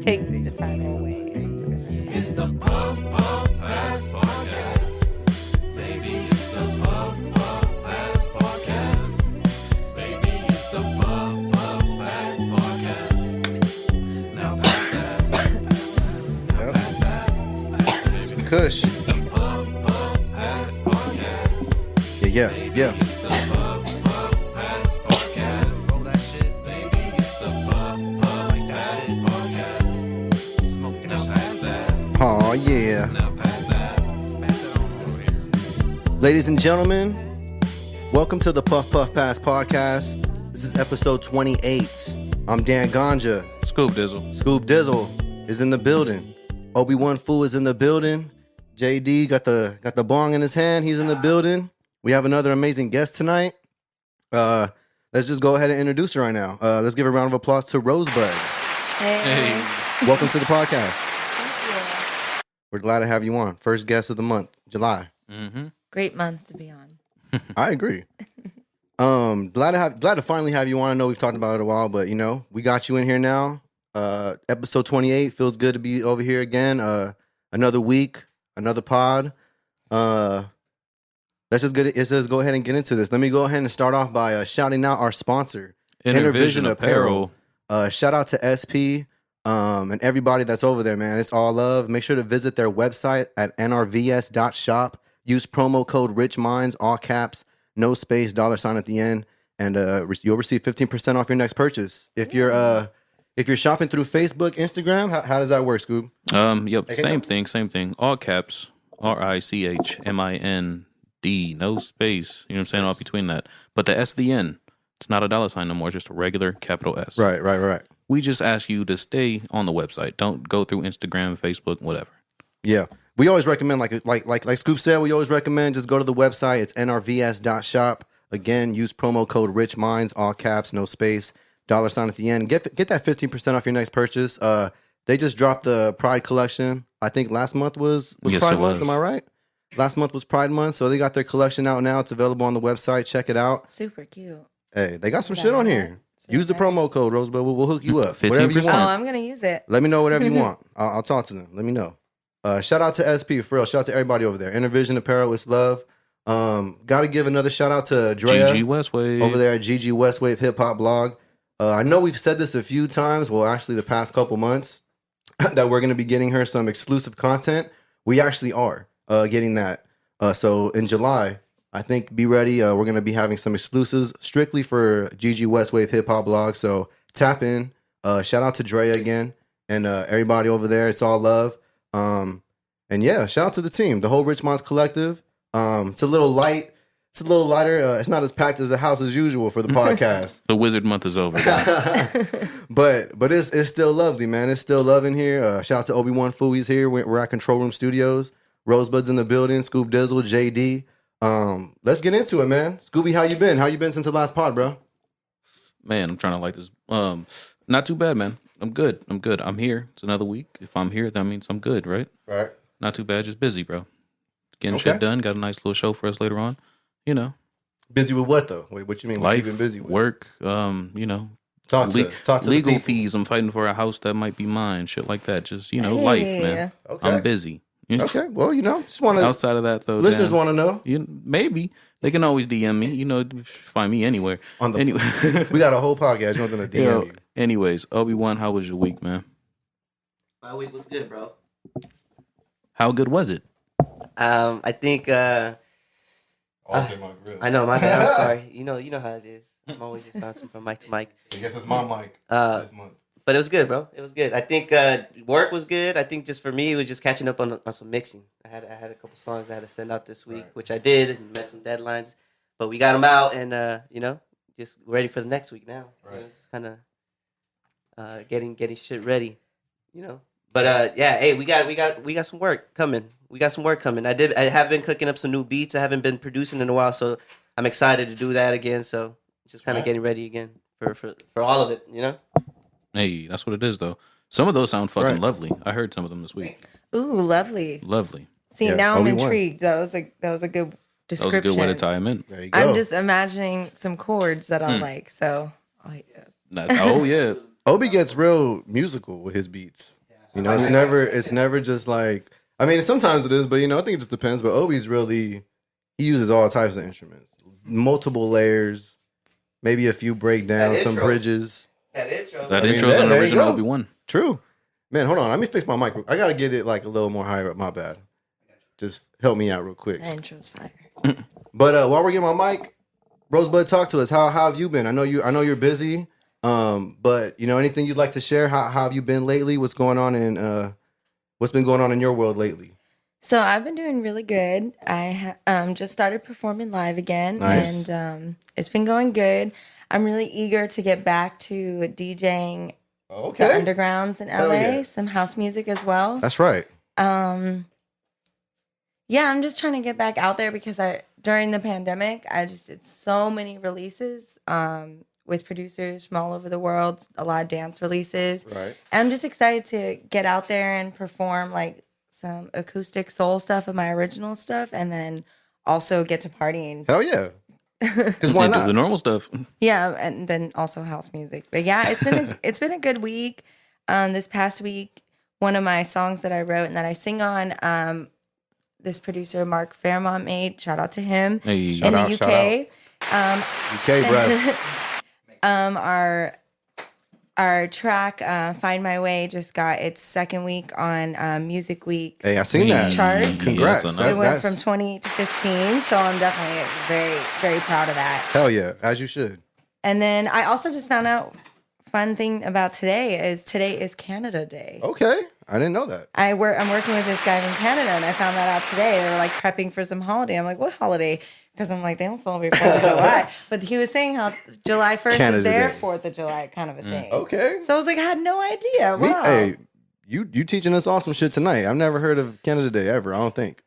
Take the title away. It's the Puff Puff Pass Podcast. Baby, it's the Puff Puff Pass Podcast. Baby, it's the Puff Puff Pass Podcast. Now pass that. Now pass that. It's the kush. It's the Puff Puff Pass Podcast. Yeah. It's the Puff Puff Pass Podcast. Roll that shit. Baby, it's the Puff Puff Pass Podcast. Smoking out pass that. Oh, yeah. Now pass that. Pass that on over here. Ladies and gentlemen, welcome to the Puff Puff Pass Podcast. This is episode 28. I'm Dan Ganja. Scoop Dizzle. Scoop Dizzle is in the building. Wnba is in the building. JD got the bong in his hand. He's in the building. We have another amazing guest tonight. Let's just go ahead and introduce her right now. Let's give a round of applause to Rosebud. Hey. Welcome to the podcast. Thank you. We're glad to have you on. First guest of the month, July. Mm-hmm. Great month to be on. I agree. Glad to finally have you on. I know we've talked about it a while, but we got you in here now. Episode 28 feels good to be over here again. Another week, another pod. Let's just go ahead and get into this. Let me go ahead and start off by shouting out our sponsor, NRVS Apparel. Shout out to SP and everybody that's over there, man. It's all love. Make sure to visit their website at nrvs.shop. Use promo code RichMinds, all caps, no space, $ at the end, and you'll receive 15% off your next purchase. If you're shopping through Facebook, Instagram, how does that work, Scoob? Yep, same thing. All caps, RichMind, no space. You know what I'm saying? All between that. But the S at the end, it's not a $ no more, it's just a regular capital S. Right. We just ask you to stay on the website. Don't go through Instagram, Facebook, whatever. Yeah. We always recommend, like Scoop said, we always recommend just go to the website. It's nrvs.shop. Again, use promo code RichMinds, all caps, no space, $ at the end. Get that 15% off your next purchase. They just dropped the Pride collection. I think last month was Yes, Pride it month. was. Am I right? Last month was Pride month, so they got their collection out now. It's available on the website. Check it out. Super cute. Hey, they got some shit on here. Use the promo code Rosebud. We'll hook you up. 15%. Whatever you Oh, want. I'm going to use it. Let me know whatever you want. I'll talk to them. Let me know. Shout out to SP, for real. Shout out to everybody over there. NRVS Apparel, it's love. Got to give another shout out to Drea GG Westwave. over there at GG Westwave Hip Hop Blog. I know we've said this a few times, well, actually the past couple months, that we're going to be getting her some exclusive content. We actually are getting that. So in July, I think be ready. We're going to be having some exclusives strictly for GG Westwave Hip Hop Blog. So tap in. Shout out to Drea again and everybody over there. It's all love. And yeah, shout out to the team, the whole Rich Minds Collective. It's a little light. It's a little lighter. It's not as packed as the house as usual for the podcast. The wizard month is over. but it's still lovely, man. It's still love in here. Shout out to Wnba. He's here. We're at Control Room Studios. Rosebud's in the building. Scoop Dizzle, JD. Let's get into it, man. Scooby, how you been? How you been since the last pod, bro? Man, I'm trying to like this. Not too bad, man. I'm good. I'm here. It's another week. If I'm here, that means I'm good, right? Right. Not too bad. Just busy, bro. Getting Okay. shit done. Got a nice little show for us later on. Busy with what though? What you mean? What Life, you been busy with? work, Talk to us. Talk to the legal people. fees. I'm fighting for a house that might be mine. Shit like that. Just, life, man. Okay. I'm busy. Okay. Well, just want to. Outside of that, though, Listeners Dan, want to know. maybe they can always DM me. Find me anywhere. Anyway, We got a whole podcast. You want them to DM you. Anyways, Obi-Wan, how was your week, man? My week was good, bro. How good was it? I think I know, my bad. I'm sorry. You know how it is. I'm always just bouncing from mic to mic. I guess it's my mic Uh, this month. But it was good, bro. It was good. I think work was good. I think just for me, it was just catching up on some mixing. I had a couple songs I had to send out this week, which I did, and met some deadlines. But we got them out, and just ready for the next week now. Right. Just kind of getting shit ready. But yeah, hey, we got some work coming. I have been cooking up some new beats. I haven't been producing in a while, so I'm excited to do that again. So just kind of getting ready again for all of it, Hey, that's what it is, though. Some of those sound fucking Right. lovely. I heard some of them this week. Ooh, lovely. Lovely. See, Yeah, now I'm Obi-Wan. intrigued. That was a good That was a description. good way to tie him in. There you go. I'm just imagining some chords that I'll like. So, oh, yeah. Oh yeah, Obi gets real musical with his beats. You know, it's never just like. I mean, sometimes it is, but you know, I think it just depends. But Obi's really, he uses all types of instruments, multiple layers, maybe a few breakdowns, That some intro. bridges. That mean, intro's there an you original go. Obi-Wan. True, man. Hold on, let me fix my mic. I gotta get it like a little more higher up. My bad. Just help me out real quick. That intro's fire. But while we're getting my mic, Rosebud, talk to us. How have you been? I know you're busy. But you know, anything you'd like to share? How have you been lately? What's going on in what's been going on in your world lately? So I've been doing really good. I just started performing live again, Nice. and it's been going good. I'm really eager to get back to DJing the Okay, undergrounds in LA, Hell yeah. some house music as well. that's right. Yeah, I'm just trying to get back out there because during the pandemic, I just did so many releases with producers from all over the world, a lot of dance releases. Right. And I'm just excited to get out there and perform like some acoustic soul stuff of my original stuff, and then also get to partying. Hell yeah. Because why And do not? the normal stuff. Yeah, and then also house music. But yeah, it's been a good week. This past week, one of my songs that I wrote and that I sing on, this producer Mark Fairmont made. Shout out to him Hey, in Shout the out, UK. UK, bruh. Our track "Find My Way" just got its second week on Music Week's Hey, I seen that. charts. Congrats. Yes, I know. That- It went that's- from 20 to 15, so I'm definitely very, very proud of that. Hell yeah, as you should. And then I also just found out fun thing about today is Canada Day. Okay, I didn't know that. I'm working with this guy from Canada, and I found that out today. They were like prepping for some holiday. I'm like, what holiday? Because I'm like, they don't celebrate 4th of July. But he was saying how July 1st Canada is their Day. 4th of July kind of a thing. Okay. So I was like, I had no idea. Me, Wow. hey, you teaching us awesome shit tonight. I've never heard of Canada Day ever. I don't think.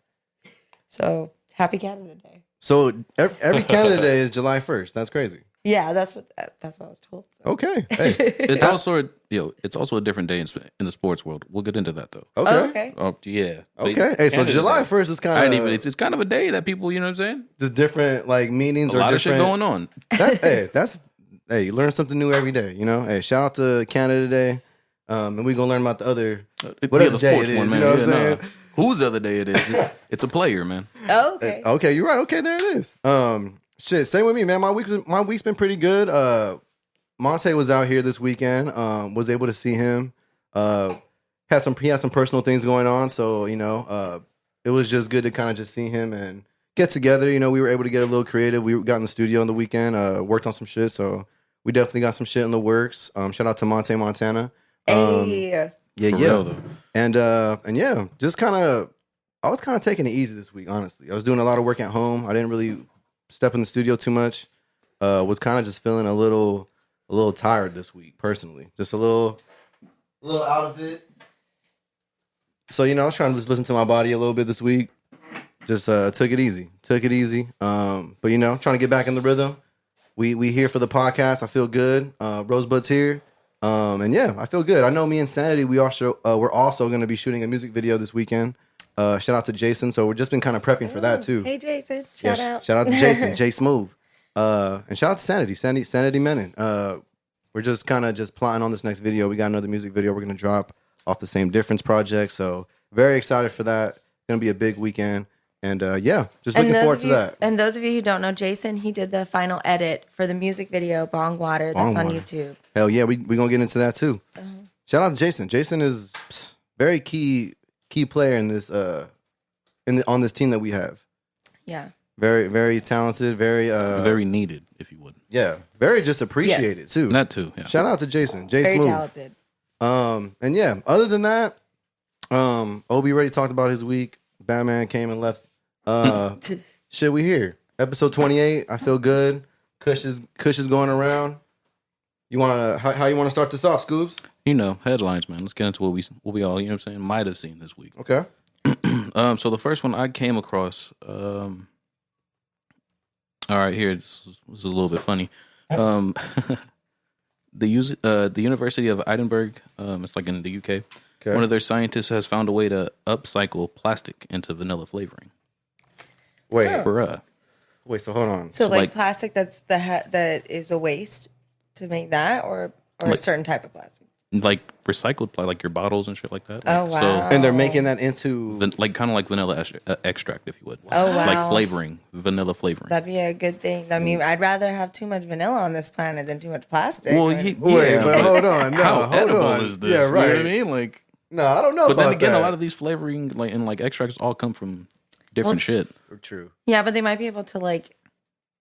So happy Canada Day. So every Canada Day is July 1st. That's crazy. Yeah, that's what I was told. So. Okay. Hey. It's also it's also a different day in the sports world. We'll get into that though. Okay. Oh, okay. Oh yeah. Okay. Hey, so Canada July Day. 1st is I kind didn't of even. It's kind of a day that people, you know what I'm saying. just different like meanings A or lot of different. shit going on. Hey, you learn something new every day. You know. Hey, shout out to Canada Day. And we gonna learn about the other. What Yeah, other day it is, you know what I'm saying? Whose other day it is? It's a player, man. Oh, okay. Okay, you're right. Okay, there it is. Shit, same with me, man. My week's been pretty good. Montae was out here this weekend. Was able to see him. He had some personal things going on, so you know, it was just good to kind of just see him and get together. You know, we were able to get a little creative. We got in the studio on the weekend, worked on some shit. So we definitely got some shit in the works. Shout out to Montae Montana. Hey. Yeah, For yeah. real, though. And yeah, just I was kind of taking it easy this week, honestly. I was doing a lot of work at home. I didn't really step in the studio too much. Was kind of just feeling a little tired this week, personally. Just a little out of it. So, you know, I was trying to just listen to my body a little bit this week. Just took it easy. But you know, trying to get back in the rhythm. We here for the podcast. I feel good. Rosebud's here. And yeah, I feel good. I know me and Sanity, we're also going to be shooting a music video this weekend. Shout out to Jason. So we've just been kind of prepping for that too. Hey, Jason. Yeah, Shout out. Shout out to Jason, J Smooth. And shout out to Sanity Menon. We're just kind of just plotting on this next video. We got another music video we're going to drop off the Same Difference project. So very excited for that. Going to be a big weekend. And yeah, just looking forward to that. And those of you who don't know Jason, he did the final edit for the music video Bong Water that's Bong on Water. YouTube. Hell yeah, we going to get into that too. Shout out to Jason. Jason is very key player in this on this team that we have. Yeah. Very, very talented, Very needed, if you would. yeah, very just appreciated too. That too. Yeah. Shout out to Jason, J Very Smooth. talented. And yeah, other than that, Obi already talked about his week. Batman came and left. Shit, we here. Episode 28. I feel good. Kush is going around. You wanna how you wanna start this off, Scoobs? You know, headlines, man. Let's get into what we all, you know what I'm saying, might have seen this week. Okay. So the first one I came across, all right, here, this is a little bit funny. The University of Edinburgh, it's like in the UK, Okay. One of their scientists has found a way to upcycle plastic into vanilla flavoring. Wait, Bruh. wait. So hold on. So like like- plastic that is a waste to make that, or a Like- certain type of plastic. Like recycled, like your bottles and shit like that. Oh, Like, wow. And they're making that into. So, like kind of like vanilla extract, if you would. Oh, wow. Like flavoring, vanilla flavoring. That'd be a good thing. I mean, I'd rather have too much vanilla on this planet than too much plastic. well, I mean, Wait, but hold on. No, how hold edible on. is this? Yeah, right. You know what I mean? Like, No, I don't know. but then about again, that. a lot of these flavoring like and like extracts all come from different shit. True. yeah, but they might be able to like,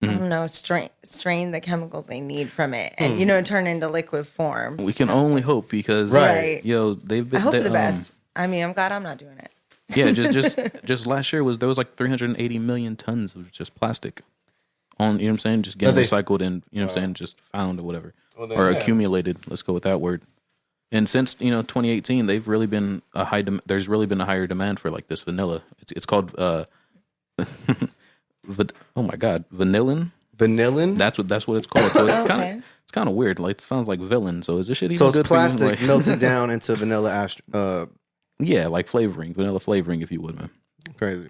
I Mm-hmm. don't know, strain the chemicals they need from it, Hmm. and turn into liquid form. We can only hope because, Right. yo, they've been. I hope they, for the best. I mean, I'm glad I'm not doing it. Yeah, just last year there was like 380 million tons of just plastic on, you know what I'm saying, just getting That they- recycled and, you know what I'm saying, just found or whatever, Well, then, or yeah. accumulated. Let's go with that word. And since 2018, they've really been there's really been a higher demand for like this vanilla. It's called oh my god, vanillin. Vanillin. That's what it's called. So it's Okay. kind of weird. Like it sounds like villain. So is this shit even So it's good for you? plastic Like, melted down into vanilla yeah, like flavoring, vanilla flavoring, if you would, man. crazy.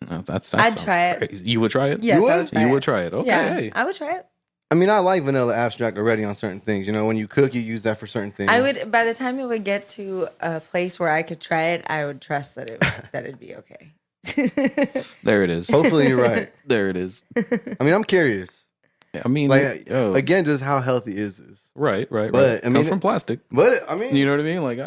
That I'd sounds try it. crazy. You would try it? Yes, would? I would try You it. would try it. Okay. Yeah, Hey. I would try it. I mean, I like vanilla abstract already on certain things. You know, when you cook, you use that for certain things. I would. By the time it would get to a place where I could try it, I would trust that it'd be okay. There it is. Hopefully, you're right. There it is. I mean, I'm curious. I mean, Like yo, again, just how healthy is this? right. but, I Comes mean, from plastic. But I mean, You know what I mean? Like,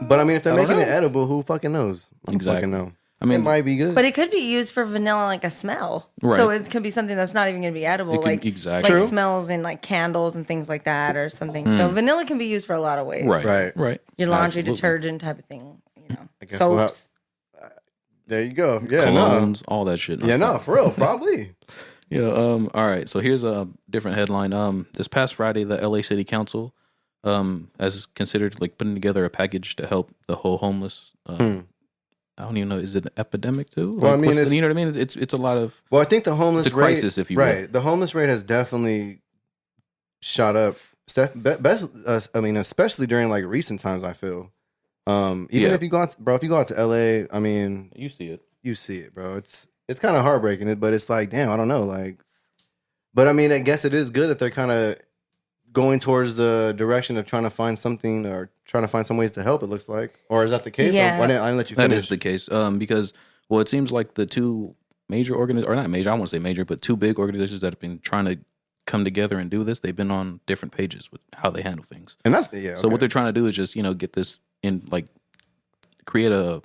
but I mean, if they're I don't making it know. edible, who fucking knows? I don't Exactly. fucking know. I mean, it might be good. But it could be used for vanilla, like a smell. Right. So it could be something that's not even going to be edible, It can- like exactly. like True. smells in like candles and things like that, or something. So vanilla can be used for a lot of ways. right. Right. Your laundry Absolutely. detergent type of thing. You know, guess we'll have- soaps. There you go. Yeah, no. Colognes, all that shit. Yeah, no, for real, probably. Yeah. All right. So here's a different headline. This past Friday, the LA City Council has considered like putting together a package to help the whole homeless. I don't even know. Is it an epidemic too? Well, I mean, what's it's- you know what I mean. It's a lot of Well, I think the homeless It's a rate, crisis, if you will. right? The homeless rate has definitely shot up. I mean, especially during like recent times. I feel, even Yeah. if you go out, if you go out to LA, I mean, you see it. you see it, bro. It's kind of heartbreaking, but it's like, damn, I don't know, like, but I mean, I guess it is good that they're kind of going towards the direction of trying to find something or trying to find some ways to help. It looks like, or is that the case? Yeah. Or why didn't I let you That finish? is the case. Because well, it seems like the two major organizations, or not major, I won't say major, but two big organizations that have been trying to come together and do this. They've been on different pages with how they handle things. And that's the yeah. So what okay. they're trying to do is just get this in, like, create a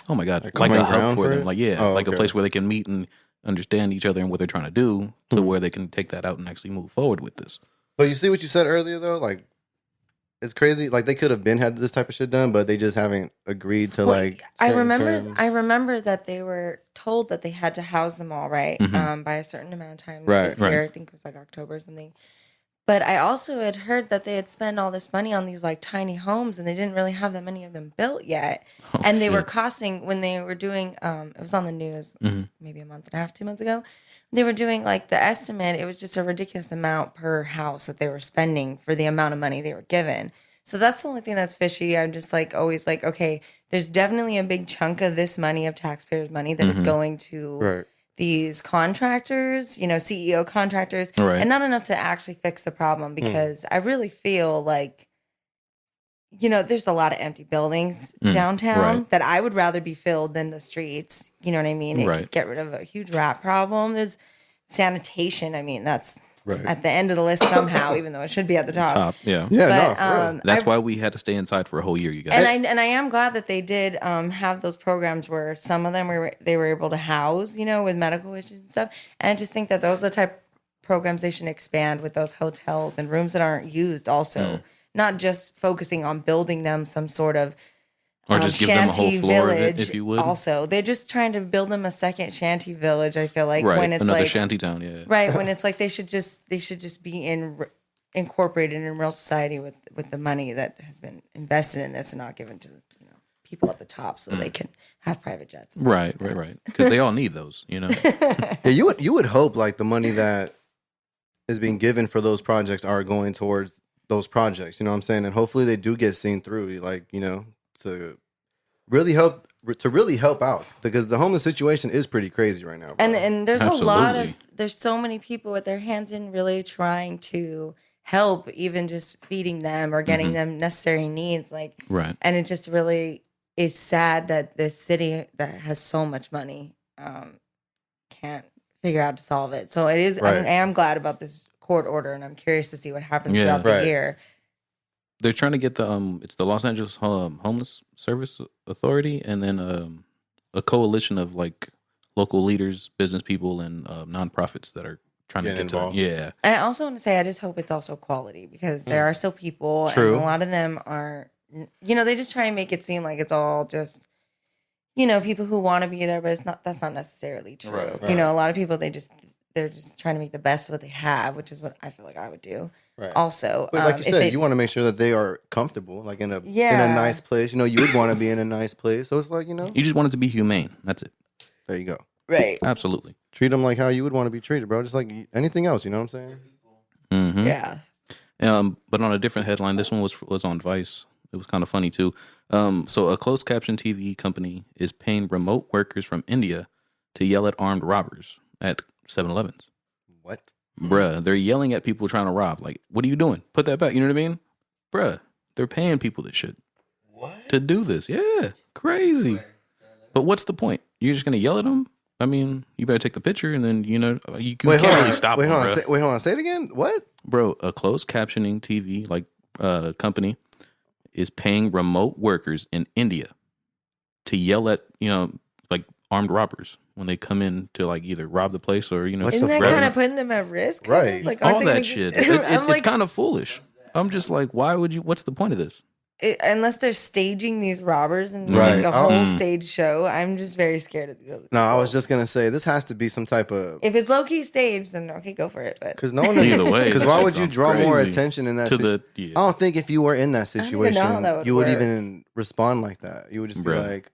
oh my god, like common a hub ground for for them, it? like Oh, like a okay. place where they can meet and understand each other and what they're trying to do, Hmm. to where they can take that out and actually move forward with this. But you see what you said earlier, though, like. It's crazy. Like they could have been had this type of shit done, but they just haven't agreed to Well, like. I certain remember. terms. I remember that they were told that they had to house them all right, Mhm. by a certain amount of time Right, this year. right. I think it was like October or something. But I also had heard that they had spent all this money on these like tiny homes, and they didn't really have that many of them built yet. Oh, and they were shit. costing when they were doing. It was on the news Mhm. maybe a month and a half, 2 months ago. They were doing like the estimate. It was just a ridiculous amount per house that they were spending for the amount of money they were given. So that's the only thing that's fishy. I'm just like always like, okay, there's definitely a big chunk of this money, of taxpayers' money, that is going to Right. these contractors, CEO contractors, Right. and not enough to actually fix the problem, because I really feel like, there's a lot of empty buildings downtown right. that I would rather be filled than the streets. You know what I mean? It Right. could get rid of a huge rat problem. There's sanitation. I mean, that's Right. at the end of the list somehow, even though it should be at the Top, yeah. Yeah, no, But, for real. That's I- why we had to stay inside for a whole year, you guys. and I am glad that they did have those programs where some of them they were able to house, with medical issues and stuff. And I just think that those are the type of programs they should expand with those hotels and rooms that aren't used. Also, not just focusing on building them some sort of Or just give them a whole shanty floor of it, village. if you would. Also, they're just trying to build them a second shanty village. I feel like Right. when it's Another like shanty town, yeah. right when it's like they should just be incorporated in real society with the money that has been invested in this and not given to people at the top so they can have private jets. and stuff. Right. Because they all need those, Yeah, you would hope like the money that is being given for those projects are going towards those projects. You know what I'm saying? And hopefully they do get seen through. Like really help out, because the homeless situation is pretty crazy right now, bro. And there's Absolutely. there's so many people with their hands in really trying to help, even just feeding them or getting them necessary needs. Like, Right. and it just really is sad that this city that has so much money can't figure out to solve it. So it is. Right. I'm glad about this court order, and I'm curious to see what happens Yeah. throughout the Right. year. They're trying to get the it's the Los Angeles Homeless Service Authority, and then a coalition of like local leaders, business people, and nonprofits that are trying to Getting get involved. to. Yeah. And I also want to say, I just hope it's also quality, because there are still people, True. and a lot of them are, they just try and make it seem like it's all just, people who want to be there, but it's not. That's not necessarily true. Right, A lot of people, they're just trying to make the best of what they have, which is what I feel like I would do. Right. Also, But like you if said, they- you want to make sure that they are comfortable, like in a Yeah. nice place. You would want to be in a nice place. So it's like, You just want it to be humane. That's it. there you go. right? Absolutely. Treat them like how you would want to be treated, bro. Just like anything else. You know what I'm saying? Mm-hmm. Yeah. But on a different headline, this one was on Vice. It was kind of funny too. So a closed caption TV company is paying remote workers from India to yell at armed robbers at 7-Elevens. What? Bruh, they're yelling at people trying to rob. Like, what are you doing? Put that back. You know what I mean? Bruh, they're paying people this shit. What? To do this. Yeah. Crazy. But what's the point? You're just going to yell at them? I mean, you better take the picture, and then, you can't really stop Wait, them, hold on. bruh. Wait, hold on. Say it again. What? Bro, a closed captioning TV company is paying remote workers in India to yell at like armed robbers when they come in to like either rob the place or What's Isn't the that fuck? kind of putting them at risk? Right. Like, aren't all they that gonna shit. get- I'm It's like, kind of foolish. I'm just like, why would you? What's the point of this? unless they're staging these robbers and Right. like a whole stage show, I'm just very scared of the other No, I was people. just gonna say this has to be some type of, If it's low key staged, then okay, go for it. But because no one. Either way, because that why shit would you sounds draw more crazy. attention in that? To si- the I don't think if you were in that don't even know how situation, that would you would work. even respond like that. You would just be Bruh. like,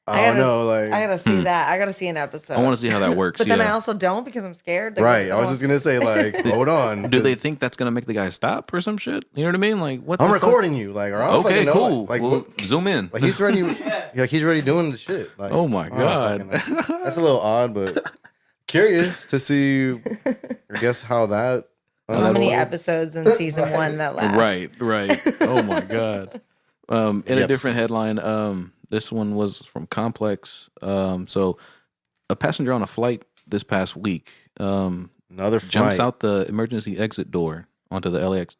I I don't gotta- know, like I gotta see that. I gotta see an episode. I want to see how that works. But then I yeah. also don't, because I'm scared. Like, right. I was just gonna say like, hold on. Do they 'cause think that's gonna make the guy stop or some shit? You know what I mean? Like, what? I'm the fuck? recording you, like, or I don't Okay, fucking know, cool. Like, Well, zoom in. like he's already, like he's already doing the shit. Like, Oh my I don't God. fucking know. That's a little odd, but curious to see. I guess how that. How many unfolds. episodes in season 1 that last? Right. Oh my God. In a Yep. different headline, this one was from Complex. So a passenger on a flight this past week Another flight. jumps out the emergency exit door onto the LAX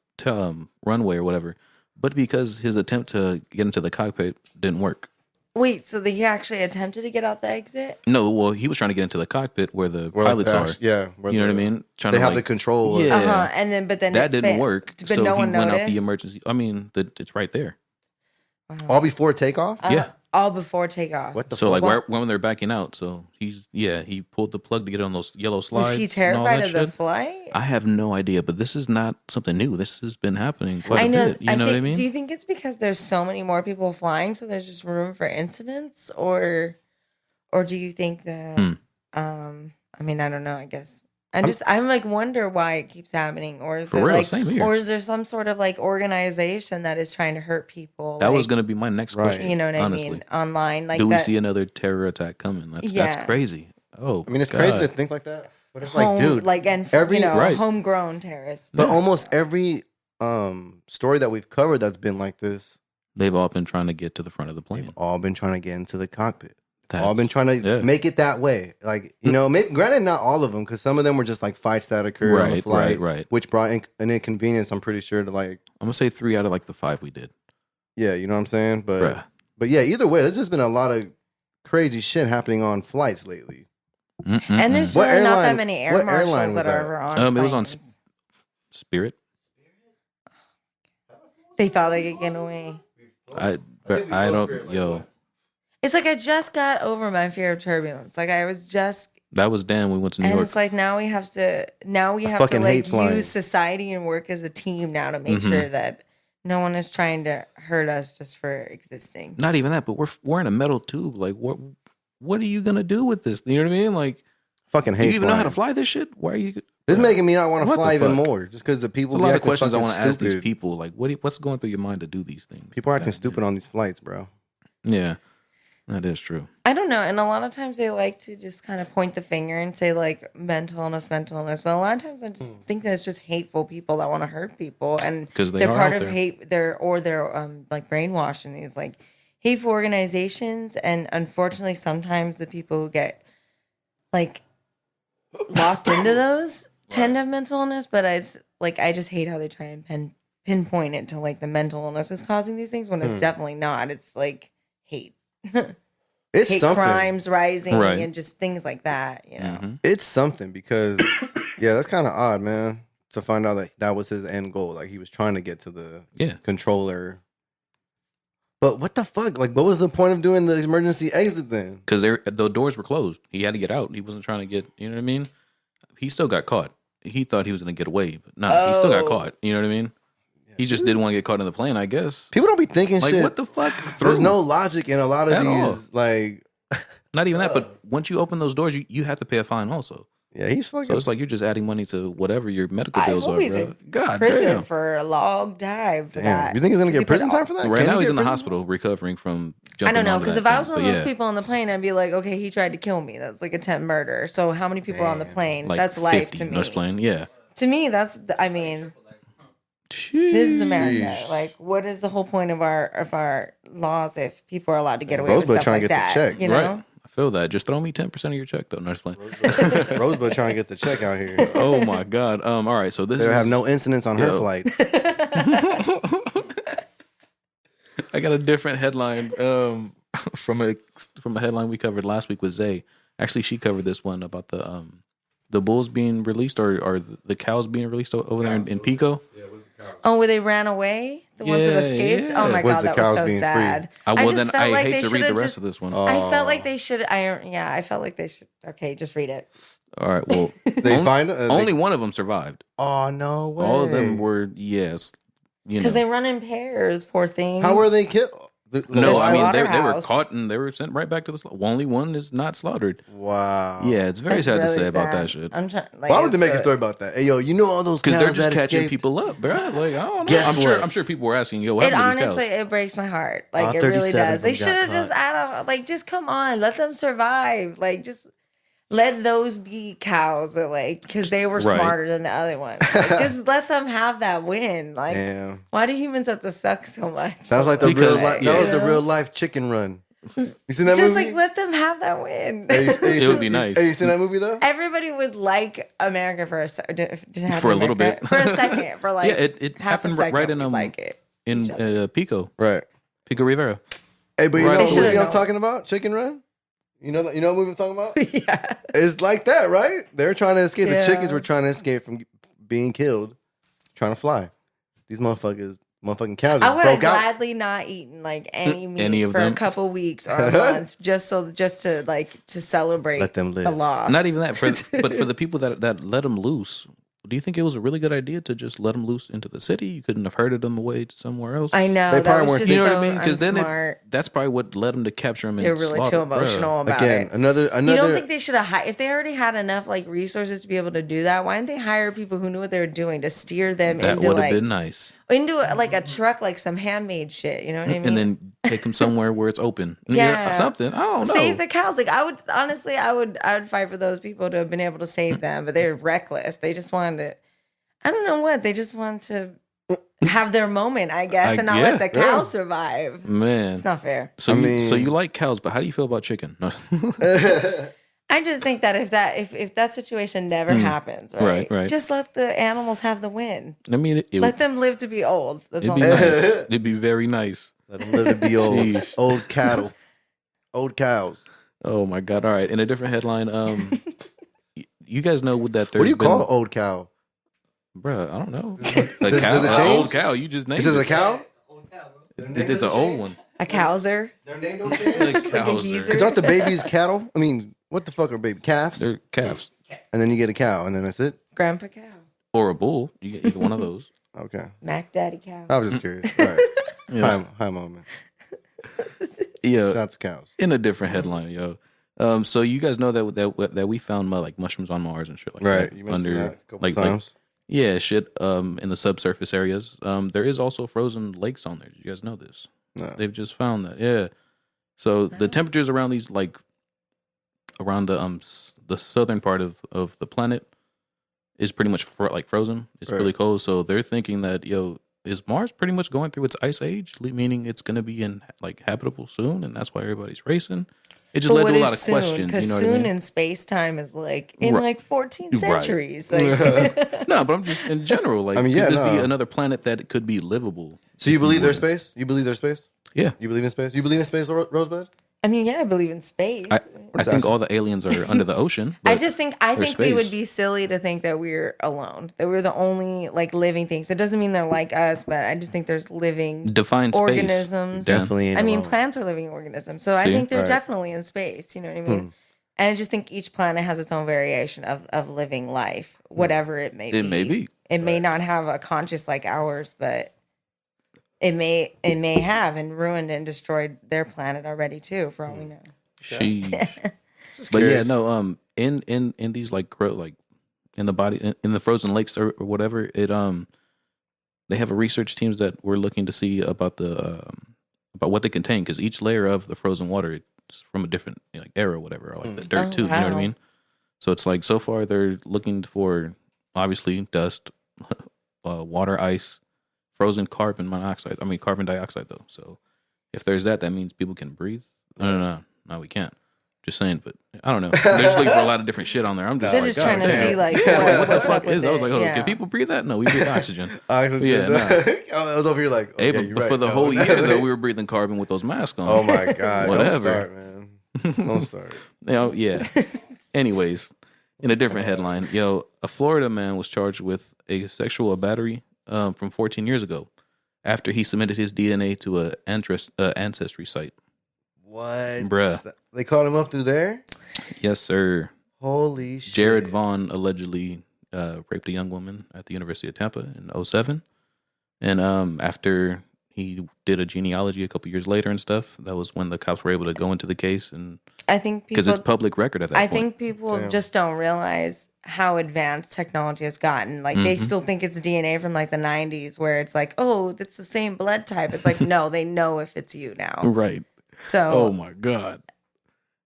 runway or whatever, but because his attempt to get into the cockpit didn't work. Wait, so he actually attempted to get out the exit? No, well, he was trying to get into the cockpit where the Where, like, pilots the are. act- yeah, where You know the- what I mean? Trying They to have like, the control. Yeah. Uh-huh. And then, but then that it didn't fa- work. But So no he one went out noticed? the emergency. I mean, it's right there. All before takeoff. Yeah. All before takeoff. What the So fuck? like when they're backing out, so he pulled the plug to get on those yellow slides. Was he and all terrified that of the shit. flight? I have no idea, but this is not something new. This has been happening quite I a know. bit. You know what I mean? Do you think it's because there's so many more people flying, so there's just room for incidents, or do you think that? I mean, I don't know. I guess I'm like wonder why it keeps happening, or is For there real, like, same here. or is there some sort of like organization that is trying to hurt people? That was like, going to be my next Right. question. you know what I honestly. mean, online. Like, Do we that see another terror attack coming? That's Yeah. crazy. Oh, I mean, it's God. crazy to think like that, but it's like, dude, like and every- Right. homegrown terrorists. but almost every story that we've covered that's been like this, They've all been trying to get to the front of the plane. they've all been trying to get into the cockpit. All That's- been trying to yeah. make it that way. Like, maybe, granted, not all of them, because some of them were just like fights that occurred on the Right, flight, right. which brought an inconvenience, I'm pretty sure, to like, I'm gonna say 3 out of like the 5 we did. yeah, you know what I'm saying? Bruh. But yeah, either way, there's just been a lot of crazy shit happening on flights lately. And there's What really not that airline- many air what airline marshals was that are that? ever on. It was on planes. Spirit. They thought they could get away. I don't. Yo, It's like I just got over my fear of turbulence. Like I was just, that was Dan. We went to New and York. it's like now we have to fucking hate like flying. use society and work as a team now to make Mm-hmm. sure that no one is trying to hurt us just for existing. Not even that, but we're in a metal tube. Like, what are you gonna do with this? You know what I mean? Like, Fucking do hate you even know how to flying. fly this shit? Why are you This is making me not want to What fly the even fuck? more, just because the people. There's a be lot of acting questions I fucking want to ask these stupid. people. Like, what's going through your mind to do these things? People are acting God stupid damn. on these flights, bro. Yeah, that is true. I don't know. And a lot of times they like to just kind of point the finger and say like mental illness. But a lot of times I just think that it's just hateful people that want to hurt people. And 'Cause they they're are part out of there. hate. They're like brainwashed in these like hateful organizations. And unfortunately, sometimes the people who get like locked into those tend to have mental illness. But I just hate how they try and pinpoint it to like the mental illness is causing these things when it's definitely not. It's like hate. It's Hate something. crimes rising Right. and just things like that, you know. It's something because, yeah, that's kind of odd, man. To find out that was his end goal, like he was trying to get to the controller. But what the fuck? Like, what was the point of doing the emergency exit then? Because the doors were closed. He had to get out. He wasn't trying to get. You know what I mean? He still got caught. He thought he was going to get away, but no, he still got caught. You know what I mean? He just didn't want to get caught in the plane, I guess. People don't be thinking Like, shit. what the fuck? There's no logic in a lot of At all. these. Like, Not even that, but once you open those doors, you have to pay a fine also. yeah, he's fucking. So it's like you're just adding money to whatever your medical I'm bills are, always bro. in God prison damn. for a long time for Damn. that. You think he's gonna He get put prison all- time for that? Right Can now he he's get in the prison? hospital recovering from I jumping don't know onto because that if I thing. was one But of those people on the plane, I'd be like, okay, he tried to kill me. That's like attempt murder. So how many people are on the plane? like That's life 50 to me. Nurse plane, yeah. To me, I mean, this is America. Like, what is the whole point of our laws if people are allowed to get away with Rosebud stuff trying like to get that? the check, You know. Right. I feel that. Just throw me 10% of your check, though, Nurse plane. Rosebud trying to get the check out here. Oh my God. All right. So this They is have no incidents on her Yo. flights. I got a different headline from a headline we covered last week with Zay. Actually, she covered this one about the bulls being released or the cows being released over there in Pico. Oh, where they ran away? The ones that Yeah, escaped? yeah. Oh my Was God, the that was cows so being sad. I just felt like hate they to read the should've rest just- of this one. I felt like they should. I felt like they should. Okay, just read it. All right. Well, They find only one of them survived. Oh no way! All of them were yes. You know. Because they run in pairs, poor things. How were they killed? No, I mean they were slaughterhouse. caught and they were sent right back to the. Only one is not slaughtered. Wow. Yeah, it's very That's sad to really say about sad. that shit. I'm trying. Like, Why would they it's make a good. story about that? Hey, yo, you know all those cows Because they're just that catching escaped? people up, bro. Like I don't know. Guess what? I'm sure people were asking, "Yo, what It happened to these honestly, cows?" it breaks my heart. Like it 37 really does. of They them should got have just add like just come on, let them survive. Like just let those be cows. Like because they were Right. smarter than the other ones. Like, just let them have that win. Like Damn. why do humans have to suck so much? Sounds like the Because- real life. yeah. That was the You know? real life chicken run. You seen that just movie? like let them have that win. Hey, you It seen- would be nice. Hey, you seen that movie though? Everybody would like America for For a little bit. for a second, for like Yeah, it half a happened second, right in we'd um like it. in Pico Right. Rivera. Hey, but you Right. know They what should've movie I'm known. talking about? Chicken Run. You know what movie I'm talking about? Yeah. It's like that, right? They're trying to escape. The Yeah. chickens were trying to escape from being killed, trying to fly. These motherfucking cows I just would have broke out. gladly not eaten like any meat Any of for them? a couple weeks or a month just to celebrate Let them live. the loss. Not even that, but for the people that let them loose, do you think it was a really good idea to just let them loose into the city? You couldn't have herded them away to somewhere else. I know They that probably was weren't just You know so what I mean? Because then unsmart. that's probably what led them to capture them. They're and really too slaughter, bruh. emotional about Again, it. another. You don't think they should have if they already had enough like resources to be able to do that? Why didn't they hire people who knew what they were doing to steer them That into would have like been nice. into like a truck, like some handmade shit? You know what I mean? And then take them somewhere where it's open. Yeah. Something. I don't know. Save the cows. Like I would honestly, I would fight for those people to have been able to save them, but they're reckless. They just wanted to. I don't know what they just wanted to have their moment, I guess, and not let the cows survive. Man. It's not fair. So so you like cows, but how do you feel about chicken? No. I just think that if that situation never happens, right? Right. Just let the animals have the win. I mean, Let them live to be old. That's it'd all be I'm saying. nice. It'd be very nice. Let them live to be old. Jeez. Old cattle. Old cows. Oh my God! All right. In a different headline, you guys know what that? What do you call an old cow? Bruh, I don't know. A Does cow, it an change? old cow. You just named This is it. a cow? It's an old one. A cowser. Their name don't change? Like a cows. geezer. Because aren't the babies cattle? I mean, what the fuck are baby calves? They're calves And then you get a cow, and then that's it. Grandpa cow. or a bull. You get either one of those. Okay, Mac Daddy cow. I was just curious. All right, Yeah. hi, moment. Yeah. Shots cows. In a different headline, yo. So you guys know that we found like mushrooms on Mars and shit like Right. that. You mentioned that a couple like times. yeah, shit. In the subsurface areas. There is also frozen lakes on there. Did you guys know this? No. They've just found that. Yeah. So the temperatures around these around the southern part of the planet is pretty much frozen. It's Right. really cold. So they're thinking that is Mars pretty much going through its ice age, meaning it's going to be in habitable soon, and that's why everybody's racing. It just led to a lot of questions. Because You know what I soon mean? in space time is like in Right. like 14 Right. centuries. Like, No, but I'm just in general. Like, I mean, could yeah, this be no. another planet that could be livable? So you believe there's space? You believe there's space? Yeah. You believe in space? You believe in space, Rosebud? I mean, yeah, I believe in space. I What's think that? all the aliens are under the ocean. I but just think there's we would space. be silly to think that we're alone. That we're the only like living things. It doesn't mean they're like us, but I just think there's living define space. organisms. Dan. Definitely ain't I mean, alone. plants are living organisms, so I See? think they're Right. definitely in space. You know what I mean? And I just think each planet has its own variation of living life, whatever it may be. It may be. It may not have a conscious like ours, but it may have and ruined and destroyed their planet already too, for all we know. Sheesh. Just But yeah, curious. no. In these like in the body in the frozen lakes or whatever, they have a research teams that were looking to see about about what they contain, because each layer of the frozen water it's from a different era or whatever, or like the dirt Oh, too. You know what I wow. mean? So it's like so far they're looking for obviously dust, water, ice, frozen carbon dioxide though. So if there's that means people can breathe. No, we can't. Just saying, but I don't know. They're just looking for a lot of different shit on there. I'm just They're like, just trying to "God damn." see like what the what's fuck up with is? I was it. like, oh, Yeah. can people breathe that? No, we breathe oxygen. Actually, Yeah, I was over here like, Hey, okay, but you're for right. the No. whole year though, we were breathing carbon with those masks on. Oh my god! Whatever. Don't start, man. Don't start. Yeah. Anyways, in a different headline, a Florida man was charged with a sexual battery from 14 years ago after he submitted his DNA to a ancestry site. What? Bruh. They called him up through there? Yes, sir. Holy shit. Jared Vaughn allegedly raped a young woman at the University of Tampa in 2007. And after he did a genealogy a couple years later and stuff, that was when the cops were able to go into the case, and I think because people it's public record at that I point. think people Damn. just don't realize how advanced technology has gotten. Like they still think it's DNA from like the 90s where it's like, oh, it's the same blood type. It's like, no, they know if it's you now. Right. So Oh my god.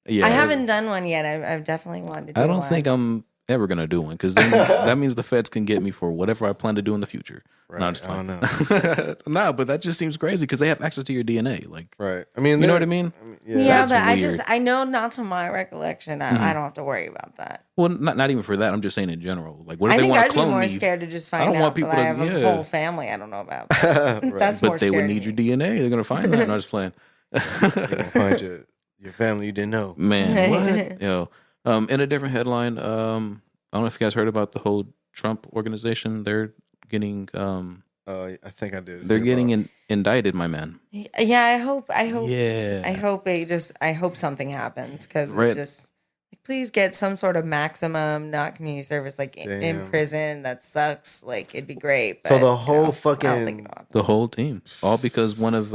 Yeah. I haven't done one yet. I've definitely wanted to do I don't one. think I'm ever gonna do one, because then that means the feds can get me for whatever I plan to do in the future. Right. No, I'm just I don't playing. Nah, but that just seems crazy because they have access to your DNA. Like, Right. I mean, you know they're- what I mean? Yeah, That's but weird. I know not to my recollection. I don't have to worry about that. Well, not even for that. I'm just saying in general. Like, what if I they think want I'd to be clone more me? scared to just I find don't out want people that I to- have a yeah. whole family I don't know about. Right. That's more But they would scary need to your me. DNA. They're gonna find that. No, I'm just playing. They're gonna find your family you didn't know. Man, what? Yo, in a different headline, I don't know if you guys heard about the whole Trump organization. They're getting I think I did. they're hear getting about- indicted, my man. Yeah, I hope. Yeah. I hope something happens because Right. it's just like, please get some sort of maximum, not community service, like in Damn. prison. That sucks. Like it'd be great. But, So the you whole know, I don't fucking- think it'll happen. The whole team, all because one of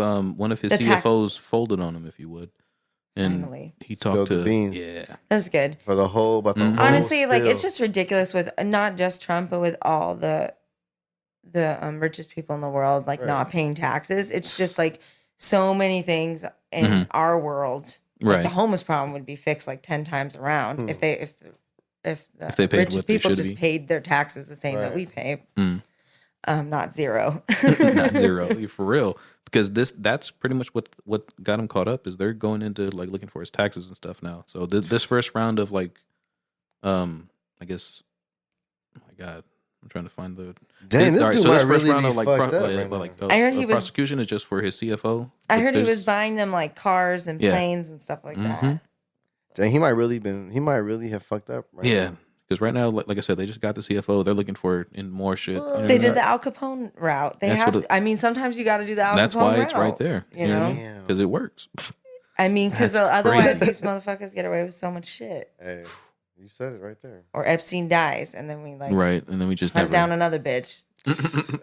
his The tax- CFOs folded on him, if you would, and Finally. he Spilled talked the to beans. yeah. That's good. for the whole, but the Mhm. whole Honestly, like it's spill. just ridiculous with not just Trump, but with all the richest people in the world, like Right. not paying taxes. It's just like so many things in our world. Like Right. the homeless problem would be fixed like 10 times around if the If they paid richest what they people should just be. paid their taxes the same that Right. we pay. Mm. Not zero. Not zero, you're for real. Because that's pretty much what got him caught up is they're going into like looking for his taxes and stuff now. So this first round of like, I guess, oh my God, I'm trying to find the. Dang, this all right, dude so might this first really round be of like, fucked up right now. I heard he was- prosecution is just for his CFO. I but heard he was there's- buying them like cars and Yeah. planes and stuff like that. Mhm. Dang, he might really have fucked up. Right Yeah, now. because right now, like I said, they just got the CFO. They're looking for in more shit. You know what I They mean? did the Al Capone route. They That's have. what it- I mean, sometimes you got to do the Al That's Capone why route. it's right there. You know. Damn. because it works. I mean, because That's otherwise crazy. these motherfuckers get away with so much shit. Hey, you said it right there. Or Epstein dies, and then we like Right, and then we just hunt never. down another bitch.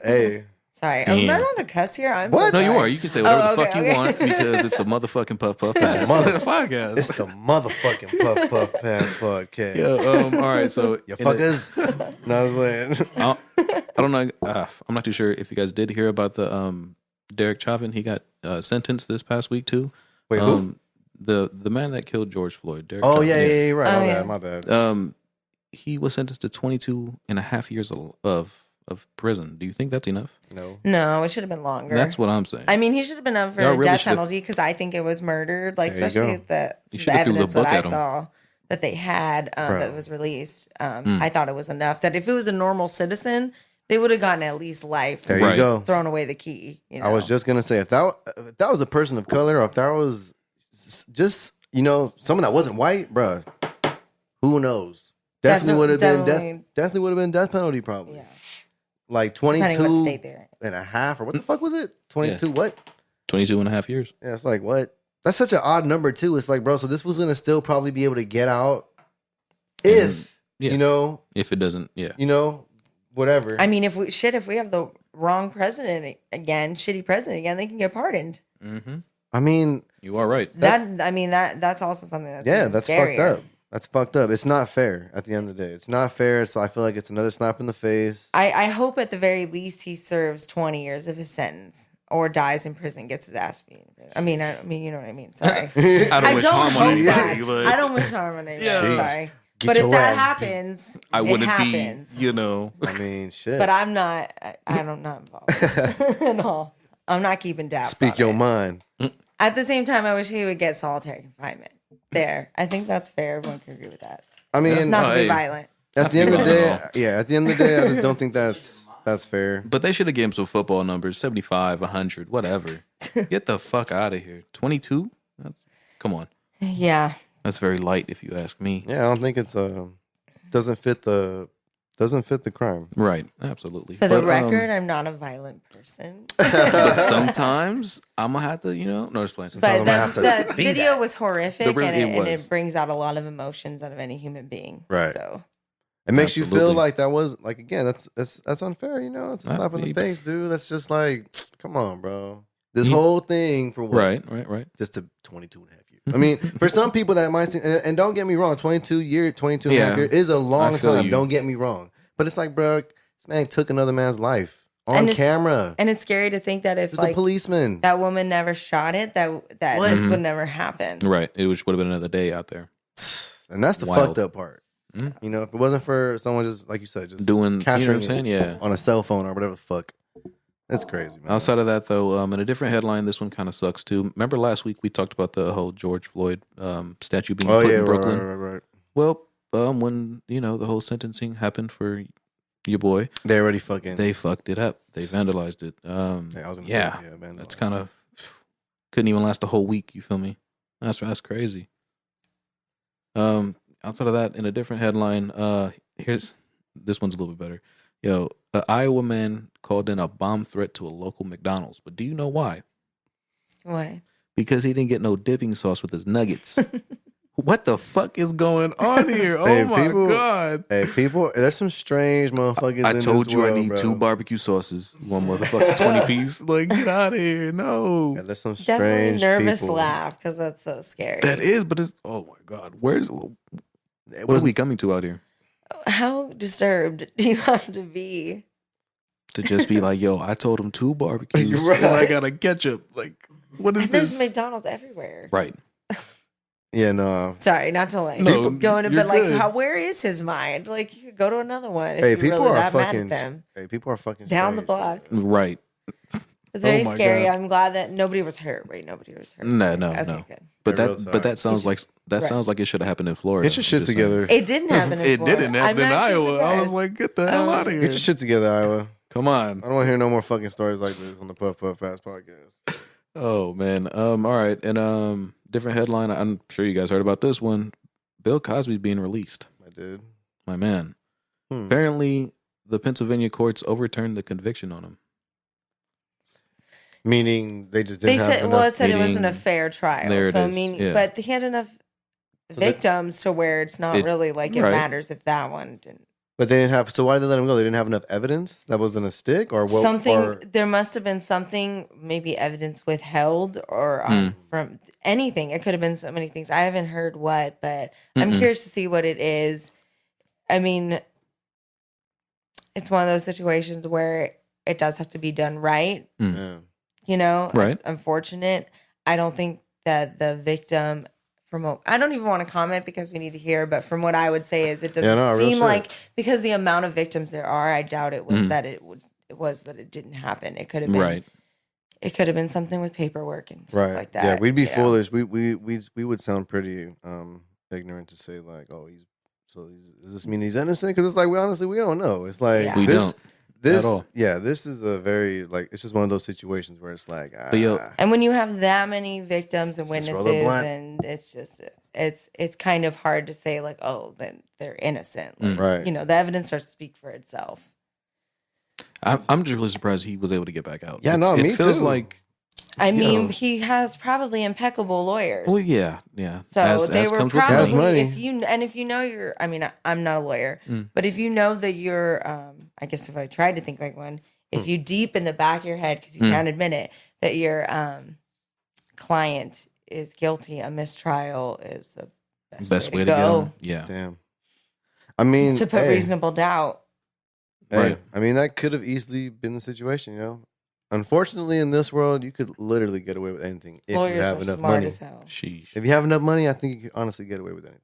Hey, Sorry, Damn. I'm not allowed to cuss here. I'm What? So No, you sorry. are. You can say whatever Oh, the okay, fuck you okay. want because it's the motherfucking Puff Puff Pass podcast. It's the motherfucking Puff Puff Pass podcast. Yeah. All right. So You in the- fuckers. No, I was playing. I don't know. I'm not too sure if you guys did hear about the Derrick Chavin. He got sentenced this past week too. Wait, who? The man that killed George Floyd. Derrick Oh, Chavin, yeah, right. Oh, My yeah. bad, my bad. He was sentenced to 22 and a half years of prison. Do you think that's enough? No. No, it should have been longer. That's what I'm saying. I mean, he should have been up for Y'all a really death should've- penalty because I think it was murdered. Like, There you especially go. the should've threw the evidence book that I at him. saw that they had Bro. that was released. I thought it was enough. That if it was a normal citizen, they would have gotten at least life. There Right. you go. Thrown away the key. You know? I was just gonna say if that was a person of color, or if that was just someone that wasn't white, bruh, who knows? Definitely would have been definitely. definitely would have been death penalty probably. Yeah. Like Depending what 22 state they're in. and a half or what the fuck was it? 22 what? 22 and a half years. Yeah, it's like what? That's such an odd number too. It's like, bro, so this was gonna still probably be able to get out if Yeah. If it doesn't, yeah. whatever. I mean, if we have the wrong president again, shitty president again, they can get pardoned. Mm-hmm. I mean, You are right. That's also something that's yeah, even that's scarier. fucked up. That's fucked up. It's not fair at the end of the day. It's not fair. So I feel like it's another slap in the face. I hope at the very least he serves 20 years of his sentence or dies in prison, gets his ass beat. I mean, you know what I mean. Sorry. I don't wish harm on hope anybody, that. but I don't wish harm on anybody. Yeah. Sorry. Get But if your that ass beat. happens, I it wouldn't happens. be, I mean, shit. But I'm not. I'm not involved at all. I'm not keeping tabs. Speak on your it. mind. At the same time, I wish he would get solitary confinement. There, I think that's fair. Everyone can agree with that. I mean, Not Oh, to be hey. violent. at the end of the Not at day, all. yeah, at the end of the day, I just don't think that's fair. But they should have given him some football numbers 75, 100, whatever. Get the fuck out of here. 22? Come on. Yeah. That's very light if you ask me. Yeah, I don't think it's doesn't fit the crime. Right. Absolutely. For the But, record, I'm not a violent person. but sometimes I'm going to have to, no, just playing. But I'm gonna have to the be video that. was horrific, It and was. it brings out a lot of emotions out of any human being. Right. So It makes you feel Absolutely. like that was like again, that's unfair. It's a Nah, slap in the babe. face, dude. That's just like, come on, bro. This You- whole thing for what? Right. Just to 22 and a half years. I mean, for some people that might seem, and don't get me wrong, 22 and a half Yeah. years is a long I feel time. you. Don't get me wrong. But it's like, bro, this man took another man's life on And it's- camera. and it's scary to think that if He was a like policeman. that woman never shot it, that this would never happen. Right. It would have been another day out there. And that's the Wild. fucked up part. Mm. If it wasn't for someone just, like you said, just Doing, you know what capturing I'm saying? it Yeah. on a cell phone or whatever the fuck. That's crazy, man. Outside of that, though, in a different headline, this one kind of sucks too. Remember last week we talked about the whole George Floyd statue being Oh, put yeah, in Brooklyn? right. Well, when the whole sentencing happened for your boy, They already fucking. they fucked it up. They vandalized it. yeah, I was gonna yeah, say, man. that's kind of couldn't even last a whole week. You feel me? That's crazy. Outside of that, in a different headline, here's this one's a little bit better. Yo, an Iowa man called in a bomb threat to a local McDonald's, but do you know why? Why? Because he didn't get no dipping sauce with his nuggets. What the fuck is going on here? Oh Hey, my people- god! Hey, people, there's some strange motherfuckers. I in told this you world, I need bro. 2 barbecue sauces, 1 motherfucking 20 piece. Like, get out of here! No, Yeah, there's some Definitely strange nervous people. laugh because that's so scary. that is. But it's oh my god, It what was are we coming to out here? How disturbed do you have to be? To just be like, yo, I told him 2 barbecues Right. and I got a ketchup. Like, what is And there's this? McDonald's everywhere. Right. Yeah, no. Sorry, not to like No, go into, you're but like, good. where is his mind? Like, you could go to another one if Hey, you're people really are that mad fucking. at them. Hey, people are fucking Down the strange, block. Right. It's very Oh my scary. God. I'm glad that nobody was hurt. Right? Nobody was hurt. No. Okay, good. But Yeah, real that talk. but that sounds like right. sounds like it should have happened in Florida. Get your shit Just saying. together. It didn't happen in It Florida. didn't happen I'm in actually Iowa. I was surprised. like, get the hell out of here. Get your shit together, Iowa. Come on. I don't want to hear no more fucking stories like this on the Puff Puff Fast podcast. Oh man. All right. And different headline. I'm sure you guys heard about this one. Bill Cosby's being released. I did. My man. Hmm. Apparently the Pennsylvania courts overturned the conviction on him. Meaning they just They didn't have said, enough. well, it said it wasn't a meaning- fair trial. There it so, is, yeah. but he had enough So they- victims to where it's not It- really like it right. matters if that one didn't. But they didn't have. So why did they let him go? They didn't have enough evidence. That wasn't a stick, or what? Something or- there must have been something, maybe evidence withheld or from anything. It could have been so many things. I haven't heard what, but I'm curious to see what it is. I mean, it's one of those situations where it does have to be done right. Yeah. You know, Right. It's unfortunate. I don't think that the victim, I don't even want to comment because we need to hear, but from what I would say is it doesn't no, real seem shit. like, because the amount of victims there are, I doubt it was that it was that it didn't happen. It could have been Right. It could have been something with paperwork and stuff Right. like that. Yeah, we'd be you know? foolish. We would sound pretty ignorant to say like, oh, does this mean he's innocent? Because it's like we don't know. It's like Yeah. We don't. This At all. yeah, this is a very like it's just one of those situations where it's like But yo- And when you have that many victims and Just roll a witnesses, blunt. and it's just it's kind of hard to say like, oh, then they're innocent. Like, Right. You know, the evidence starts to speak for itself. I'm just really surprised he was able to get back out. Yeah, no, it me feels too. like. I mean, Yo. he has probably impeccable lawyers. Well, yeah. So As they were comes with probably, That's money. if you know you're, I mean, I'm not a lawyer, but if you know that you're, I guess if I tried to think like one, if you deep in the back of your head, because you can't admit it, that your client is guilty, a mistrial is the best way to get go him. Yeah. damn. I mean, to put hey, reasonable doubt. hey, Right. I mean, that could have easily been the situation. You know, unfortunately, in this world, you could literally get away with anything if Lawyers you have are enough smart money. as hell. Sheesh. If you have enough money, I think you can honestly get away with anything.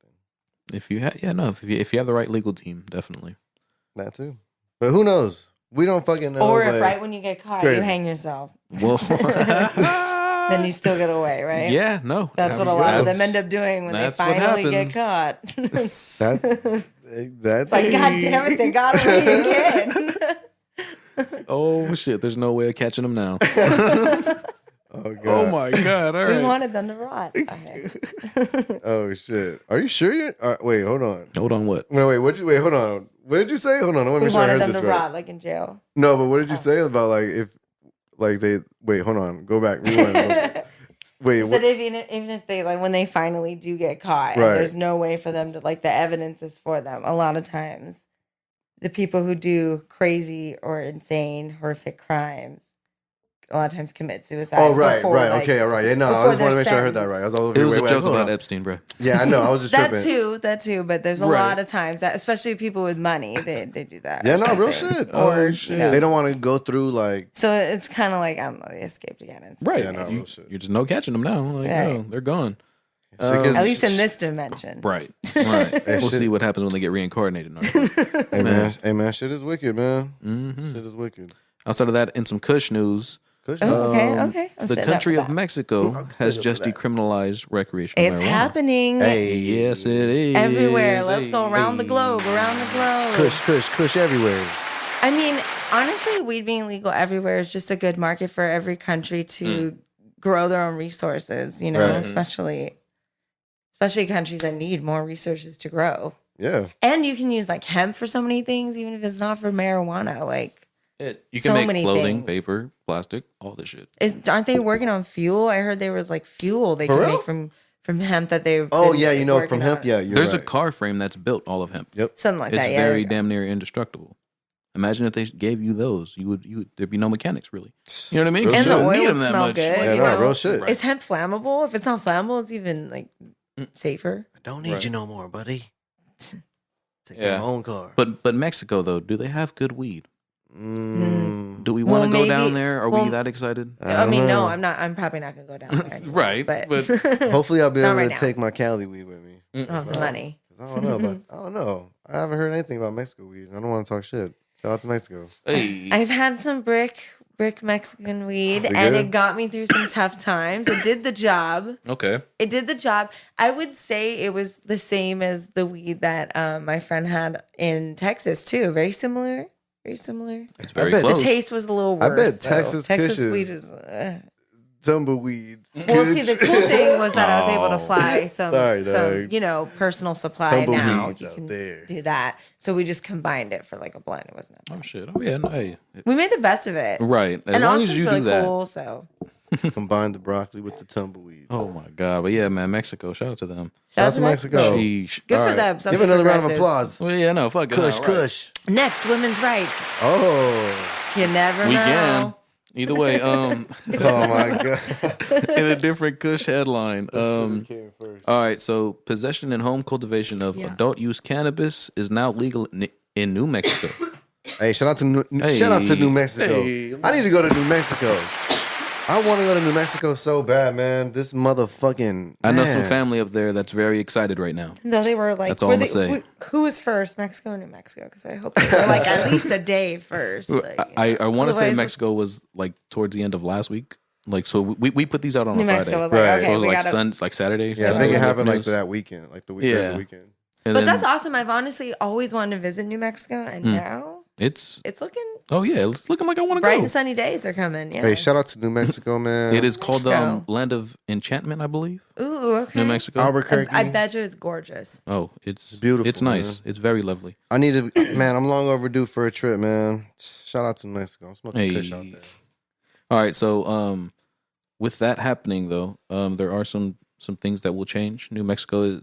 If you if you have the right legal team, definitely. That too. But who knows? We don't fucking know. Or if but- right when you get caught, crazy. you hang yourself, Well, then you still get away, right? yeah, no. That's what a lot of them Abs- end up doing when they that's what finally get happens. caught. That's Like, God damn it, they got away again. Oh shit! There's no way of catching him now. Oh god. Oh my god! All We right. wanted them to rot. Okay. Oh shit. Are you sure you wait, hold on. Hold on. What? No, wait, hold on. What did you say? Hold on. I want to We make sure I wanted heard them this to right. rot like in jail. No, but what did you say about like if like they wait, hold on. Go back. Rewind. Wait, Said what? even if they like when they finally do get caught, Right. and there's no way for them to like the evidence is for them. A lot of times, the people who do crazy or insane, horrific crimes, a lot of times commit suicide. Oh right, before, right, like, okay, all right. Yeah, no, I before just want to they're make sure I heard that sentenced. right. I was all over It here. was a Wait, joke hold about on. Epstein, bro. Yeah, I know. I was just That tripping. too. But there's a Right. lot of times that, especially people with money, they do that. Yeah, or no, real something. shit. Or Oh, shit. you know, They don't want to go through like so it's kind of like I don't know, they escaped again. And Right. Yeah, no, You- real shit. You're just no catching them now. Like, Right. no, they're gone. shit gets- At least in this dimension. Right. Right. Hey, We'll shit. see what happens when they get reincarnated. Hey man, shit is wicked, man. Mm-hmm. Shit is wicked. Outside of that, in some Kush news, Kush, Oh, okay, um, okay. I'm the setting up country for of that. Mexico I'm has setting up just for that. decriminalized recreational It's marijuana. happening Hey, Yes, it is. everywhere. Let's go Hey. around the globe, around the globe. Kush everywhere. I mean, honestly, weed being legal everywhere is just a good market for every country to grow their own resources, you know, Right. especially countries that need more resources to grow. Yeah. And you can use like hemp for so many things, even if it's not for marijuana. Like, You So can make many clothing, things. paper, plastic, all this shit. aren't they working on fuel? I heard there was like fuel they For can real? make from hemp that they've. Oh been yeah, you know working from hemp. on. Yeah, you're There's right. a car frame that's built all of hemp. Yep. Something like It's that. Yeah, very there you go. damn near indestructible. Imagine if they gave you those. You would there'd be no mechanics really. You know what I mean? Real 'Cause shit. you And the don't oil need would them that smell much. good. Yeah, you no, know? real shit. Is hemp flammable? If it's not flammable, it's even like safer. I don't need you no more, buddy. Take Yeah. your own car. But Mexico though, do they have good weed? Do we Well, want to go maybe- down there? Are we well, that excited? I mean, no, know. I'm not. I'm probably not gonna go down there. anyways, Right, but, but- Hopefully, I'll be Not able right to now. take my Cali weed with me. I don't have the money. 'Cause I don't know, but I don't know. I haven't heard anything about Mexico weed. I don't want to talk shit. Shout out to Mexico. Hey, I've had some brick Mexican weed, Is it and good? it got me through some tough times. It did the job. okay. It did the job. I would say it was the same as the weed that my friend had in Texas too. Very similar. Very similar. It's very bet- The close. taste was a little I worse. bet though. Texas Texas Kush weed is- is. Tumbleweed. Well, see, the cool thing was that I was able to Oh. fly some, Sorry, dog. personal supply now. Tumbleweeds You out can there. do that. So we just combined it for like a blend. It wasn't that Oh bad. shit. Oh yeah. No, hey. We made the best of it. Right. As And long Austin's as you really do that. cool, so Combine the broccoli with the tumbleweed. Oh my god! But yeah, man, Mexico. Shout out to them. Shout out to Mexico. Sheesh. Good All for right. them. Give Something another round of progressive. applause. Well, yeah, no, fuck it. Kush, all right. kush. Next, women's rights. Oh. You never We know. can. Either way, Oh my god. in a different Kush headline. All right, so possession and home cultivation of Yeah. adult use cannabis is now legal in New Mexico. Hey, shout out to New Mexico. Hey. I need to go to New Mexico. I want to go to New Mexico so bad, man. This motherfucking. I know some man. family up there that's very excited right now. No, they were like, That's all were I'ma they- say. who was first, Mexico or New Mexico? Because I hope they were like at least a day first. Like, I want to say Otherwise, Mexico was like towards the end of last week. Like, so we put these out on New a Friday. Mexico was like, Right. okay, So it was we like gotta. like Saturday. Yeah, I Sunday think it happened like news. that weekend, like the Yeah. weekend. And But then that's awesome. I've honestly always wanted to visit New Mexico, and now it's looking it's looking like I want to bright go. and sunny days are coming. Yeah. Hey, shout out to New Mexico, man. It is called the Go. Land of Enchantment, I believe. Ooh, okay. New Mexico. Albuquerque. I bet you it's gorgeous. Oh, it's beautiful, It's nice. man. It's very lovely. I need to, man. I'm long overdue for a trip, man. Shout out to New Mexico. I'm smoking Hey. kush out there. All right, so with that happening though, there are some things that will change. New Mexico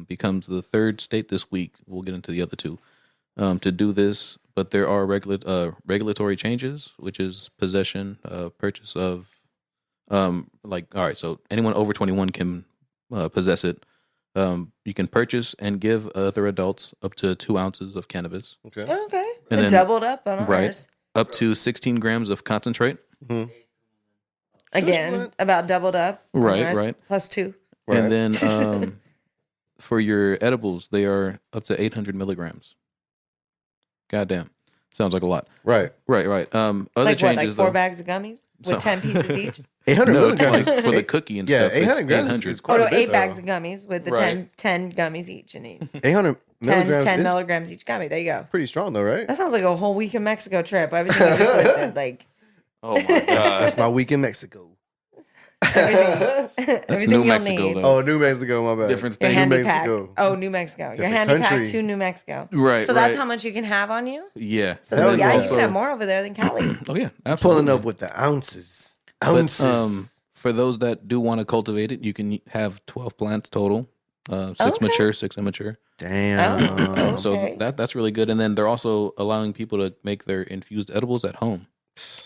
becomes the third state this week. We'll get into the other two to do this, but there are regulatory changes, which is possession, purchase of, like all right. So anyone over 21 can possess it. You can purchase and give other adults up to 2 ounces of cannabis, Okay. Okay. And It then- doubled up on right. ours. up to 16 grams of concentrate. Again, what? about doubled up. on Right, ours, right. Plus 2. Right. And then for your edibles, they are up to 800 milligrams. Goddamn. Sounds like a lot. Right. Right. It's Other like what, changes, like 4 though. bags of gummies with So- 10 pieces each? 800 No, it's milligrams. like for the Eight- cookie and yeah, stuff. it's 800 grams 800. is Oh, quite no, a bit, 8 bags though. of gummies with the Right. 10 gummies each in each. 800 milligrams 10 is milligrams each gummy. There you go. pretty strong, though, right? That sounds like a whole week in Mexico trip. Everything you just listed. Like, Oh my god. That's my week in Mexico. everything, That's everything New you'll Mexico, need. though. Oh, New Mexico, my bad. Different Your state. handy Mexico. pack. Oh, New Mexico. Your Different handy pack country. to New Mexico. Right. So that's right. how much you can have on you? Yeah. So Hell then, yeah. yeah, you Also- can have more over there than Cali. Oh yeah. Absolutely. Pulling up with the ounces. But, Ounces. for those that do want to cultivate it, you can have 12 plants total. 6 Okay. mature, 6 immature. Damn. Oh. So Okay. that's really good. And then they're also allowing people to make their infused edibles at home.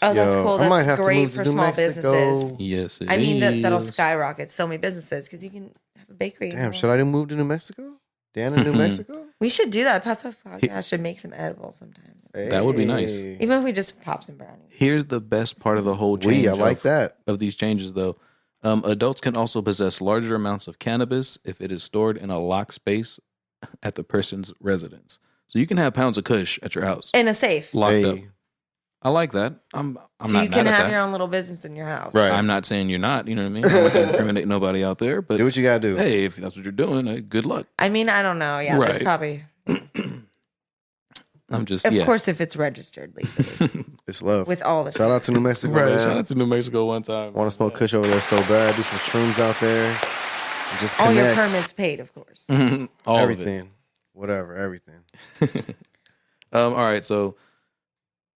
Oh, that's Yo, cool. I might That's have to great move to for New small Mexico. businesses. Yes, it I mean, that'll is. skyrocket so many businesses because you can have a bakery. Damn, should I move to New Mexico? Dan in New Mexico? We should do that. Puff Puff Podcast should make some edibles sometime. That would be nice. Hey. Even if we just pop some brownies. Here's the best part of the whole change. I like of, that. of these changes, though. Adults can also possess larger amounts of cannabis if it is stored in a locked space at the person's residence. So you can have pounds of kush at your house, In a safe. locked up. Hey. I like that. I'm So not you mad can at have that. your own little business in your house. Right. I'm not saying you're not. You know what I mean? I'm not going to incriminate nobody out there. But Do what you gotta do. hey, if that's what you're doing, good luck. I mean, I don't know. Yeah, there's Right. probably. I'm just Of yeah. course, if it's registered legally It's love. with all the. Shout out to New Mexico, Right. man. Shout out to New Mexico one time. Want to smoke kush over there so bad. Do some shrooms out there. And just all your connect. permits paid, of course. All of it. Everything. Whatever. Everything. All right, so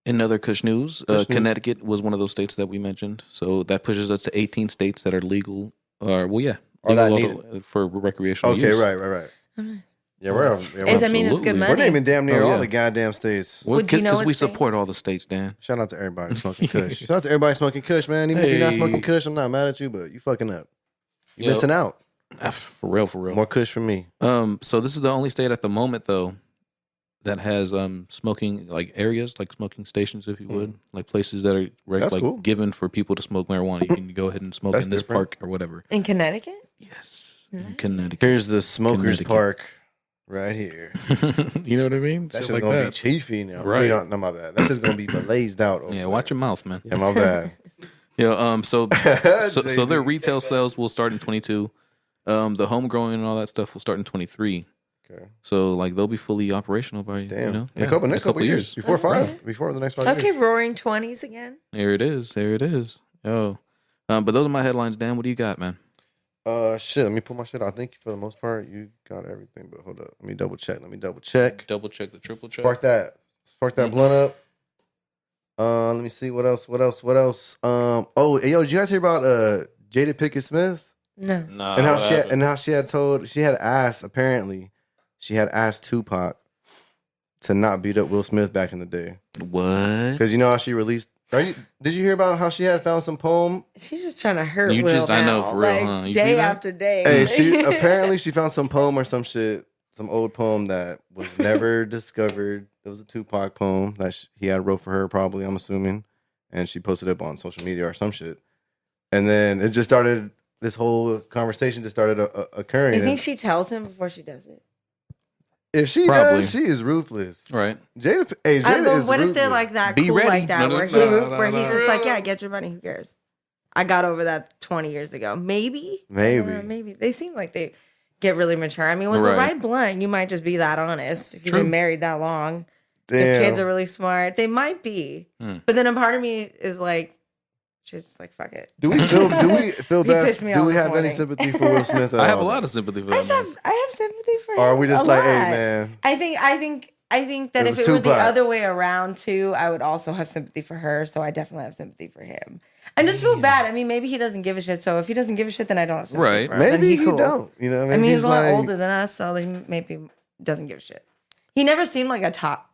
in other Kush news, Kush news. Connecticut was one of those states that we mentioned. So that pushes us to 18 states that are legal, or well, yeah, Or that legal for recreational Okay, use. right. Oh, nice. Yeah, we're I mean, it's good Absolutely. money. we're naming damn near Oh, yeah. all the goddamn states. Would you know Because what we state? support all the states, Dan. Shout out to everybody smoking kush. Shout out to everybody smoking kush, man. Even if you're not Hey. smoking kush, I'm not mad at you, but you fucking up. You're Yo. missing out. For real, for real. More kush for me. So this is the only state at the moment, though, that has smoking like areas, like smoking stations, if you would, like places that are That's like cool. given for people to smoke marijuana. You can go ahead and smoke That's in this different. park or whatever. In Connecticut? Yes, in Connecticut. Here's the smokers Connecticut. park right here. You know what I mean? That's Shit just like gonna that. be chiefy now. Right. No, my bad. That's just gonna be blazed out. Over Yeah, there. watch your mouth, man. Yeah, my bad. Yeah. So their JD. retail sales will start in 22. The home growing and all that stuff will start in 23. Okay. So like they'll be fully operational by Damn. you know Next couple years. Before Okay. five. Before the next 5 Okay, years. roaring 20s again. There it is. There it is. Yo. But those are my headlines, Dan. What do you got, man? Shit. Let me pull my shit out. I think for the most part you got everything, but hold up. Let me double check. Double check the triple check. Spark that blunt up. Let me see what else. Oh, hey, yo, did you guys hear about Jada Pinkett Smith No. Nah, and how what she had, happened? and how she had asked Tupac to not beat up Will Smith back in the day What? because you know how she released. Did you hear about how she had found some poem? She's just trying to hurt You Will just- I know, now, for real, like, huh? You see day that? after day. Hey, she apparently she found some poem or some shit, some old poem that was never discovered. It was a Tupac poem that he had wrote for her, probably, I'm assuming, and she posted it up on social media or some shit. And then it just started. This whole conversation just started occurring. You think And she tells him before she does it? if she Probably. does, she is ruthless. Right. Jada But is what if they're ruthless. like that Be cool ready. like that, No, where he's just like, yeah, get your money. Who cares? I got over that 20 years ago. Maybe. I don't know, maybe. They seem like they get really mature. I mean, with the Right. right blunt, you might just be that honest. If you've True. been married that long, Damn. the kids are really smart. They might be. Hmm. But then a part of me is like, she's just like, fuck it. Do we feel He bad? pissed me Do off we this have any morning. sympathy for Will Smith at all? I have a lot of sympathy for I that. man. have sympathy for him. Or are we just a like, lot. hey, man? I think that It if was it were the Tupac. other way around too, I would also have sympathy for her. So I definitely have sympathy for him. I just feel bad. I mean, maybe he doesn't give a shit. So if he doesn't give a shit, then I don't have sympathy Right. for him. Then Maybe he cool. don't. You know, maybe I mean, he's a lot like, older than us, so he maybe doesn't give a shit. He never seemed like a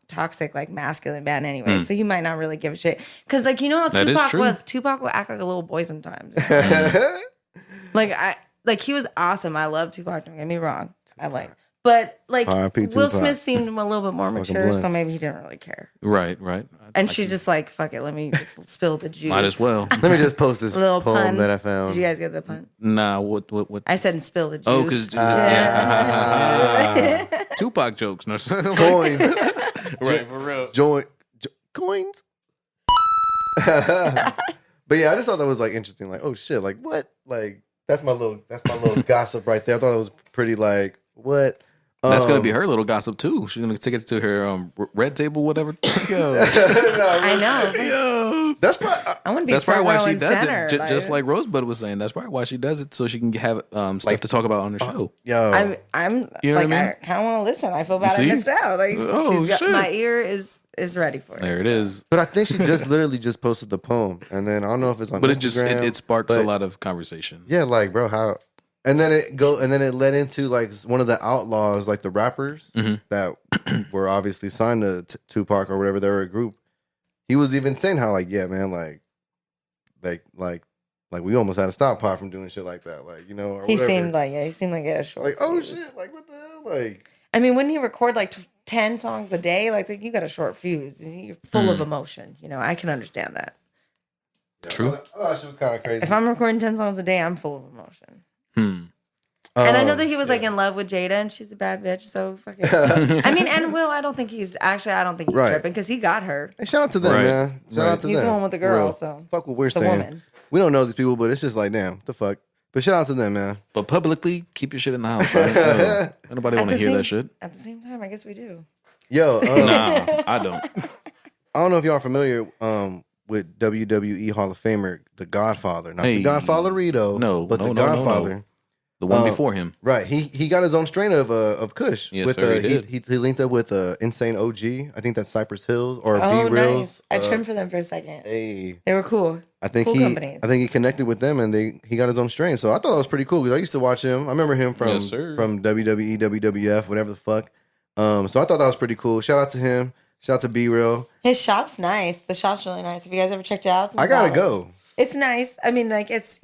toxic, like masculine man anyway, so he might not really give a shit. Because, like, you know how That is Tupac true. was? Tupac would act like a little boy sometimes. Like he was awesome. I love Tupac. Don't get me wrong. But like R.I.P. Will Tupac. Smith seemed a little bit more Fucking mature, so blunts. maybe he didn't really care. Right. Right. And she's just like, fuck it, let me just spill the juice. Might as well. Let me just post this Little poem pun. that I found. Did you guys get the pun? Nah. What? I said spill the juice. Oh, because Tupac jokes. No. Coins, Right. For real. coins. But yeah, I just thought that was like interesting. Like, oh shit, like what? Like that's my little gossip right there. I thought it was pretty like what. That's gonna be her little gossip too. She's gonna take it to her red table, whatever. Yo, I know. yo. That's probably I want to be That's probably front why row she and does center. it. Just like Rosebud was saying, that's probably why she does it so she can have stuff Like, to talk about on the show. yo. I'm You know like what I mean? I kind of want to listen. I feel bad I see? missed out. Like Oh, shit. my ear is ready for it. There it is. But I think she just literally just posted the poem, and then I don't know if it's on. But Instagram, it sparks a but- lot of conversation. Yeah, like bro, how? And then it led into like one of the outlaws, like the rappers Mhm. that were obviously signed to Tupac or whatever. They were a group. He was even saying how like, yeah, man, like we almost had to stop Pop from doing shit like that, like you know. Or He whatever. seemed like he had a short. like oh fuse. shit, like what the hell, like. I mean, wouldn't he record like 10 songs a day? Like you got a short fuse. You're full of emotion. You know, I can understand that. True. I thought she was kind of crazy. If I'm recording 10 songs a day, I'm full of emotion. And I know that he was like in love with Jada, and she's a bad bitch. So fuck it. I mean, and Will, I don't think he's Right. tripping because he got her. Hey, shout out to them, Right. man. Shout out to He's them. the one with the girl. Real. So Fuck what we're the saying. woman. We don't know these people, but it's just like, damn, the fuck. But shout out to them, man. But publicly, keep your shit in the house. Right? Ain't nobody want to hear that shit. At the same time, I guess we do. Yo, Nah, I don't. I don't know if y'all are familiar with WWE Hall of Famer, The Godfather. Not Hey. The Godfather Rito, No, but no, The no, no, no. Godfather. The one Oh. before him. Right. He got his own strain of Kush. Yes, with, sir, he did. he linked up with Insane OG. I think that's Cypress Hills or Oh, B Reels. nice. I trimmed for them for a second. Hey. They were cool. I think Cool he company. he connected with them and he got his own strain. So I thought that was pretty cool because I used to watch him. I remember him from Yes, sir. WWE, WWF, whatever the fuck. So I thought that was pretty cool. Shout out to him. Shout out to B Real. His shop's nice. The shop's really nice. Have you guys ever checked it out? It's in I gotta Dallas. go. It's nice. I mean, like it's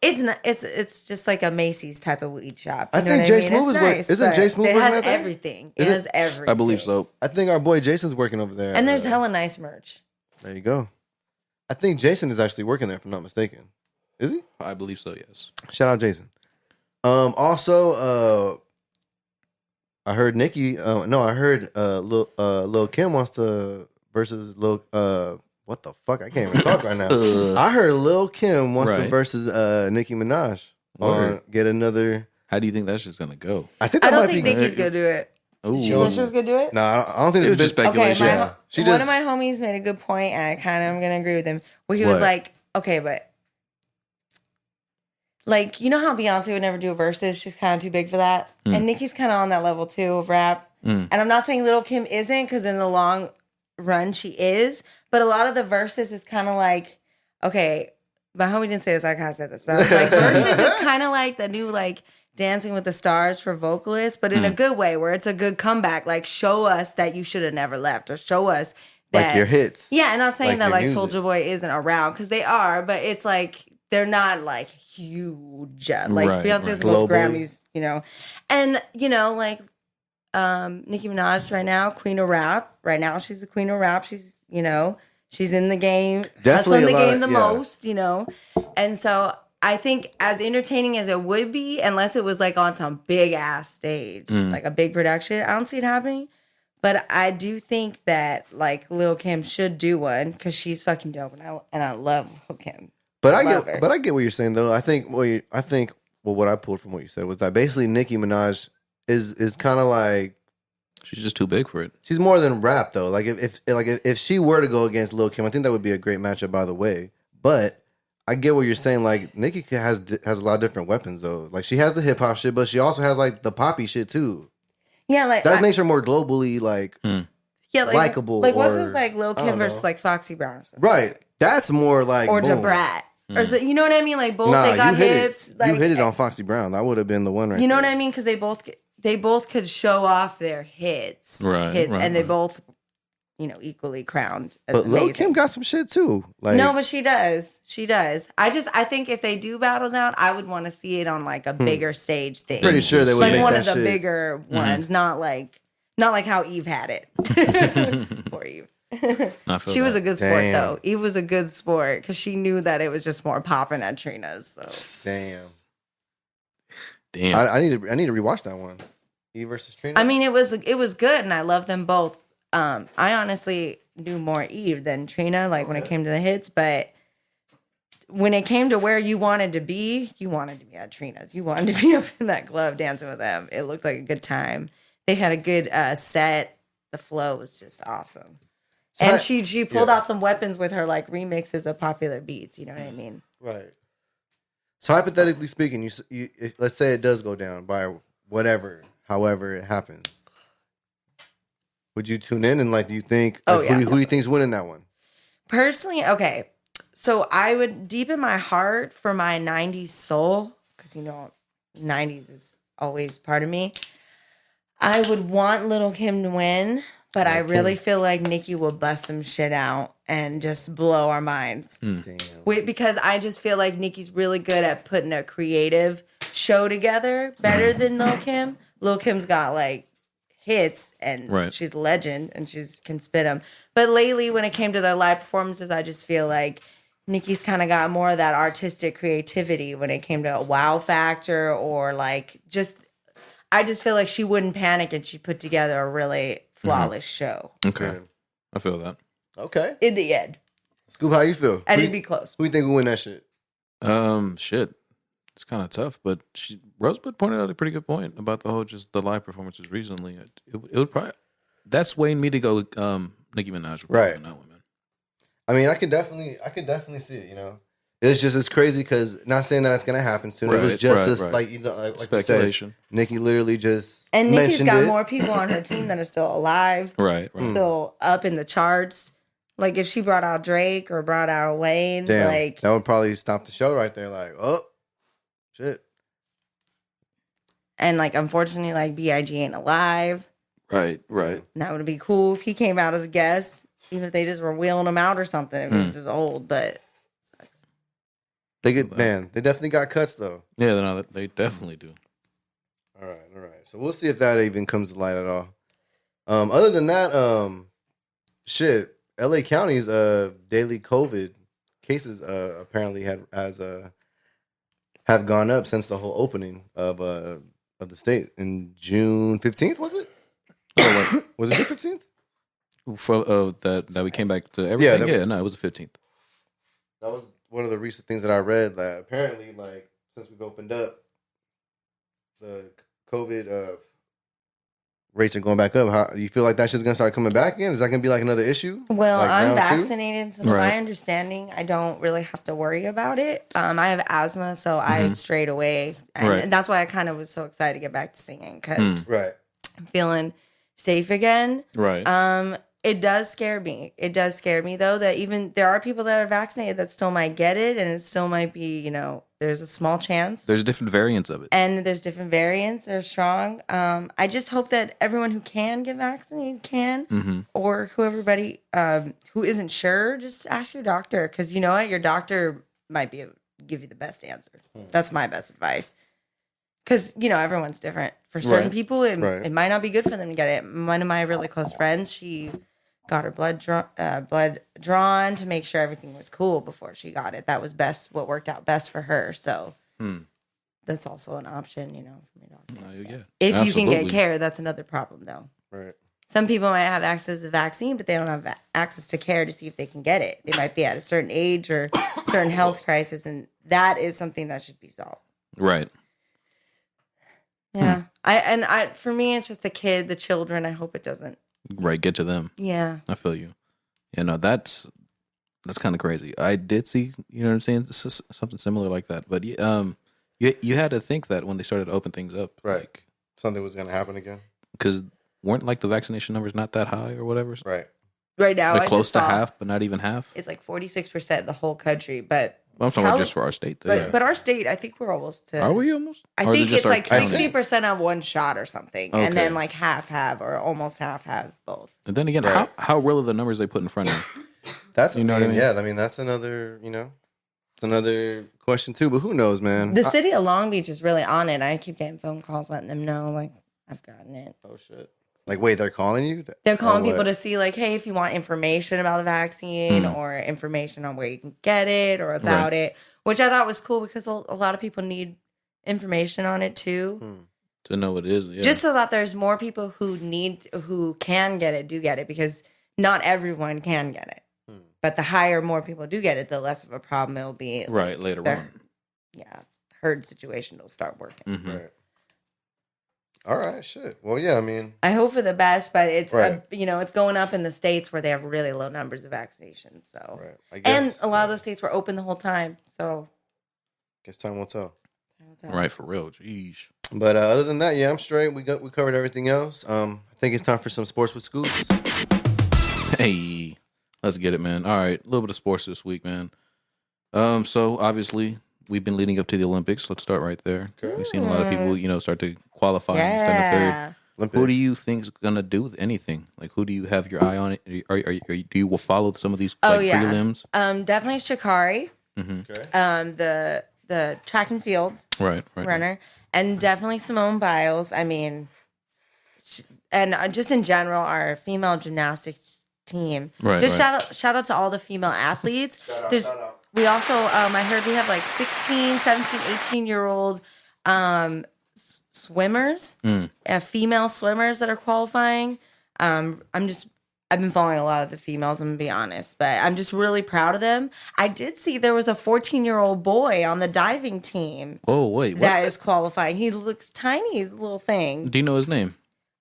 it's not. It's just like a Macy's type of weed shop. You I know think what Jay I mean? Smooth It's is work- nice, isn't but Jay Smooth It working has at that? everything. Is It it? has everything. I believe so. I think our boy Jason's working over there. And there's hella nice merch. There you go. I think Jason is actually working there, if I'm not mistaken. Is he? I believe so, yes. Shout out Jason. Also, I heard Nicki. No, I heard Lil Kim wants to versus Lil. What the fuck? I can't even talk right now. I heard Lil Kim wants to Right. versus Nicki Minaj on Word. get another. How do you think that's just gonna go? I think that I don't might think be. Nicki's gonna do it. Ooh. She said she was gonna do it. No, I don't think It was it's just been- speculation. Okay, Yeah. She one just- of my homies made a good point, and I kind of am gonna agree with him. Where he was What? like, "Okay, but like you know how Beyonce would never do a versus? She's kind of too big for that, and Nicki's kind of on that level too of rap. Mm. And I'm not saying Little Kim isn't, because in the long run she is. But a lot of the verses is kind of like, okay, my homie didn't say this, I kind of said this, but I was like, verses is kind of like the new like Dancing with the Stars for vocalists, but in a good way, where it's a good comeback. Like, show us that you should have never left, or show us that Like your hits. Yeah, and not saying Like that your like music. Soulja Boy isn't around, because they are, but it's like they're not like huge. Like Right, Beyonce's right. the most Globally. Grammys, you know, and you know like Nicki Minaj right now, Queen of Rap. Right now, she's the Queen of Rap. She's she's in the game, Definitely hustling the a lot game of- the yeah. most, you know, and so. I think as entertaining as it would be, unless it was like on some big ass stage, like a big production, I don't see it happening. But I do think that like Lil Kim should do one because she's fucking dope, and I love Lil Kim. But Love her. I get what you're saying though. I think what I pulled from what you said was that basically Nicki Minaj is kind of like She's just too big for it. she's more than rap though. Like if she were to go against Lil Kim, I think that would be a great matchup. By the way, but I get what you're saying. Like Nicki has a lot of different weapons though. Like she has the hip hop shit, but she also has like the poppy shit too. Yeah, like That makes her more globally like yeah, like likable Like what if it or- was like Lil I Kim don't versus know. like Foxy Brown or something, right. That's more like or boom. Debrat, or so, you know what I mean? Like both Nah, they got you hit hips. it. Like, You hit it on Foxy Brown. That would have been the one right You know there. what I mean? Because they both could show off their hits, Right, hits, right, and they right. both, equally crowned. As But Lil amazing. Kim got some shit too. Like No, but she does. She does. I think if they do battle down, I would want to see it on like a bigger stage thing. pretty sure they would like make one that of the shit. bigger ones, not like how Eve had it. Poor Eve. I feel She was that. a good sport Damn. though. Eve was a good sport because she knew that it was just more popping at Trina's. So Damn. Damn. I need to rewatch that one. Eve versus Trina. I mean, it was good, and I love them both. I honestly knew more Eve than Trina, like when it came to the hits, but when it came to where you wanted to be at Trina's. You wanted to be up in that club dancing with them. It looked like a good time. They had a good set. The flow was just awesome. So And I- she pulled yeah. out some weapons with her like remixes of popular beats. You know what I mean? right. So hypothetically speaking, let's say it does go down by however it happens. Would you tune in and like? Do you think? Oh, Like, yeah. who do you think's winning that one? Personally, okay. So I would deep in my heart for my 90s soul, because 90s is always part of me. I would want Little Kim to win, but I really feel like Nicki will bust some shit out and just blow our minds. Damn. Because I just feel like Nicki's really good at putting a creative show together better than Lil Kim. Lil Kim's got like hits and Right. she's a legend and can spit them. But lately, when it came to their live performances, I just feel like Nicki's kind of got more of that artistic creativity when it came to a wow factor or like I just feel like she wouldn't panic and she put together a really flawless show Okay. I feel that. Okay. in the end. Scoop, how you feel? And who, it'd be close. who you think will win that shit? Shit. It's kind of tough, but Rosebud pointed out a pretty good point about the whole just the live performances recently. It would probably that's swaying me to go Nicki Minaj would probably Right. win that one, man. I mean, I could definitely see it. It's crazy because not saying that it's gonna happen soon. It was Right, just right, this, right. like you said, Speculation. Nicki literally just And Nicki's mentioned got it. more people on her team that are still alive, Right, right. still up in the charts. Like if she brought out Drake or brought out Wayne, Damn, like that would probably stop the show right there. Like, oh, shit. and like unfortunately, like Big ain't alive. Right, right. And that would be cool if he came out as a guest, even if they just were wheeling him out or something. If he was just old, but sucks. They definitely got cuts though. Yeah, no, they definitely do. All right. So we'll see if that even comes to light at all. Other than that, shit, LA County's daily COVID cases apparently have gone up since the whole opening of the state in June 15th, was it? Was it June 15th? For that we came back to everything. that- Yeah, no, it was the 15th. That was one of the recent things that I read. That apparently, like, since we've opened up, the COVID rates are going back up. How you feel like that shit's gonna start coming back again? Is that gonna be like another issue? Well, Like I'm round two? vaccinated, so to Right. my understanding, I don't really have to worry about it. I have asthma, so I strayed away, and Right. that's why I kind of was so excited to get back to singing because Right. I'm feeling safe again. Right. It does scare me. It does scare me though that even there are people that are vaccinated that still might get it, and it still might be, there's a small chance. There's different variants of it. And there's different variants. They're strong. I just hope that everyone who can get vaccinated can, or who everybody who isn't sure, just ask your doctor, because you know what, your doctor might be able to give you the best answer. That's my best advice. Because everyone's different. For certain people, it might not be good for them to get it. One of my really close friends, she got her blood drawn to make sure everything was cool before she got it. That was what worked out best for her. So that's also an option, for my doctor. Yeah, if you can get care, that's another problem though. Right. Some people might have access to vaccine, but they don't have access to care to see if they can get it. They might be at a certain age or certain health crisis, and that is something that should be solved. Right. Yeah. I for me, it's just the children. I hope it doesn't. Right. Get to them. Yeah. I feel you. That's kind of crazy. I did see, you know what I'm saying? Something similar like that. But you had to think that when they started to open things up. Right. Like, something was going to happen again. because weren't like the vaccination numbers not that high or whatever? Right. Right now, Like I close just to saw half, but not even half. it's like 46% the whole country, but I'm talking about Cali- just for our state. Though. but our state, I think we're almost to. Are we almost? I Or is it think just it's our like county? 60% on one shot or something, Okay. and then like half have or almost half have both. And then again, Right. how real are the numbers they put in front of you? That's You know what I mean? Yeah, I mean that's another, it's another question too. But who knows, man? The city of Long Beach is really on it. I keep getting phone calls letting them know like I've gotten it. Oh shit! Like, wait, they're calling you? They're calling Or people what? to see like, hey, if you want information about the vaccine or information on where you can get it or about it, which I thought was cool because a lot of people need information on it too. To know what it is. Yeah. Just so that there's more people who can get it, do get it, because not everyone can get it. But the higher more people do get it, the less of a problem it'll be. right later the- on. Yeah, herd situation will start working. Mhm. Right. All right, shit. Well, yeah, I mean, I hope for the best, but it's Right. it's going up in the states where they have really low numbers of vaccinations. So, right. I and guess, a lot of those states were open the whole time. So, guess time will tell. Right, for real. Jeez. But other than that, yeah, I'm straight. We covered everything else. I think it's time for some sports with Scoops. Hey, let's get it, man. All right, a little bit of sports this week, man. So obviously we've been leading up to the Olympics. Let's start right there. Okay. We've seen a lot of people, start to qualify and stand up third. Yeah. Olympics. Who do you think's gonna do anything? Like, who do you have your eye on? Do you follow some of these prelims? Definitely Shikari, Okay. the track and field Right. runner, and definitely Simone Biles. I mean, and just in general, our female gymnastics team. Right, Just right. shout out to all the female athletes. There's shout out. we also I heard we have like 16, 17, 18-year-old swimmers, female swimmers that are qualifying. I've been following a lot of the females, I'm gonna be honest, but I'm just really proud of them. I did see there was a 14-year-old boy on the diving team Oh wait, what? that is qualifying. He looks tiny, he's a little thing. Do you know his name?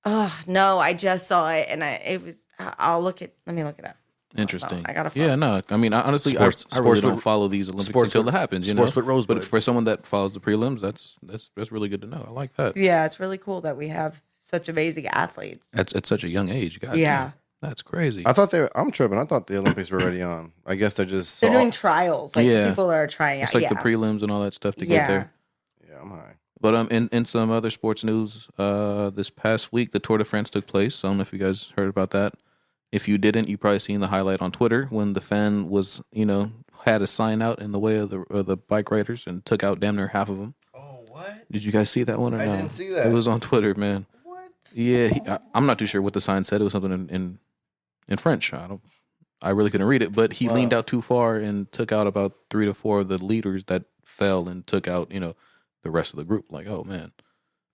Oh no, I just saw it and let me look it up. Interesting. I gotta Yeah, follow. no. I mean, honestly, Sports- I really sports don't with- follow these Olympics sports until with- it happens. sports with Rosebud. But for someone that follows the prelims, that's really good to know. I like that. Yeah, it's really cool that we have such amazing athletes. That's at such a young age. God Yeah. damn. That's crazy. I thought I'm tripping. I thought the Olympics were already on. I guess they're just. They're doing trials. Like Yeah. people are trying out. It's like yeah. the prelims and all that stuff to get Yeah. there. Yeah, I'm high. But in some other sports news, this past week the Tour de France took place. I don't know if you guys heard about that. If you didn't, you probably seen the highlight on Twitter when the fan was, had a sign out in the way of the bike riders and took out damn near half of them. Oh, what? Did you guys see that one or I no? didn't see that. It was on Twitter, man. What? Yeah, I'm not too sure what the sign said. It was something in French. I really couldn't read it, but he leaned out too far and took out about 3 to 4 of the leaders that fell and took out, the rest of the group. Like, oh man,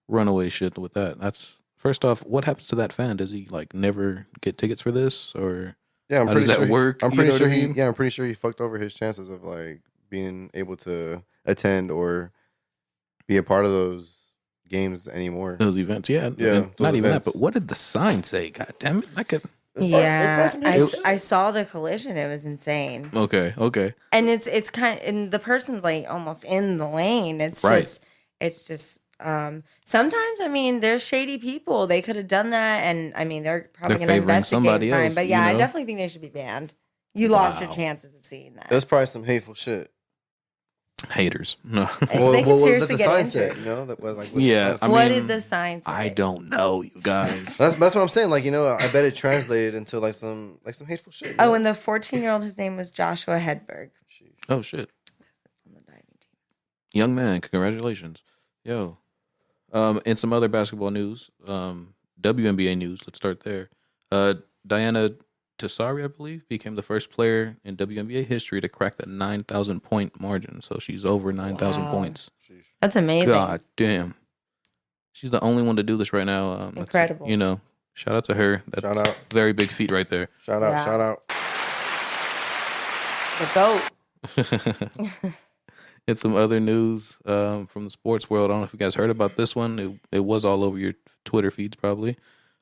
runaway shit with that. That's first off. What happens to that fan? Does he never get tickets for this, or Yeah, I'm how pretty does sure that work? I'm You pretty know sure what I mean? I'm pretty sure he fucked over his chances of being able to attend or be a part of those games anymore. Those events, yeah, Yeah, and those not even events. that. But what did the sign say? God damn it! I could. Yeah, It- I saw the collision. It was insane, Okay. and it's kind of, and the person's like almost in the lane. It's Right. just Sometimes, I mean, there's shady people. They could have done that, and I mean, they're probably They're going to favoring investigate somebody crime. else, But you yeah, I know? definitely think they should be banned. You lost your Wow. chances of seeing that. It was probably some hateful shit. Haters. No. They can seriously the get sign injured. said, you know, that was like, what's the Yeah, sign say? I What mean, did the sign say? I don't know, you guys. That's what I'm saying. Like, you know, I bet it translated into like some hateful shit. You Oh, know? and the 14-year-old, his name was Joshua Hedberg Oh shit. on the diving team. Young man, congratulations. Yo. And some other basketball news. WNBA news. Let's start there. Diana Tassari, I believe, became the first player in WNBA history to crack the 9,000 point margin. So she's over 9,000 Wow. points. That's amazing. God damn. She's the only one to do this right now. That's, Incredible. you know, shout out to her. That's Shout out. very big feat right there. Shout out, Yeah. shout out. The GOAT. And some other news from the sports world. I don't know if you guys heard about this one. It was all over your Twitter feeds probably.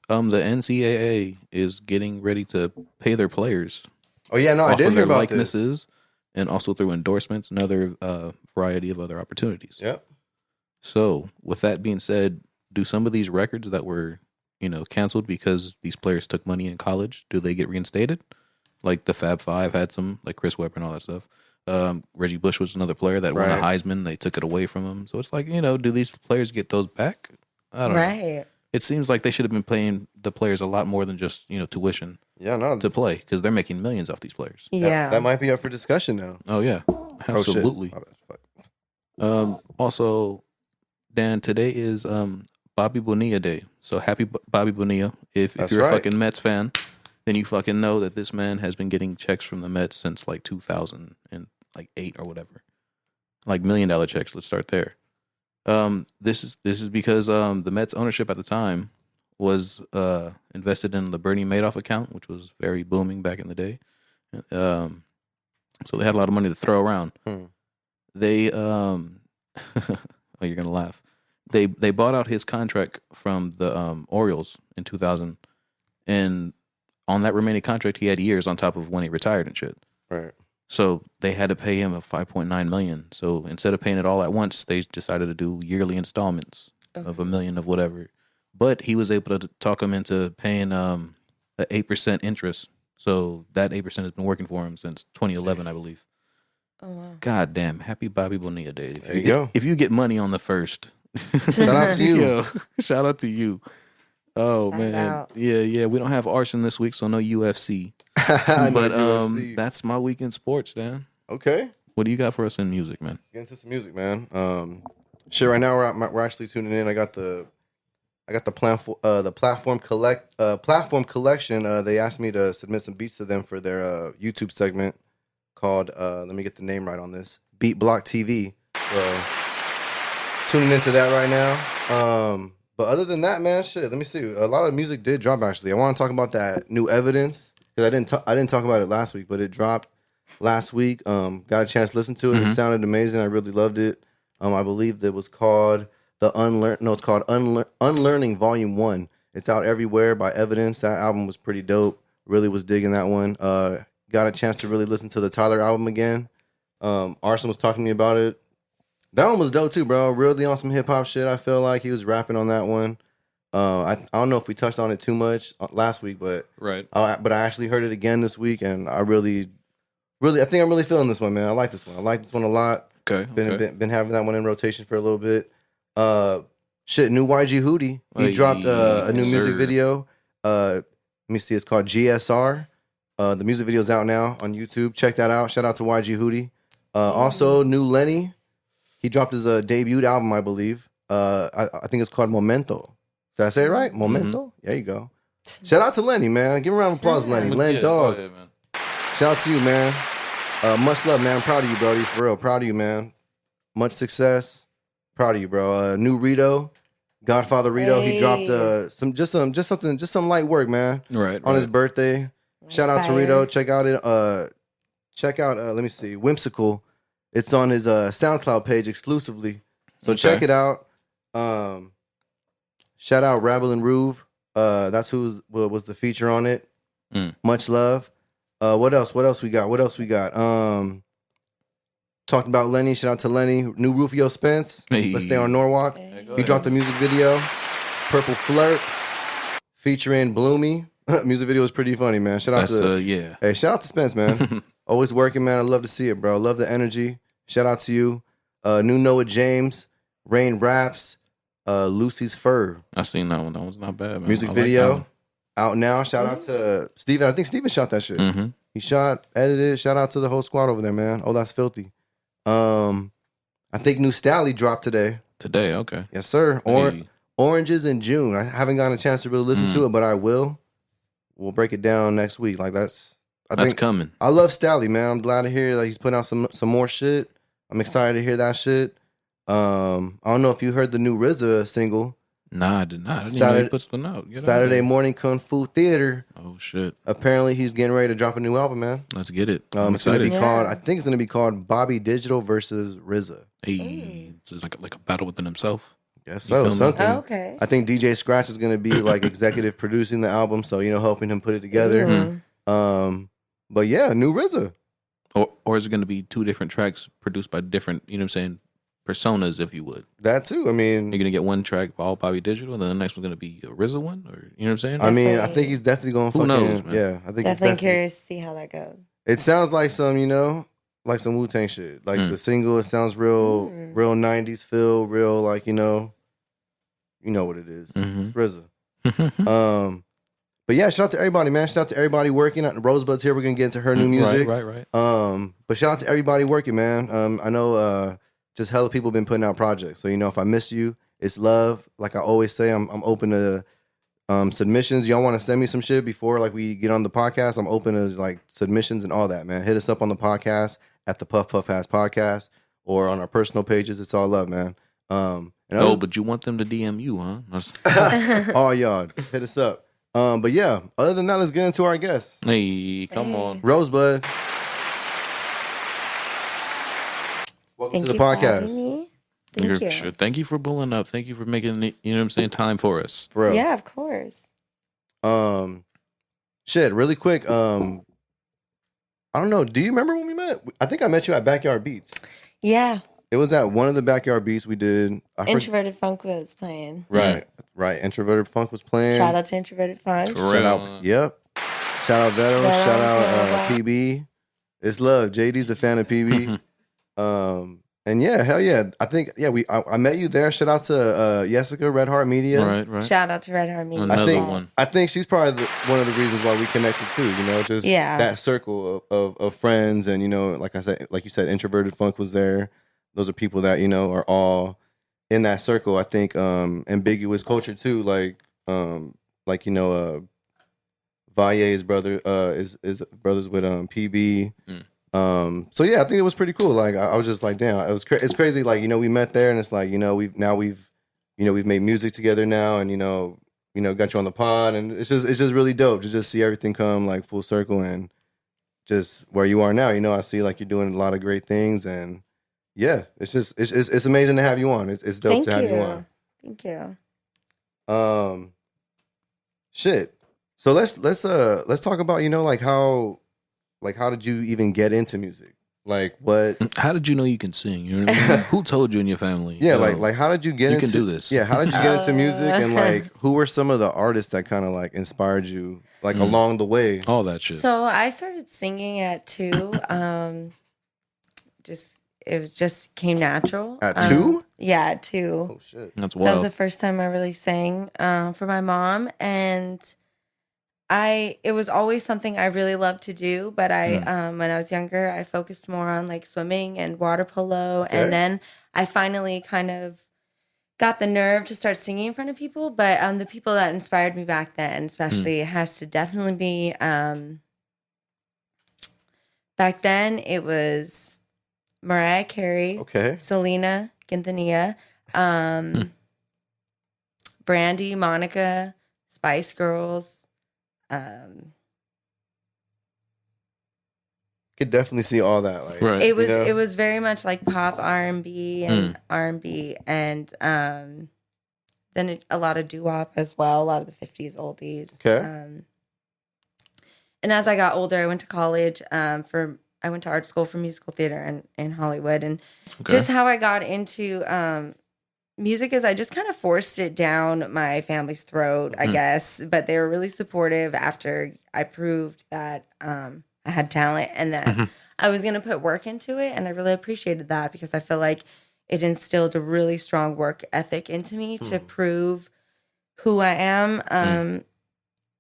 The NCAA is getting ready to pay their players Oh yeah, no, I off did of hear their about this. likenesses and also through endorsements and other variety of other opportunities. Yep. So, with that being said, do some of these records that were, you know, canceled because these players took money in college, do they get reinstated? Like the Fab Five had some, like Chris Webber and all that stuff. Reggie Bush was another player that won a Right. Heisman. They took it away from him. So it's like, you know, do these players get those back? I don't know. Right. It seems like they should have been paying the players a lot more than just, you know, tuition Yeah, no. to play because they're making millions off these players. Yeah. That might be up for discussion now. Oh, yeah. Absolutely. Oh, shit. My bad. Fuck. Also, Dan, today is Bobby Bonilla Day. So happy Bobby Bonilla. If That's you're a right. fucking Mets fan, then you fucking know that this man has been getting checks from the Mets since like 2008 or whatever. Like $1 million checks. Let's start there. This is because the Mets ownership at the time was invested in the Bernie Madoff account, which was very booming back in the day. So they had a lot of money to throw around. They oh, you're gonna laugh. They bought out his contract from the Orioles in 2000, and on that remaining contract, he had years on top of when he retired and shit. Right. So they had to pay him a $5.9 million. So instead of paying it all at once, they decided to do yearly installments of $1 million of whatever. But he was able to talk him into paying an 8% interest. So that 8% has been working for him since 2011, I believe. Oh, wow. God damn! Happy Bobby Bonilla Day. If There you go. If you get money on the first, Shout out to you. Yo, shout out to you. Oh Shout man, out. yeah. We don't have arson this week, so no UFC. I know But UFC. that's my weekend sports, Dan. Okay. What do you got for us in music, man? Get into some music, man. Shit. Right now we're actually tuning in. I got the platform collection. They asked me to submit some beats to them for their YouTube segment called let me get the name right on this, Beat Block TV. So tuning into that right now. But other than that, man, shit. Let me see. A lot of music did drop actually. I want to talk about that new Evidence because I didn't talk about it last week, but it dropped last week. Got a chance to listen to it. It sounded amazing. I really loved it. I believe it was called it's called Unlearning Volume 1. It's out everywhere by Evidence. That album was pretty dope. Really was digging that one. Got a chance to really listen to the Tyler album again. Arson was talking to me about it. That one was dope too, bro. Really on some hip hop shit. I feel like he was rapping on that one. I don't know if we touched on it too much last week, but Right. but I actually heard it again this week, and I really, I think I'm really feeling this one, man. I like this one. I like this one a lot. Okay. Been having that one in rotation for a little bit. New YG Hootie. He Hey, dropped a new yes, music sir. video. Let me see. It's called GSR. The music video's out now on YouTube. Check that out. Shout out to YG Hootie. Also, new Lenny. He dropped his debut album, I believe. I think it's called Momento. Did I say it right? Momento? There you go. Shout out to Lenny, man. Give him a round of applause, Lenny. Len Yeah, Dog. go ahead, man. Shout out to you, man. Much love, man. I'm proud of you, Brody. For real. Proud of you, man. Much success. Proud of you, bro. New Rito. Godfather Rito. He dropped some light work, man. Right. On his birthday. Shout out to Fire. Rito. Check out let me see, Whimsical. It's on his SoundCloud page exclusively. So check it out. Shout out Rabble and Ruve. That's who was the feature on it. Much love. What else we got? Talked about Lenny. Shout out to Lenny. New Rufio Spence. Hey. Let's stay on Norwalk. He dropped a music video, Purple Flirt, featuring Bloomy. Music video was pretty funny, man. Shout out to yeah. Hey, shout out to Spence, man. Always working, man. I love to see it, bro. Love the energy. Shout out to you. New Noah James, Rain Raps, Lucy's Fur. I seen that one. That was not bad, man. Music I like that video one. out now. Shout out to Steven. I think Steven shot that shit. Mhm. He shot, edited. Shout out to the whole squad over there, man. Oh, that's filthy. I think new Stally dropped today. Today, okay. Yes, sir. Hey. Oranges in June. I haven't gotten a chance to really listen to it, but I will. We'll break it down next week. Like that's think coming. I love Stally, man. I'm glad to hear that he's putting out some more shit. I'm excited to hear that shit. I don't know if you heard the new RZA single. Nah, I did not. I didn't Saturday- even put something out. Get out Saturday there. Morning Kung Fu Theater. Oh shit. Apparently he's getting ready to drop a new album, man. Let's get it. I'm It's gonna be excited. called. Yeah. I think it's gonna be called Bobby Digital versus RZA. Hey, it's just like a battle within himself. Yes, You so feel me? something. Oh, okay. I think DJ Scratch is gonna be like executive producing the album, so helping him put it together. Mhm. But yeah, new RZA. Or is it going to be two different tracks produced by different, you know what I'm saying, personas, if you would? That too. I mean, You're going to get one track all Bobby Digital, and then the next one's going to be a RZA one, or you know what I'm saying? I Definitely. think he's definitely going. Who knows, man? Yeah, I think Definitely he's curious to see how that goes. It sounds like some, like some Wu-Tang shit. Like the single, it sounds real 90s feel, real like you know what it is. Mhm. It's RZA. But yeah, shout out to everybody, man. Shout out to everybody working. Rosebud's here. We're gonna get into her new music. Right. But shout out to everybody working, man. I know just hella people been putting out projects. So if I miss you, it's love. Like I always say, I'm open to submissions. Y'all want to send me some shit before like we get on the podcast? I'm open to like submissions and all that, man. Hit us up on the podcast at the Puff Puff Pass Podcast or on our personal pages. It's all love, man. Oh, but you want them to DM you, huh? That's- all y'all hit us up. But yeah, other than that, let's get into our guests. hey, come on. Rosebud, welcome Thank to the you for having podcast. me. Thank you. Sure. Thank you for pulling up. Thank you for making it, you know what I'm saying, time for us. Bro. Yeah, of course. Shit, really quick. I don't know. Do you remember when we met? I think I met you at Backyard Beats. Yeah, It was at one of the Backyard Beats we did. Introverted Funk was playing. Right. Introverted Funk was playing. Shout out to Introverted Funk. For Shout real. out. Yep. Shout out Vero. Vero, Shout out Vero. PB. It's love. JD's a fan of PB. And yeah, hell yeah. I think I met you there. Shout out to Jessica, Red Heart Media. Right. Shout out to Red Heart Media. Another I think one. I think she's probably one of the reasons why we connected too. Just Yeah. that circle of friends, and like I said, like you said, Introverted Funk was there. Those are people that are all in that circle. I think ambiguous culture too, like Valle's brother is brothers with PB. So yeah, I think it was pretty cool. Like I was just like, damn, it's crazy. Like we met there, and it's like we've made music together now, and got you on the pod, and it's just really dope to just see everything come like full circle and just where you are now. I see like you're doing a lot of great things, and yeah, it's amazing to have you on. It's dope Thank to have you. you on. Thank you. Shit. So let's talk about how did you even get into music? Like what? How did you know you can sing? You know what I mean? Who told you in your family? Yeah, Yo, like how did you get you into can do this. Yeah, how did you get into music, and like who were some of the artists that kind of like inspired you like along the way? all that shit. So I started singing at 2. It just came natural. At 2? Yeah, at 2. Oh shit. That's That was wild. the first time I really sang for my mom, and it was always something I really loved to do. But when I was younger, I focused more on like swimming and water polo, Okay. and then I finally kind of got the nerve to start singing in front of people. But the people that inspired me back then, especially, has to definitely be back then. It was Mariah Carey. Okay. Selena Quintanilla, Brandy, Monica, Spice Girls. Could definitely see all that. Like Right. It was know? it was very much like pop R&B and R&B, and then a lot of doo-wop as well, a lot of the 50s oldies. Okay. And as I got older, I went to college for I went to art school for musical theater in Hollywood, and Okay. just how I got into music is I just kind of forced it down my family's throat, I guess. But they were really supportive after I proved that I had talent and that I was going to put work into it. And I really appreciated that because I feel like it instilled a really strong work ethic into me to prove who I am,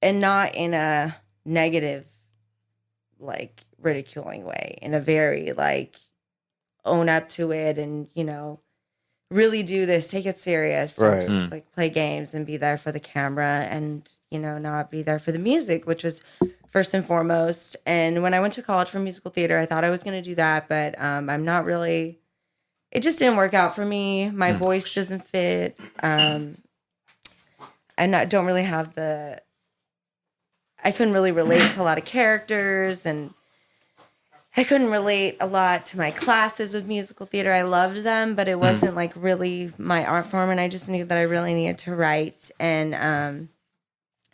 and not in a negative, like ridiculing way, in a very like own up to it and, you know, really do this, take it serious, Right. don't just like play games and be there for the camera and, you know, not be there for the music, which was first and foremost. And when I went to college for musical theater, I thought I was going to do that, but I'm not really, it just didn't work out for me. My voice doesn't fit. Don't really have I couldn't really relate to a lot of characters, and I couldn't relate a lot to my classes with musical theater. I loved them, but it wasn't like really my art form, and I just knew that I really needed to write. And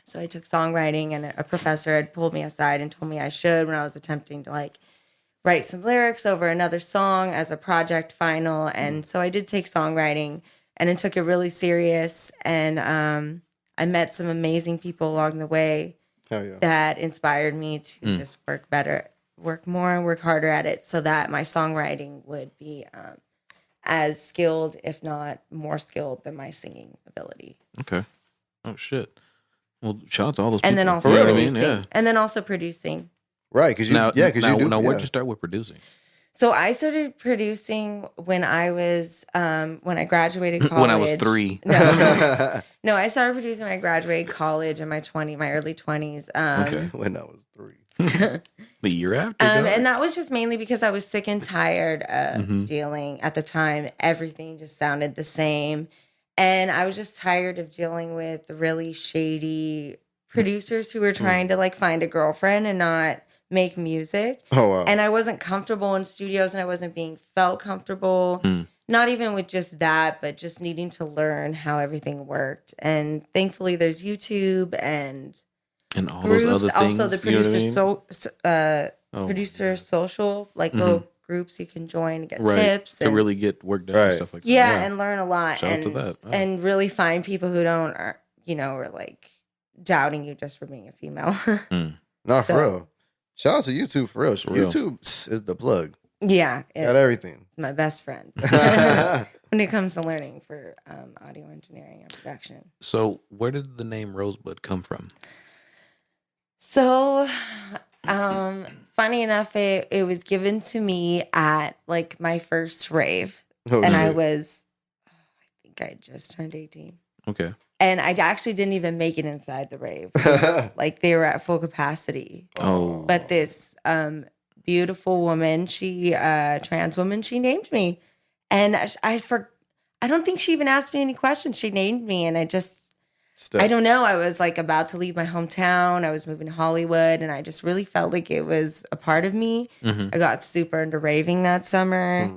so I took songwriting, and a professor had pulled me aside and told me I should when I was attempting to like write some lyrics over another song as a project final. And so I did take songwriting, and then took it really serious. And I met some amazing people along the way Hell yeah. that inspired me to just work better, work more, and work harder at it, so that my songwriting would be as skilled, if not more skilled, than my singing ability. Okay. Oh shit. Well, shout out to all those people. And then also You know what I mean? producing. Yeah. And then also producing. Right, because you, Now, yeah, because you do. Now, where'd yeah. you start with producing? So I started producing when I was when I graduated college. When I was 3. No, I started producing when I graduated college in my early 20s. Okay. When I was 3. The year after. dog? And that was just mainly because I was sick and tired of dealing at the time. Everything just sounded the same. And I was just tired of dealing with really shady producers who were trying to like find a girlfriend and not make music. Oh, wow. And I wasn't comfortable in studios, and I wasn't being felt comfortable. Not even with just that, but just needing to learn how everything worked. And thankfully there's YouTube and and all groups, those other things. also the you know what I producer mean? producer social, like little groups you can join and get Right. tips To and, really get work done Right. and stuff like yeah, that. and learn a lot. Shout out and to that. Oh. and really find people who don't are, you know, are like doubting you just for being a female. Not so- for real. Shout out to YouTube for real. real. YouTube is the plug. Yeah, Got it's everything. my best friend when it comes to learning for audio engineering and production. So, where did the name Rosebud come from? So, funny enough, it was given to me at like my first rave, Oh, and I shit. was, I think I just turned 18, Okay. and I actually didn't even make it inside the rave. Like they were at full capacity, Oh. but this beautiful woman, trans woman, she named me, and I don't think she even asked me any questions. She named me, and I don't know. I was like about to leave my hometown. I was moving to Hollywood, and I just really felt like it was a part of me. I got super into raving that summer.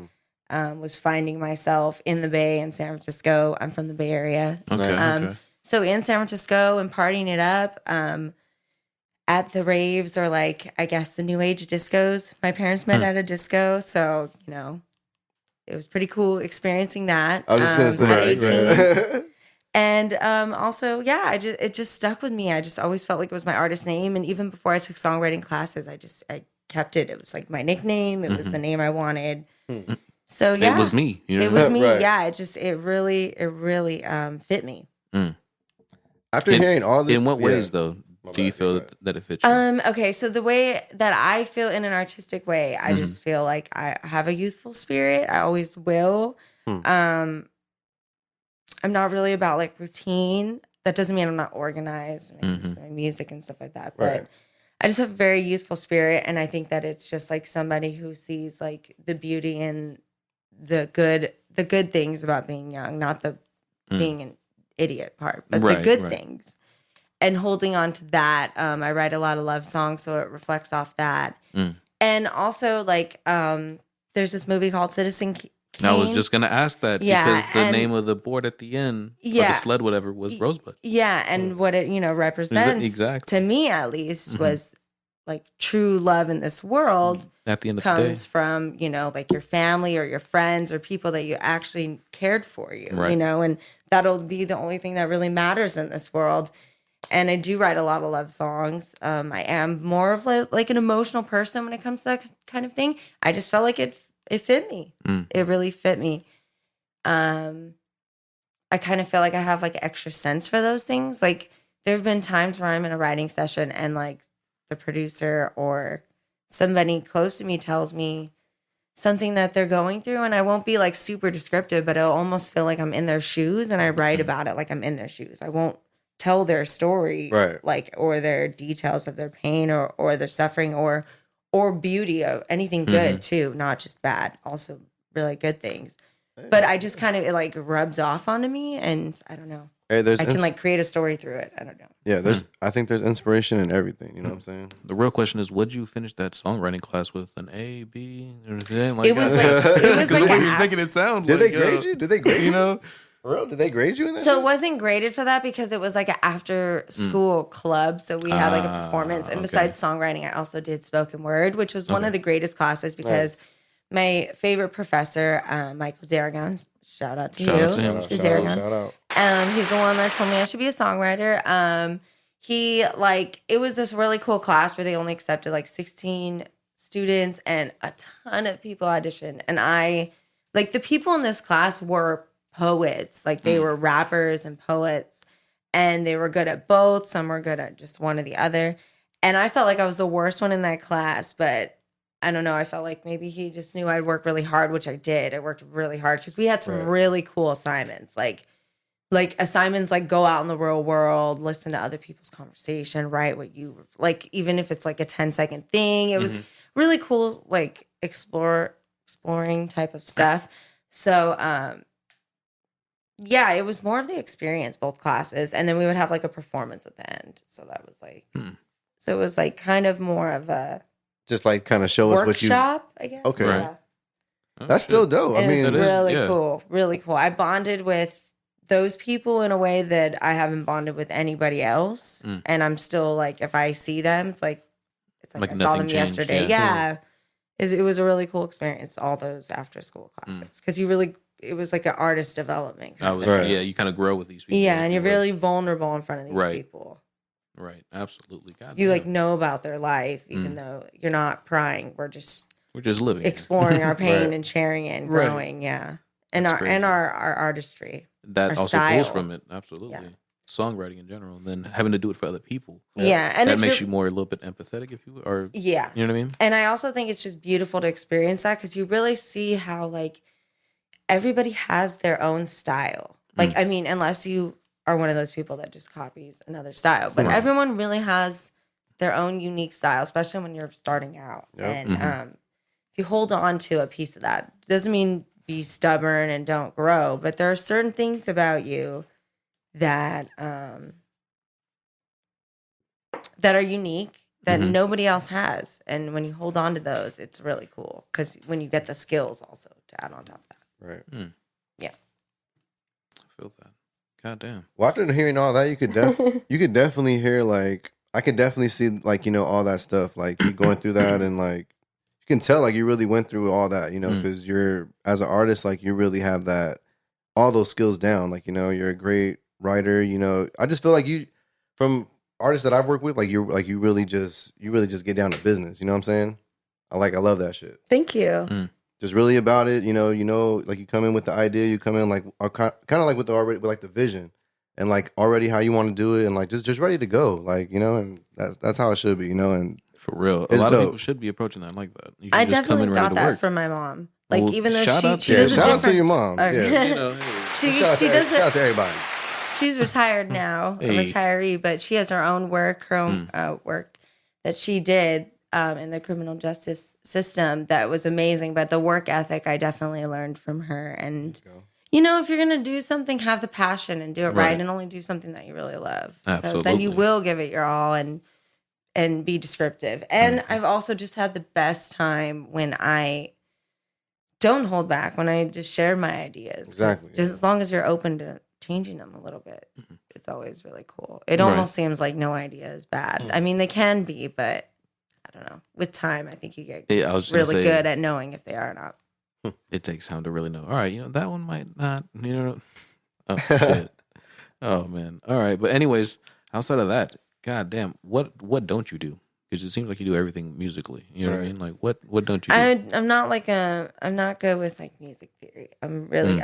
Was finding myself in the Bay in San Francisco. I'm from the Bay Area. Okay. okay. So in San Francisco and partying it up at the raves, or like, I guess the new age discos. My parents met at a disco. So, you know, it was pretty cool experiencing that. I was just gonna say, at 18. right. And also, yeah, it just stuck with me. I just always felt like it was my artist name. And even before I took songwriting classes, I kept it. It was like my nickname. It was the name I wanted. So yeah, It was me. You know It what I was mean? me. Right. Yeah, it really fit me. After In- hearing all this, In what yeah. ways, though, My do you bad, feel go that it fits you? Okay, so the way that I feel in an artistic way, I just feel like I have a youthful spirit. I always will. I'm not really about like routine. That doesn't mean I'm not organized when it comes to my music and stuff like that. But Right. I just have a very youthful spirit, and I think that it's just like somebody who sees like the beauty and the good things about being young, not the being an idiot part, but the Right, good right. things. And holding on to that, I write a lot of love songs, so it reflects off that. And also, like, there's this movie called Citizen Kane. I was just gonna ask that Yeah, because the and- name of the board at the end, or Yeah. the sled, whatever, was Rosebud. Yeah, and what it represents exactly. to me at least was like true love in this world At the end of the day. comes from, you know, like your family or your friends or people that you actually cared for you, Right. you know, and that'll be the only thing that really matters in this world. And I do write a lot of love songs. I am more of like an emotional person when it comes to that kind of thing. I just felt like it fit me. It really fit me. I kind of feel like I have like extra sense for those things. Like there have been times where I'm in a writing session and like the producer or somebody close to me tells me something that they're going through, and I won't be like super descriptive, but I'll almost feel like I'm in their shoes, and I write about it like I'm in their shoes. I won't tell their story, Right. like, or their details of their pain or their suffering or beauty of anything good too, not just bad, also really good things. But I just kind of, it like rubs off onto me, and I don't know. Hey, I can like create a story through it. I don't know. yeah, there's. I think there's inspiration in everything. You know what I'm saying? The real question is, would you finish that songwriting class with an A, B? You know what I'm saying? Like, It was like it was the like way a he's half. making it sound. Did like, they grade you? Did they grade You know, For real? Did they grade you in that? So shit? it wasn't graded for that because it was like an after school club. So we had like a performance. And okay. besides songwriting, I also did spoken word, which was one of the greatest classes because my favorite professor, Michael Derrick, shout out to Shout you. out to him. to Shout Derrick. out, shout out. He's the one that told me I should be a songwriter. He like, it was this really cool class where they only accepted like 16 students and a ton of people auditioned. And I, like the people in this class were poets. Like they were rappers and poets, and they were good at both. Some were good at just one or the other. And I felt like I was the worst one in that class, but I don't know. I felt like maybe he just knew I'd work really hard, which I did. I worked really hard because we had some really cool assignments. Like assignments like go out in the real world, listen to other people's conversation, write what you like, even if it's like a 10-second thing. It was really cool, like exploring type of stuff. So yeah, it was more of the experience, both classes. And then we would have like a performance at the end. So that was like so it was like kind of more of a Just like kind of show us what you. workshop, I guess. Okay. Yeah. That's still dope. I And mean, it was is, really yeah. cool. Really cool. I bonded with those people in a way that I haven't bonded with anybody else. And I'm still like, if I see them, it's like Like I saw them nothing changed, yesterday. yeah. It was a really cool experience, all those after school classes. Because it was like an artist development. I was, Right. yeah, you kind of grow with these people. Yeah, if and you you're would. really vulnerable in front of these Right. people. Right, absolutely. God You damn. like know about their life, even though you're not prying. We're just We're just living. here. exploring our pain Right. and sharing it and Right. growing. Yeah, and That's our crazy. our artistry. That our also style. pulls from it. Absolutely. Yeah. Songwriting in general, and then having to do it for other people. Yeah, and that it's makes real- you more a little bit empathetic, if you will, or Yeah, you know what I mean. and I also think it's just beautiful to experience that because you really see how like everybody has their own style. Like, I mean, unless you are one of those people that just copies another style, but everyone really has their own unique style, especially when you're starting out. And if you hold on to a piece of that, doesn't mean be stubborn and don't grow, but there are certain things about you that that are unique that nobody else has. And when you hold on to those, it's really cool because when you get the skills also to add on top of that. right. Yeah. I feel that. God damn. Well, after hearing all that, you could definitely hear like I could definitely see like all that stuff like you going through that and like you can tell like you really went through all that because you're as an artist like you really have that all those skills down like you're a great writer I just feel like you from artists that I've worked with like you really just get down to business you know what I'm saying I love that shit Thank you. just really about it like you come in with the idea you come in like kind of like with the vision and like already how you want to do it and like just ready to go like and that's how it should be and For real. A It's lot of dope. people should be approaching that like that. You I should just come definitely in ready got to that work. from my mom. Like Well, even though shout out she to- does a shout out to different- your mom Okay. yeah You know, hey. she shout does out it. to everybody She's retired now, a Hey. retiree, but she has her own work, work that she did in the criminal justice system that was amazing. But the work ethic I definitely learned from her. And if you're gonna do something, have the passion and do it right, Right. and only do something that you really love. Because then Absolutely. you will give it your all and be descriptive. And I've also just had the best time when I don't hold back, when I just share my ideas. 'Cause Exactly, Just yeah. as long as you're open to changing them a little bit, it's always really cool. It Right. almost seems like no idea is bad. I mean, they can be, but I don't know. With time, I think you get Yeah, I was just gonna really say, good at knowing if they are or not. It takes time to really know. All right, that one might not. Oh shit. Oh man. All right, but anyways, outside of that, god damn, what don't you do? Because it seems like you do everything musically. You know what I mean? Like what don't you do? I'm not I'm not good with like music theory. I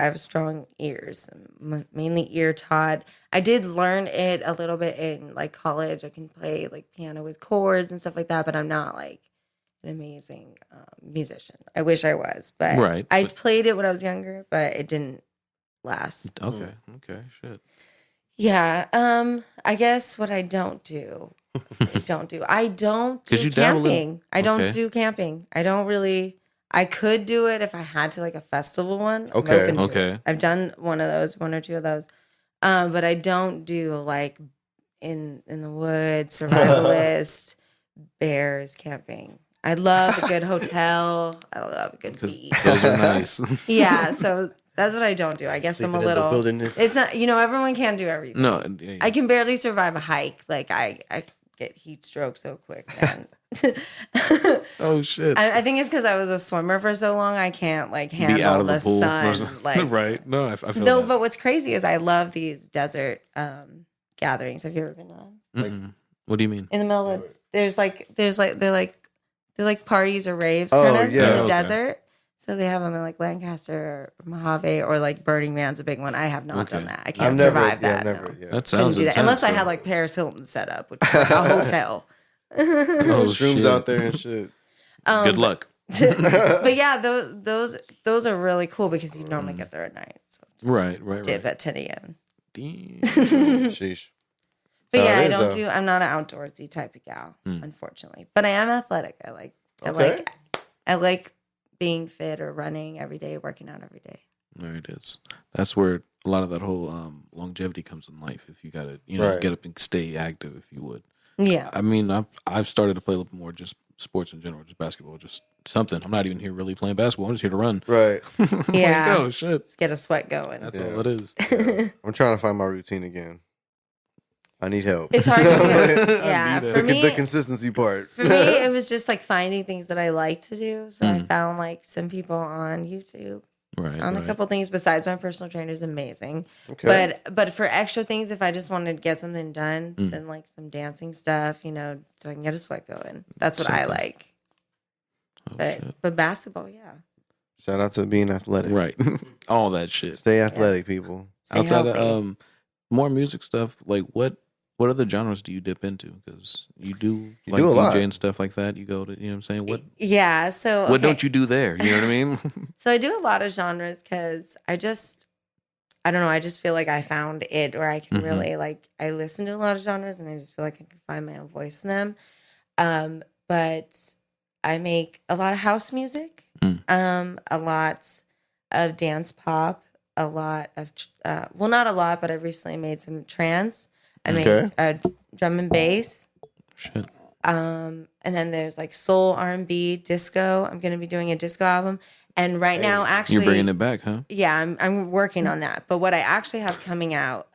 have strong ears. I'm mainly ear taught. I did learn it a little bit in like college. I can play like piano with chords and stuff like that, but I'm not like an amazing musician. I wish I was, but Right, I but- played it when I was younger, but it didn't last. Okay. Shit. Yeah. I guess what I don't do. I don't do 'Cause you dabble in- camping. I don't Okay. do camping. I don't really. I could do it if I had to, like a festival one. I'm Okay. open to Okay. it. I've done one or two of those. But I don't do like in the woods, survivalist, bears camping. I love a good hotel. I love a good Because beach. those are nice. Yeah, so that's what I don't do. I guess I'm a Sleeping in the little. wilderness. It's not. Everyone can't do everything. No, I can barely survive a hike. Like I get heat stroke so quick, man. Oh shit. I think it's because I was a swimmer for so long. I can't like Be handle out of the the pool. sun. Like right. No, I feel no, that. but what's crazy is I love these desert gatherings. Have you ever been to them? Mm-mm. What do you mean? In the middle of they're like parties or raves Oh, kind of yeah. in the Okay. desert. So they have them in like Lancaster or Mojave or like Burning Man's a big one. I have not Okay. done that. I I've can't never, survive yeah, that. never, no. yeah. That Couldn't sounds do that intense, unless I though. had like Paris Hilton set up, which is like a hotel. Oh, Shrooms shit. out there and shit. Good luck. But yeah, those are really cool because you normally get there at night. So just Right. dip at 10 a.m. Damn. Sheesh. But So yeah, it I is, don't though. do. I'm not an outdoorsy type of gal, unfortunately. But I am athletic. Okay. I like being fit or running every day, working out every day. There it is. That's where a lot of that whole longevity comes in life. If you gotta, Right. get up and stay active, if you would. Yeah. I mean, I've started to play a little bit more just sports in general, just basketball, just something. I'm not even here really playing basketball. I'm just here to run. Right. Yeah. Like, oh shit. Let's get a sweat going. That's Yeah. all it is. I'm trying to find my routine again. I need help. It's hard to do. I Yeah. need it. For the me, consistency part. for me, it was just like finding things that I like to do. So I Mm. found like some people on YouTube Right. on right. a couple things besides my personal trainer is amazing. Okay. But for extra things, if I just wanted to get something done, Mm. then like some dancing stuff, so I can get a sweat going. That's what I Something. like. Oh, But shit. but basketball, yeah. Shout out to being athletic. Right. all that shit. Stay athletic, people. Stay Outside healthy. of more music stuff, like what other genres do you dip into? Because you do like do a DJ lot. and stuff like that. You go to, you know what I'm saying? What Yeah. So what okay. don't you do there? You know what I mean? So I do a lot of genres because I don't know. I just feel like I found it, or I can Mhm. really like. I listen to a lot of genres, and I just feel like I can find my own voice in them. But I make a lot of house music, a lot of dance pop, a lot of well, not a lot, but I've recently made some trance. I Okay. make drum and bass. Shit. And then there's like soul, R&B, disco. I'm gonna be doing a disco album, and right now, actually, You're bringing it back, huh? yeah, I'm working on that. But what I actually have coming out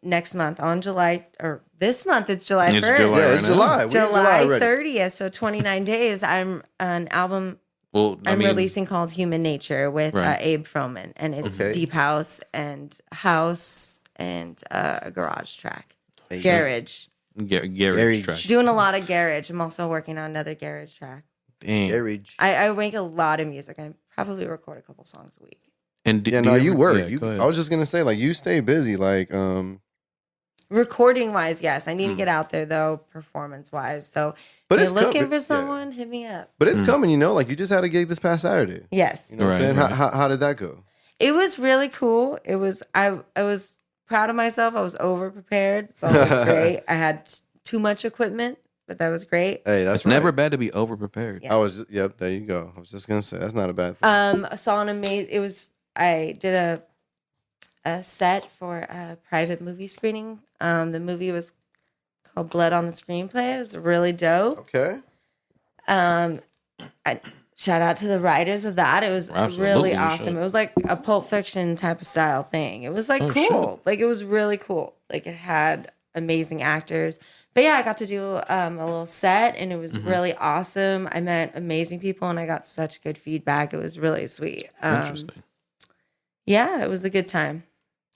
next month on July, or this month, it's July It's 1st. July Yeah, right it's now. July. We're in July July already. 30th, so 29 days. I'm an album Well, I I'm mean, releasing called Human Nature with Right. Abe Froman, and it's Okay. deep house and a garage track, Hey, garage. Garage Garage. track. Doing a lot of garage. I'm also working on another garage track. Dang. Garage. I make a lot of music. I probably record a couple songs a week. And Yeah, no, you work. Yeah, go ahead. I was just gonna say, like, you stay busy. Like, Recording wise, yes. I need Hmm. to get out there though, performance wise. So But if it's you're looking com- for yeah. someone, hit me up. but it's coming. You know, like you just had a gig this past Saturday. Yes. You know what I'm Right, saying? right. How did that go? It was really cool. It was I was proud of myself. I was over prepared. So it was great. I had too much equipment, but that was great. Hey, that's It's never right. bad to be over prepared. Yeah. I was. Yep. There you go. I was just gonna say that's not a bad thing. I saw an amazing. I did a set for a private movie screening. The movie was called Blood on the Screenplay. It was really dope. Okay. Shout out to the writers of that. It was Absolutely, really you awesome. should. It was like a Pulp Fiction type of style thing. It was like Oh, cool. shit. Like it was really cool. Like it had amazing actors. But yeah, I got to do a little set, and it was really awesome. I met amazing people, and I got such good feedback. It was really sweet. Interesting. Yeah, it was a good time.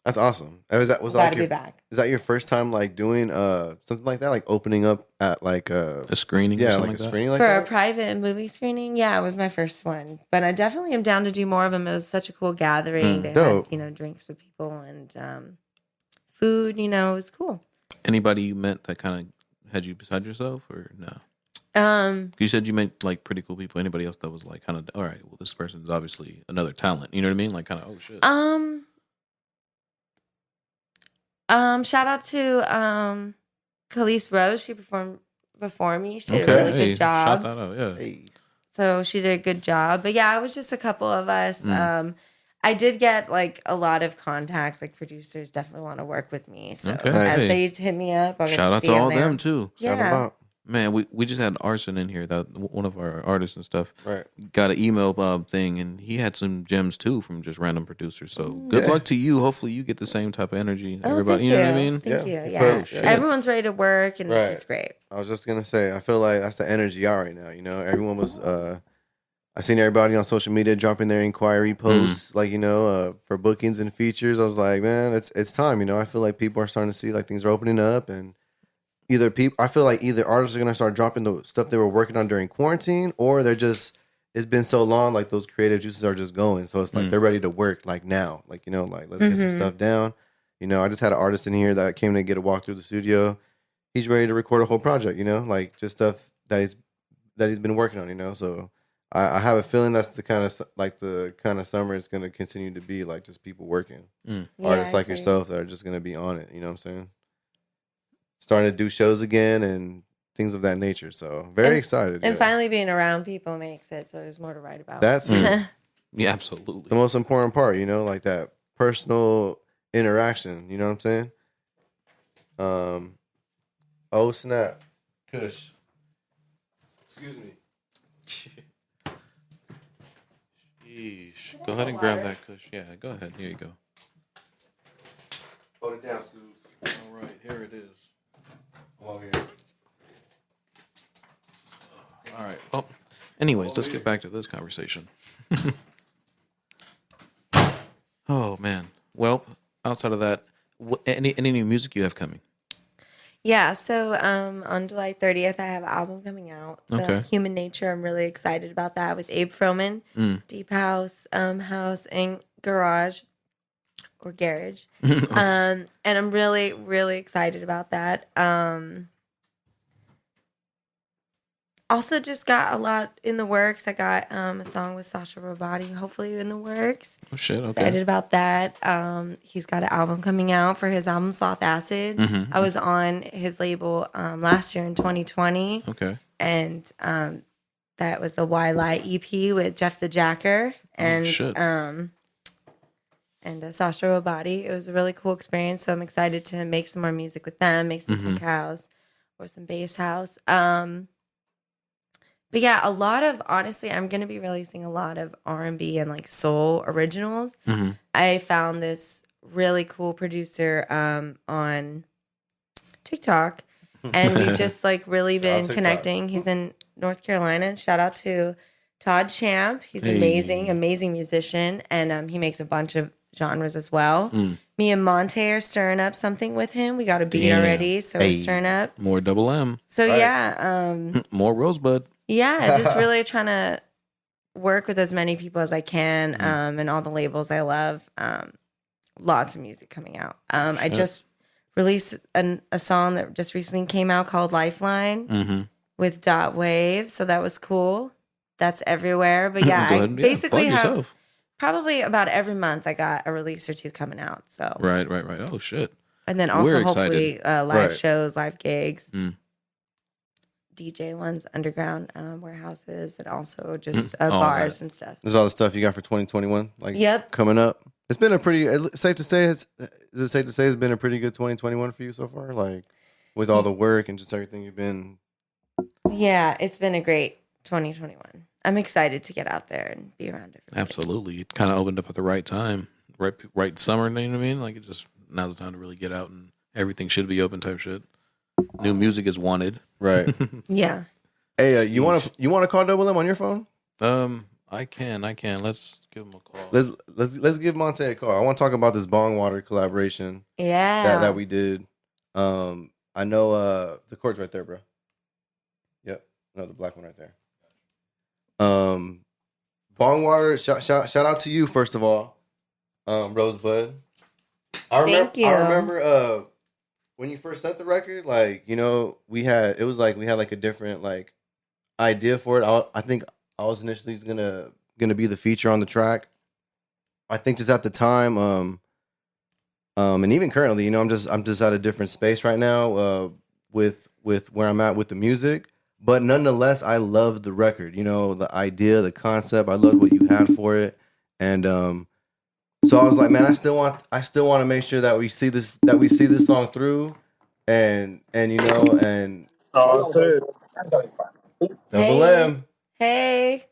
That's awesome. Was that Glad to be back. Is that your first time like doing something like that, like opening up at like A screening or yeah, something like a like that? screening like For a that? private movie screening, yeah, it was my first one. But I definitely am down to do more of them. It was such a cool gathering. They Dope. had, drinks with people and food. It was cool. Anybody you met that kind of had you beside yourself or no? You said you met like pretty cool people. Anybody else that was like kind of, all right, well, this person is obviously another talent. You know what I mean? Like kind of, oh shit. Shout out to Khalees Rose. She performed before me. She did a really Hey, good job. Shout that out, yeah. Hey. So she did a good job. But yeah, it was just a couple of us. I did get like a lot of contacts. Like producers definitely want to work with me. So Okay. as Hey. they hit me up, I'll get Shout to out see to all there. them too. Shout Yeah. them out. Man, we just had Arson in here, that one of our artists and stuff. Right. Got an email thing, and he had some gems too from just random producers. So good Yeah. luck to you. Hopefully, you get the same type of energy. Oh, Everybody, thank you know what I mean? Thank Yeah. you. Yeah. Yeah. Shit. Everyone's ready to work, and Right. it's just great. I was just gonna say, I feel like that's the energy out right now. Everyone was. I seen everybody on social media dropping their inquiry posts, for bookings and features. I was like, man, it's time. I feel like people are starting to see like things are opening up, and I feel like either artists are gonna start dropping the stuff they were working on during quarantine, or they're just. It's been so long, like those creative juices are just going. So it's like they're ready to work, like now, let's get some stuff down. I just had an artist in here that came to get a walk through the studio. He's ready to record a whole project, like just stuff that he's been working on, So I have a feeling that's the kind of summer it's going to continue to be, like just people working, artists I like agree. yourself that are just going to be on it. You know what I'm saying? Starting to do shows again and things of that nature. So very excited. And yeah. finally being around people makes it so there's more to write about. That's Yeah, the absolutely. most important part, like that personal interaction. You know what I'm saying? Oh snap, Kush. Excuse me. Sheesh. Go ahead and grab that kush. Yeah, go ahead. Here you go. Hold it down, Scoots. All right, here it is. I'm over here. All right. Well, anyways, let's get back to this conversation. Oh man. Well, outside of that, any new music you have coming? Yeah, so on July 30th, I have an album coming out. Okay. Human Nature. I'm really excited about that with Abe Froman, Deep House, House, and Garage or Garage. And I'm really, really excited about that. Also just got a lot in the works. I got a song with Sasha Robati, hopefully in the works. Oh shit. Okay. Excited about that. He's got an album coming out for his album Sloth Acid. I was on his label last year in 2020, Okay. and that was the Why Lie EP with Jeff the Jacker and shit. Sasha Robati. It was a really cool experience, so I'm excited to make some more music with them, make some tech house or some bass house. But yeah, honestly, I'm going to be releasing a lot of R&B and like soul originals. I found this really cool producer on TikTok, and we've just like really Shout out been TikTok. connecting. He's in North Carolina. Shout out to Todd Champ. He's Hey. amazing musician, and he makes a bunch of genres as well. Me and Montae are stirring up something with him. We got a beat Damn. already, so Hey. we're stirring up. More Double M. So Right. yeah, More Rosebud. yeah, just really trying to work with as many people as I can, and all the labels I love. Lots of music coming out. I just released a song that just recently came out called Lifeline with Dot Wave, so that was cool. That's everywhere, but yeah, Go I ahead and, basically plug have yourself. probably about every month I got a release or two coming out. So Right. Oh shit. and then also We're hopefully live Right. shows, live gigs. Mm. DJ ones, underground warehouses, and also just All bars that. and stuff. This is all the stuff you got for 2021, like Yep. coming up. It's been a pretty safe to say. Is it safe to say it's been a pretty good 2021 for you so far? Like with all the work and just everything you've been. Yeah, it's been a great 2021. I'm excited to get out there and be around everybody. Absolutely. It kind of opened up at the right time. Right summer, you know what I mean? Like it just now's the time to really get out and everything should be open type shit. New music is wanted. Right. Yeah. Hey, you want to call Double M on your phone? I can. Let's give him a call. Let's give Montae a call. I want to talk about this Bong Water collaboration Yeah. that we did. I know the chord's right there, bro. Yep. No, the black one right there. Bong Water, shout out to you first of all. Rosebud. Thank you. I remember when you first sent the record, like, you know, we had like a different like idea for it. I think I was initially gonna be the feature on the track. I think just at the time, and even currently, you know, I'm just at a different space right now, with where I'm at with the music. But nonetheless, I loved the record. You know, the idea, the concept. I loved what you had for it, and so I was like, man, I still want to make sure that we see this song through, and you know, and Double M. Hey.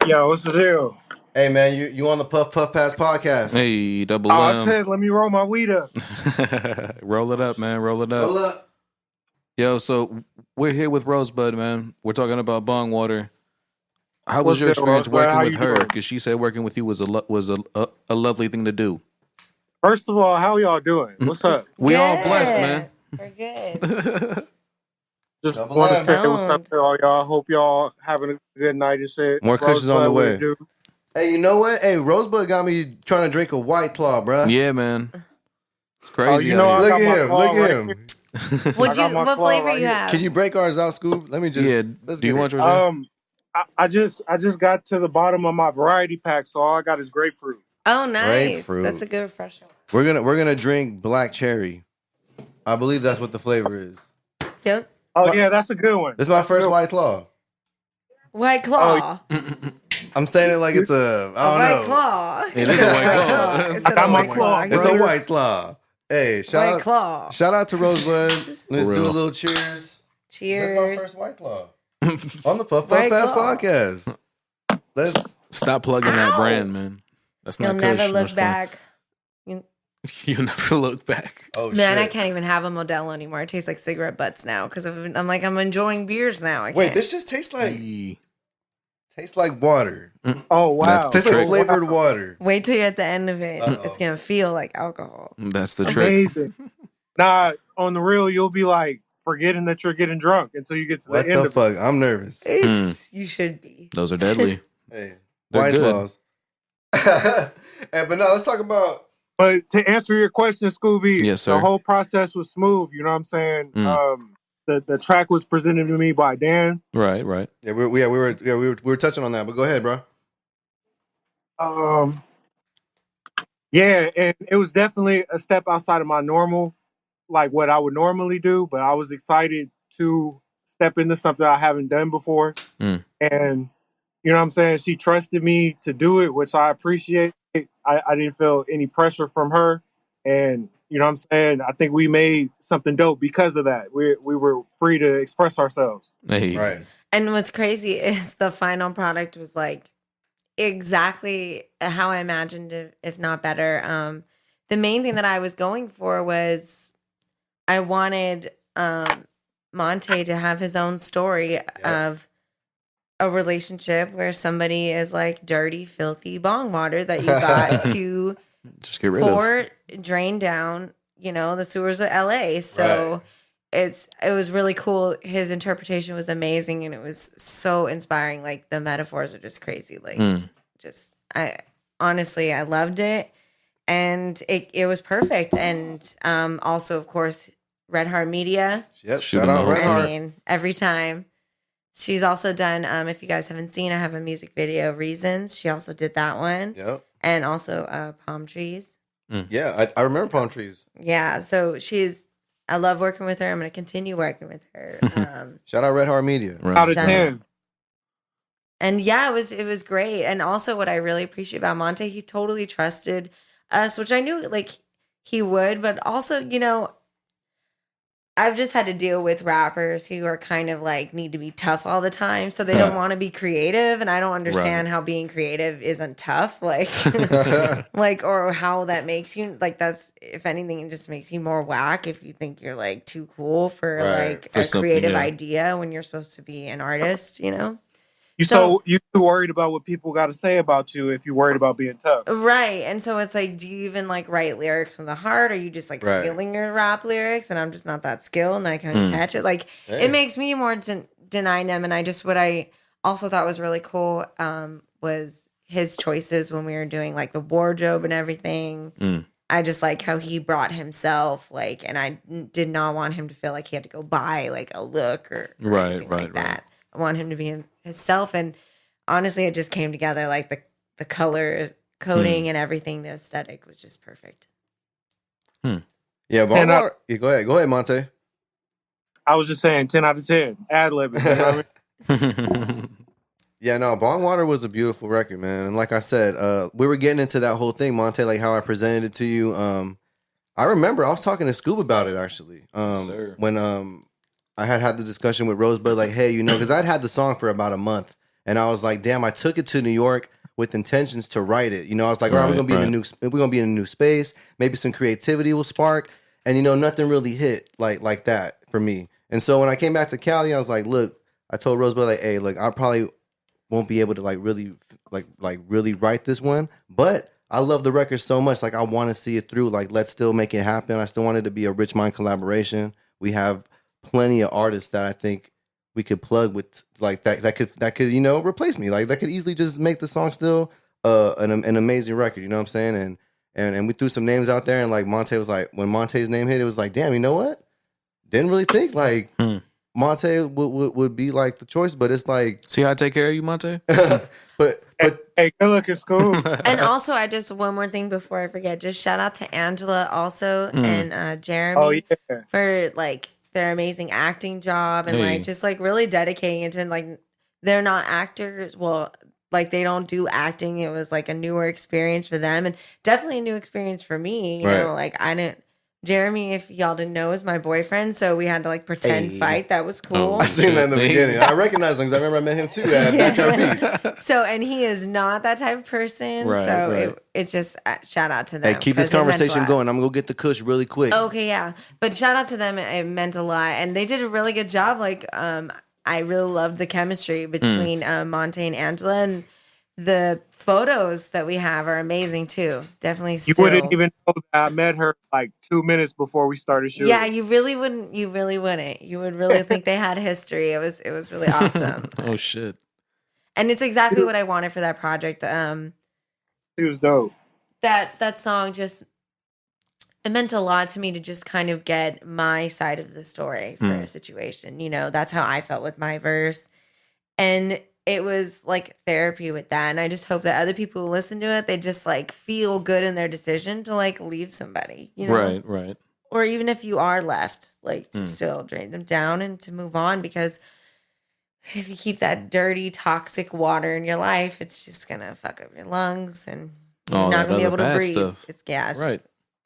Yo, what's the deal? Hey man, you on the Puff Pass podcast? Hey, Double Oh, M. shit, let me roll my weed up. Roll it up, man. Roll it up. Roll up. Yo, so we're here with Rosebud, man. We're talking about Bong Water. How was What's your good, experience Rosebud? How working with you her? doing? Because she said working with you was a lovely thing to do. First of all, how y'all doing? What's up? We all Good. blessed, man. We're good. Just Double want to M. say what's up to all y'all. Hope y'all having a good night and shit. More cushions on the Rosebud, what way. it do? Hey, you know what? Hey, Rosebud got me trying to drink a White Claw, bruh. Yeah, man. It's Oh, crazy. you know, out I Look got at my him. claw Look at right him. here. What I got my claw flavor right you here. have? Can you break ours out, Scoop? Let me just. Yeah. Let's Do you get want it. yours? I just got to the bottom of my variety pack, so all I got is grapefruit. Oh, nice. Grapefruit. That's a good refresher. We're gonna drink black cherry. I believe that's what the flavor is. Yep. Oh What? yeah, that's a good one. This is my That's a first good one. White Claw. White Claw. I'm saying it like it's a. I A don't White know. Claw. It is a White Claw. It's I got a my White claw, Claw. It's brother. a White Claw. Hey, White Claw. shout out to Rosebud. Let's do a real. little cheers. That's my Cheers. first White Claw on the Puff White Pass Claw. podcast. Let's. Stop plugging that Ow. brand, man. That's You'll not never kush. look back. You'll never look back. Oh Man, shit! I can't even have a Modelo anymore. It tastes like cigarette butts now because I'm enjoying beers now. I Wait, can't. this just tastes like Hey. water. Oh wow. That's the Tastes like trick. flavored water. Wait till you're at the end of it. Uh-oh. It's gonna feel like alcohol. That's the trick. Amazing. Nah, on the real, you'll be like forgetting that you're getting drunk until you get to What the end the of fuck? I'm nervous. You should be. Those are deadly. Hey, They're White good. Claws. Hey, but no, let's talk about. But to answer your question, Scooby, Yes, sir. the whole process was smooth. You know what I'm saying? The track was presented to me by Dan. Right. Yeah, we were touching on that, but go ahead, bro. Yeah, and it was definitely a step outside of my normal, like what I would normally do. But I was excited to step into something I haven't done before, Mm. and you know what I'm saying. She trusted me to do it, which I appreciate. I didn't feel any pressure from her, and you know what I'm saying. I think we made something dope because of that. We were free to express ourselves. Hey. Right. And what's crazy is the final product was like exactly how I imagined it, if not better. The main thing that I was going for was I wanted Montae to have his own story of a relationship where somebody is like dirty, filthy bong water that you got to Just get rid of. pour, drain down, the sewers of LA. So it was really cool. His interpretation was amazing and it was so inspiring. Like the metaphors are just crazy. Like I honestly loved it. And it was perfect. And also of course Red Heart Media. Yep. Shoot Shout him out the Red hook. Heart. I mean, every time. She's also done, if you guys haven't seen, I have a music video, Reasons. She also did that one. Yep. And also Palm Trees. Yeah, I remember palm trees. Yeah, so I love working with her. I'm going to continue working with her. Shout out Red Heart Media. Right. Out of Shout 10. And yeah, it was great. And also what I really appreciate about Montae, he totally trusted us, which I knew like he would, but also, I've just had to deal with rappers who are kind of like need to be tough all the time, so they don't want to be creative, and I don't understand how being creative isn't tough, like, like, or how that makes you like. That's if anything, it just makes you more whack if you think you're like too cool for like For a something, creative yeah. idea when you're supposed to be an artist, you know. You too worried about what people got to say about you if you're worried about being tough. Right. And so it's like, do you even like write lyrics from the heart? Or are you just like Right. stealing your rap lyrics? And I'm just not that skilled and I can't catch it. Like, it makes me more denying them. And what I also thought was really cool was his choices when we were doing like the wardrobe and everything. I just like how he brought himself, like, and I did not want him to feel like he had to go buy like a look or anything like that. I want him to be himself. And honestly, it just came together like the color coding and everything, the aesthetic was just perfect. Yeah, Bong Water. Yeah, go ahead, Montae. I was just saying 10 out of 10. Ad-lib. You know what I mean? Yeah, no, Bong Water was a beautiful record, man. And like I said, we were getting into that whole thing, Montae, like how I presented it to you. I remember I was talking to Scoob about it actually. When I had the discussion with Rosebud, like, hey, you know, because I'd had the song for about a month, and I was like, damn, I took it to New York with intentions to write it. You know, I was like, all right, we're gonna be in a new space. Maybe some creativity will spark, and you know, nothing really hit like that for me. And so when I came back to Cali, I was like, look, I told Rosebud like, hey, look, I probably won't be able to really write this one, but I love the record so much, like I want to see it through. Like, let's still make it happen. I still want it to be a Rich Mind collaboration. We have plenty of artists that I think we could plug with, like that could you know replace me. Like that could easily just make the song still an amazing record. You know what I'm saying? And we threw some names out there, and like Montae was like, when Montae's name hit, it was like, damn, you know what? Didn't really think like Montae would be like the choice, but it's like, see how I take care of you, Montae. but hey, good looking school. And also, I just one more thing before I forget. Just shout out to Angela also and Jeremy for like their amazing acting job and like just like really dedicating it to like they're not actors. Well, like they don't do acting. It was like a newer experience for them and definitely a new experience for me. You know, like I didn't. Jeremy, if y'all didn't know, is my boyfriend, so we had to like pretend fight. That was cool. I seen that in the beginning. I recognized him because I remember I met him too at Backyard Beats. So, and he is not that type of person. It just shout out to them. Hey, keep this conversation going. I'm gonna go get the kush really quick. Okay, yeah, but shout out to them. It meant a lot, and they did a really good job. Like, I really loved the chemistry between Montae and Angela, and the photos that we have are amazing too. Definitely, you wouldn't even know that I met her like 2 minutes before we started shooting. Yeah, you really wouldn't. You really wouldn't. You would really think they had history. It was really awesome. Oh shit! And it's exactly what I wanted for that project. It was dope. That song just it meant a lot to me to just kind of get my side of the story for a situation. You know, that's how I felt with my verse, and it was like therapy with that. And I just hope that other people who listen to it, they just like feel good in their decision to like leave somebody, you know? Right. Or even if you are left, like to still drain them down and to move on, because if you keep that dirty, toxic water in your life, it's just going to fuck up your lungs and you're not going to be able to breathe. Stuff. It's gas. Right.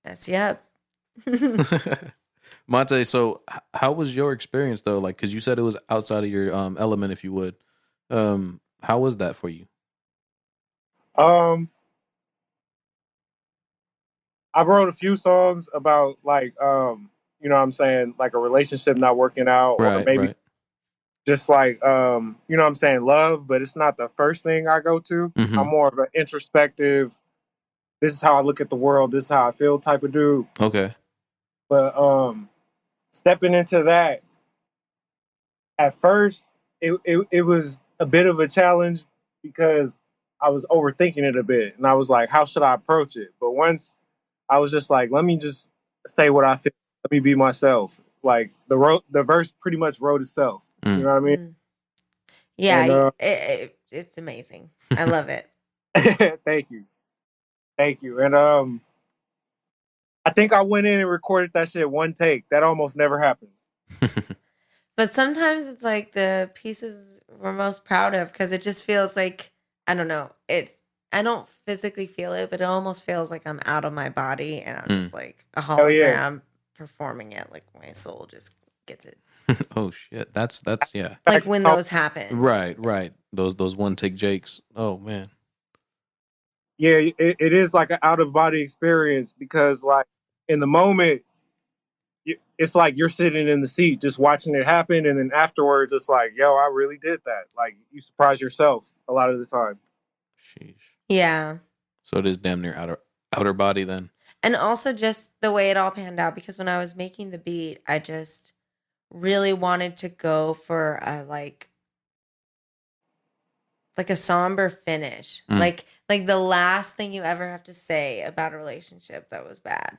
Mess you up. Montae, so how was your experience though? Like, cause you said it was outside of your element, if you would. How was that for you? I've wrote a few songs about like you know what I'm saying, like a relationship not working out, or maybe just like you know what I'm saying, love, but it's not the first thing I go to. I'm more of an introspective, this is how I look at the world, this is how I feel type of dude. Okay. But stepping into that, at first it was a bit of a challenge because I was overthinking it a bit, and I was like, how should I approach it? But once I was just like, let me just say what I feel, let me be myself. Like the verse pretty much wrote itself. You know what I mean? Yeah, and, it's amazing. I love it. Thank you. And I think I went in and recorded that shit one take. That almost never happens. But sometimes it's like the pieces we're most proud of because it just feels like, I don't know, I don't physically feel it, but it almost feels like I'm out of my body and I'm just like a hologram performing it. Like my soul just gets it. Oh shit, that's yeah. Like when those happen. Right. Those one take Jakes. Oh man. Yeah, it is like an out of body experience because like in the moment, it's like you're sitting in the seat just watching it happen, and then afterwards it's like, yo, I really did that. Like you surprise yourself a lot of the time. Sheesh. Yeah. So it is damn near outer body then. And also just the way it all panned out, because when I was making the beat, I just really wanted to go for a like a somber finish. Like the last thing you ever have to say about a relationship that was bad.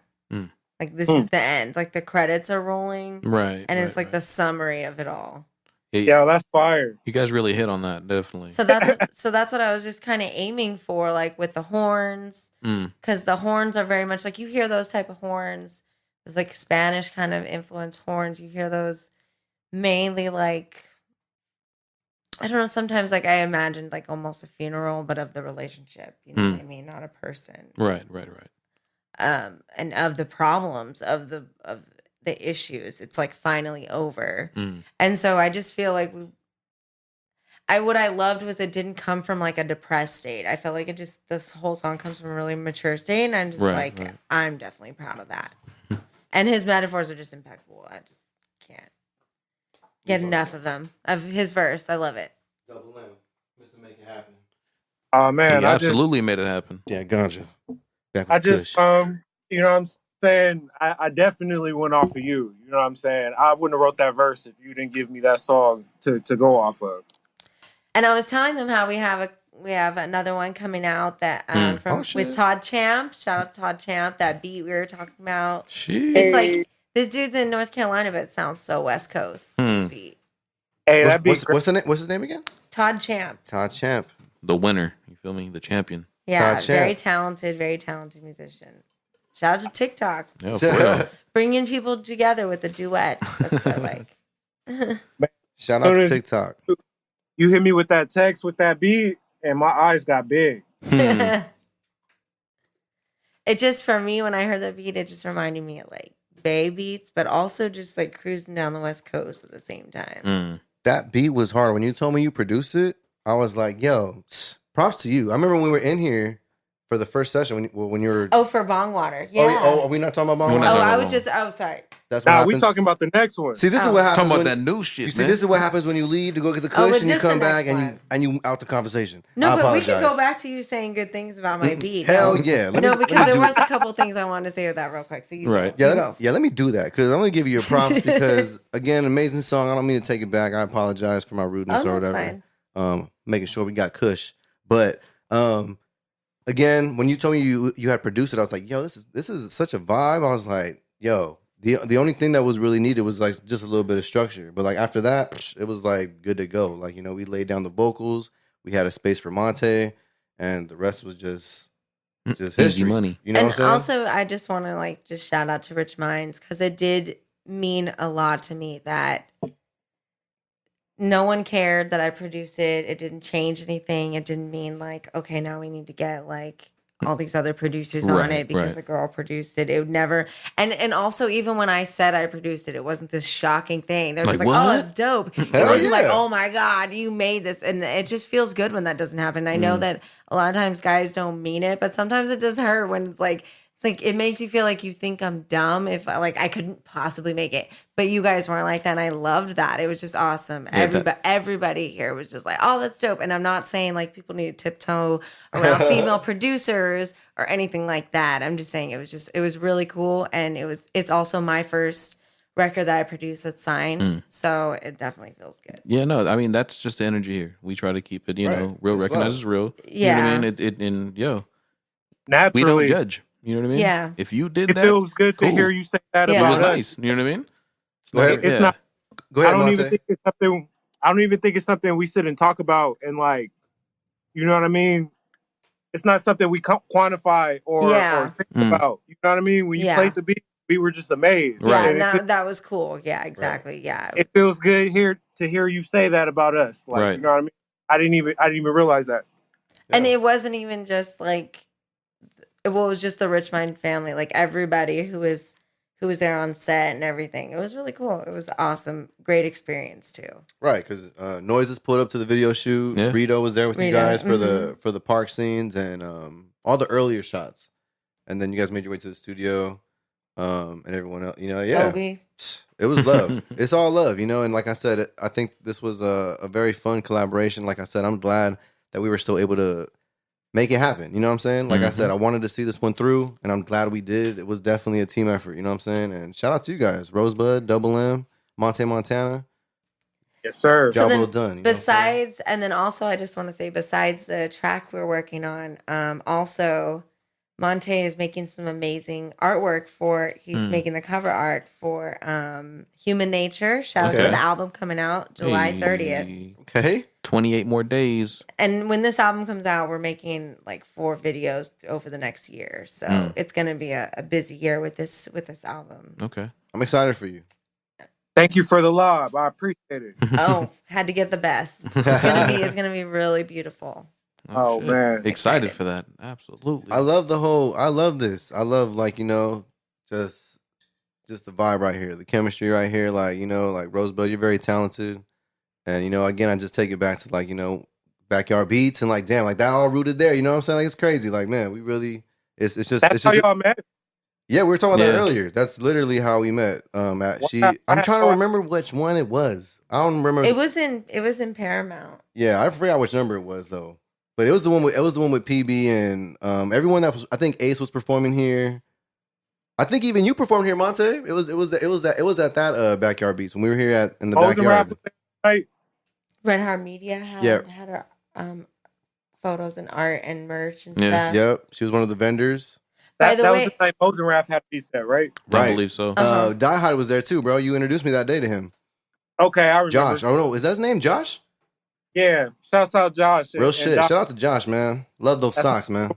Like this is the end. Like the credits are rolling. Right. And it's like the summary of it all. Yeah, that's fire. You guys really hit on that, definitely. So that's what I was just kind of aiming for, like with the horns, because the horns are very much like you hear those type of horns. There's like Spanish kind of influence horns. You hear those mainly like, I don't know. Sometimes like I imagined like almost a funeral, but of the relationship. You know what I mean? Not a person. Right. And of the problems of the issues. It's like finally over. And so I just feel like what I loved was it didn't come from like a depressed state. I felt like this whole song comes from a really mature state, and I'm just I'm definitely proud of that. And his metaphors are just impeccable. I just can't get enough of them. Of his verse. I love it. Double M, Mr. Make It Happen. Oh man, He absolutely made it happen. Yeah, ganja. Back with I just Kush. you know what I'm saying? I definitely went off of you. You know what I'm saying? I wouldn't have wrote that verse if you didn't give me that song to go off of. And I was telling them how we have another one coming out that with Todd Champ. Shout out to Todd Champ. That beat we were talking about. It's like this dude's in North Carolina, but it sounds so West Coast. This beat. Hey, that beat. What's the name? What's his name again? Todd Champ. Todd Champ. The winner. You feel me? The champion. Yeah, Todd Champ. very talented musician. Shout out to TikTok. Yeah, for real. Bringing people together with a duet. That's what I like. Shout out to TikTok. You hit me with that text with that beat, and my eyes got big. It just, for me, when I heard that beat, it just reminded me of like Bay beats, but also just like cruising down the West Coast at the same time. That beat was hard. When you told me you produced it, I was like, yo, props to you. I remember when we were in here for the first session when you were... Oh, for Bong Water. Yeah. Oh, are we not talking about Bong We're Water? not I talking was about just, sorry. That's what happens. We talking about the next one. See, this is what happens. Talking about when- that new shit, You see, man. this is what happens when you leave to go get the Oh, kush but and you this the come back next and one. you out the conversation. No, I but we apologize. can go back to you saying good things about my beat. Hell yeah. Let No, me- because let me there do was it. a couple things I wanted to say with that real quick. So you Right. go. Let me do that because I'm gonna give you your props because again, amazing song. I don't mean to take it back. I apologize for my rudeness or that's whatever. fine. Making sure we got kush, but again, when you told me you had produced it, I was like, yo, this is such a vibe. I was like, yo, the only thing that was really needed was like just a little bit of structure. But like after that, it was like good to go. Like, you know, we laid down the vocals, we had a space for Montae, and the rest was just history. Easy money. You know And what I'm saying? also, I just want to like just shout out to Rich Minds because it did mean a lot to me that no one cared that I produced it. It didn't change anything. It didn't mean like, okay, now we need to get like all these other producers on Right, it because right. a girl produced it. It would never. And also, even when I said I produced it, it wasn't this shocking thing. They're just Like, like, oh, what? it's dope. It Hell wasn't like, yeah. oh my God, you made this. And it just feels good when that doesn't happen. I know that a lot of times guys don't mean it, but sometimes it does hurt when it's like it makes you feel like you think I'm dumb if I couldn't possibly make it. But you guys weren't like that, and I loved that. It was just awesome. Yeah, Everybody here was just like, oh, that's dope. And I'm not saying like people need to tiptoe around female producers or anything like that. I'm just saying it was really cool, and it's also my first record that I produced that's signed. So it definitely feels good. Yeah, no, I mean that's just the energy here. We try to keep it, you Right. know, real It's recognizes real. Yeah. You know what I mean? We Naturally, don't judge. You know what I mean? Yeah. If you did it that, feels good cool. to hear you say that Yeah. It about was us. nice. You know what I mean? Go ahead. It's not. Go I ahead, don't even Montae. think it's something. I don't even think it's something we sit and talk about and like, you know what I mean. It's not something we quantify or think about. You know what I mean? When you played the beat, we were just amazed. Yeah, And and that was cool. Yeah, exactly. Yeah. it feels good to hear you say that about us. Like, Right. you know what I mean? I didn't even realize that. And it wasn't even just like, it was just the Richmond family. Like everybody who who was there on set and everything. It was really cool. It was awesome. Great experience too. Right, because Noises pulled up to the video shoot. Yeah. Rito was there with you Rito, guys for the park scenes and all the earlier shots. And then you guys made your way to the studio, and everyone else. You know, yeah, Toby. it was love. It's all love, you know. And like I said, I think this was a very fun collaboration. Like I said, I'm glad that we were still able to make it happen. You know what I'm saying? Like I said, I wanted to see this one through, and I'm glad we did. It was definitely a team effort. You know what I'm saying? And shout out to you guys, Rosebud, Double M, Montae Montana. Yes, sir. Job then well done. You know what I'm saying? Besides, and then also, I just want to say, besides the track we're working on, also Montae is making some amazing artwork for. He's making the cover art for Human Nature. Shout out to Okay. the album coming out July 30th. Hey, Okay. 28 more days. And when this album comes out, we're making like 4 videos over the next year. So it's gonna be a busy year with this album. Okay. I'm excited for you. Thank you for the love. I appreciate it. Oh, had to get the best. It's gonna be really beautiful. Oh, shit. man. Excited for that. Absolutely. I love this. I love, like, you know, just the vibe right here, the chemistry right here. Like, you know, like Rosebud, you're very talented. And, you know, again, I just take it back to, like, you know, backyard beats and, like, damn, like that all rooted there. You know what I'm saying? Like, it's crazy. Like, man, we really, it's just, That's how y'all met. yeah, we were talking about that Yeah. earlier. That's literally how we met. I'm trying to remember which one it was. I don't remember. It was in Paramount. Yeah, I forgot which number it was though. But it was the one with PB and everyone that was. I think Ace was performing here. I think even you performed here, Monte. It was at that backyard beats when we were here in the Mosin backyard. Rap night. Red Heart Media had her photos and art and merch and Yeah. stuff. Yep, she was one of the vendors. By the That way- was the night Mosin Rap had to be set, right? I Right. believe so. Uh-huh. Die Hard was there too, bro. You introduced me that day to him. Okay, I remember. Josh. I don't know. Is that his name? Josh? Yeah, shouts out Josh. Real and shit. Doc. Shout out to Josh, man. Love those socks, man.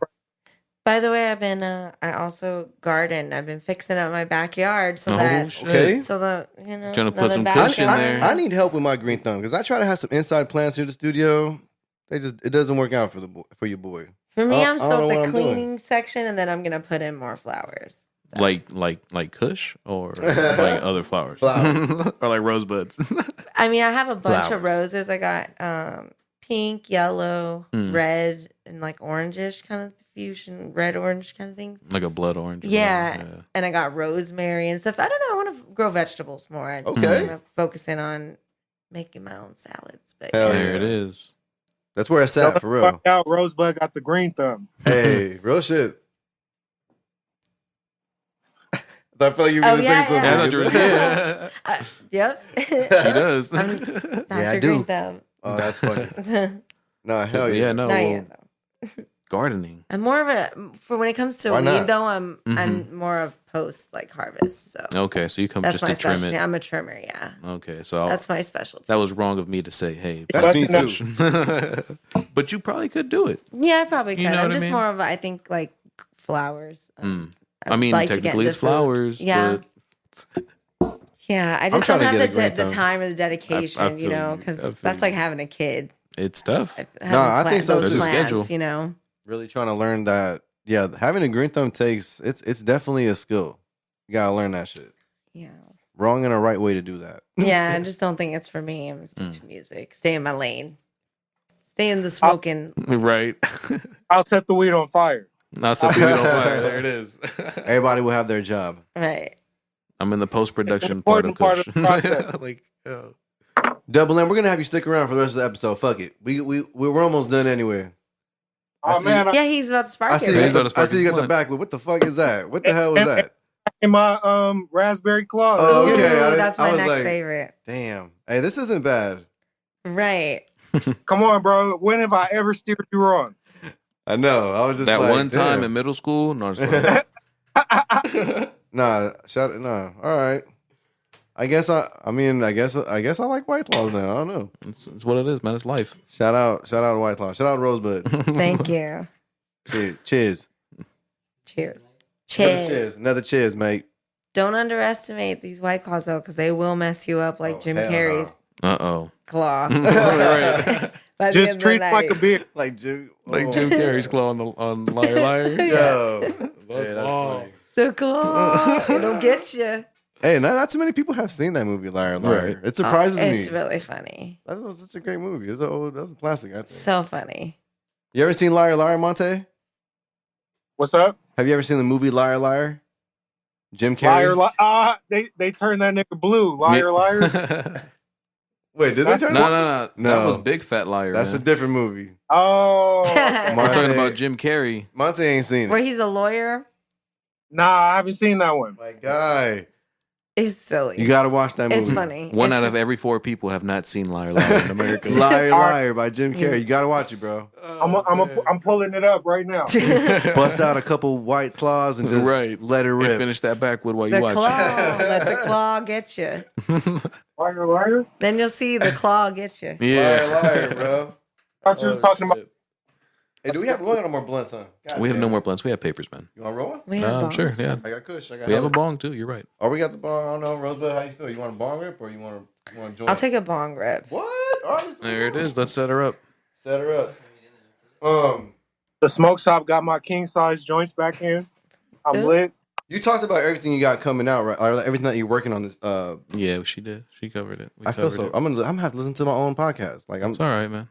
By the way, I've been I also garden. I've been fixing up my backyard so Oh, that shit. Okay. so that you know Trying to put another some backyard. kush in there. I need help with my green thumb because I try to have some inside plants here at the studio. It doesn't work out for your boy. For me, I I'm don't still know at what the I'm doing. cleaning section, and then I'm gonna put in more flowers. So. Like Kush or like other flowers, Flowers. or like rosebuds. I mean, I have a bunch of Flowers. roses. I got pink, yellow, red, and like orangish kind of fusion, red orange kind of things. Like a blood orange. or Yeah. whatever. And I got rosemary and stuff. I don't know. I want to grow vegetables more. Okay. I'm focusing on making my own salads. But Hell There yeah. it is. That's where it's at for real. Fuck out, Rosebud got the green thumb. Hey, real shit. I feel like you were Oh, gonna yeah, say something. Yeah, I thought you were- yeah. Yep. She does. I'm Yeah, I Dr. do. Green Thumb. Oh, that's funny. No, hell yeah. Yeah, no. Not well, yet, though. gardening. I'm more of a for when it comes to Why weed not? though. I'm more of post like harvest. So Okay, so you come that's just my to trim specialty. it. I'm a trimmer. Yeah, Okay, so that's my specialty. that was wrong of me to say, hey, That's me That's too. but you probably could do it. Yeah, I probably could. You know I'm what I just mean? more of a, I think like flowers. I mean, like to get technically into it's food. flowers. Yeah. But Yeah, I just trying don't to have get a the green thumb. time or the dedication, I you feel know, you. because I feel that's you. like having a kid. it's tough. I think so, Those too. There's a plans, schedule. you know. Really trying to learn that. Yeah, having a green thumb takes it's definitely a skill. You gotta learn that shit. Yeah. Wrong and a right way to do that. Yeah, I just don't think it's for me. I'm gonna stick to music. Stay in my lane. Stay in the smoking. Right. I'll set the weed on fire. Not something we don't fire. There it is. Everybody will have their job. Right. I'm in the post production It's part an of important Kush. part of the process. Like, oh. Double M, we're gonna have you stick around for the rest of the episode. Fuck it. We're almost done anyway. I Oh see- man, Yeah, he's about to spark I it. see you He's right? about to spark I see you his got the blunt. back. What the fuck is that? What the hell was that? in my raspberry claw. Oh, Ooh, okay. I didn't- that's I my was next like- favorite. Damn. Hey, this isn't bad. Right. Come on, bro. When have I ever steered you wrong? I know. I was just That like, one time damn. in middle school. No, I'm just playing. Nah, all right. I guess I like White Claws now. I don't know. it's what it is, man. It's life. Shout out White Claw. Shout out Rosebud. Thank you. Cheers. Cheers. Another Cheers. Another cheers, mate. Don't underestimate these White Claws though, because they will mess you up like Oh, Jim hell Carrey's Uh-oh. claw. Right. By the end Just of the treat it like a night. beer. Like Jim. Like Jim Carrey's claw on Liar Liar. Yo. Hey, that's Oh. funny. The claw. It'll get you. Hey, not too many people have seen that movie, Liar Liar. Right. It surprises me. It's really funny. That was such a great movie. That was a classic, I think. So funny. You ever seen Liar Liar, Monte? What's up? Have you ever seen the movie Liar Liar? Jim Carrey? Liar, they turned that nigga blue. Liar, liar. Wait, did they turn No. No. That was Big Fat Liar. That's a man. different movie. Oh, We're Monte- talking about Jim Carrey. Monte ain't seen Where it. he's a lawyer. nah, I haven't seen that one. My guy. It's silly. You got to watch that movie. It's funny. One It's out just- of every 4 people have not seen Liar Liar in America. Liar Liar by Jim Carrey. You got to watch it, bro. I'm pulling it up right now. Bust out a couple white claws and just Right. let it And rip. finish that backwood while you The watch claw. Let the claw get you. Liar, liar. Then you'll see the claw get you. it. Yeah. Liar Liar, bro. Thought you was talking about. Hey, do we have no more blunts, huh? God We have damn no it. more plans. We have papers, man. You want to roll one? We have I'm sure. bongs. Yeah. I got kush. I got We have a hella. bong too. You're right. Oh, we got the bong. I don't know. Rosebud, how you feel? You want a bong rip or you want to join? I'll take a bong rip. What? All right, let's do There it is. Let's set her up. Set her up. The smoke shop got my king size joints back in. I'm Ooh. lit. You talked about everything you got coming out, right? Or everything that you're working on this. Yeah, she did. She covered it. We I feel covered so. it. I'm gonna have to listen to my own podcast. Like It's all right, man.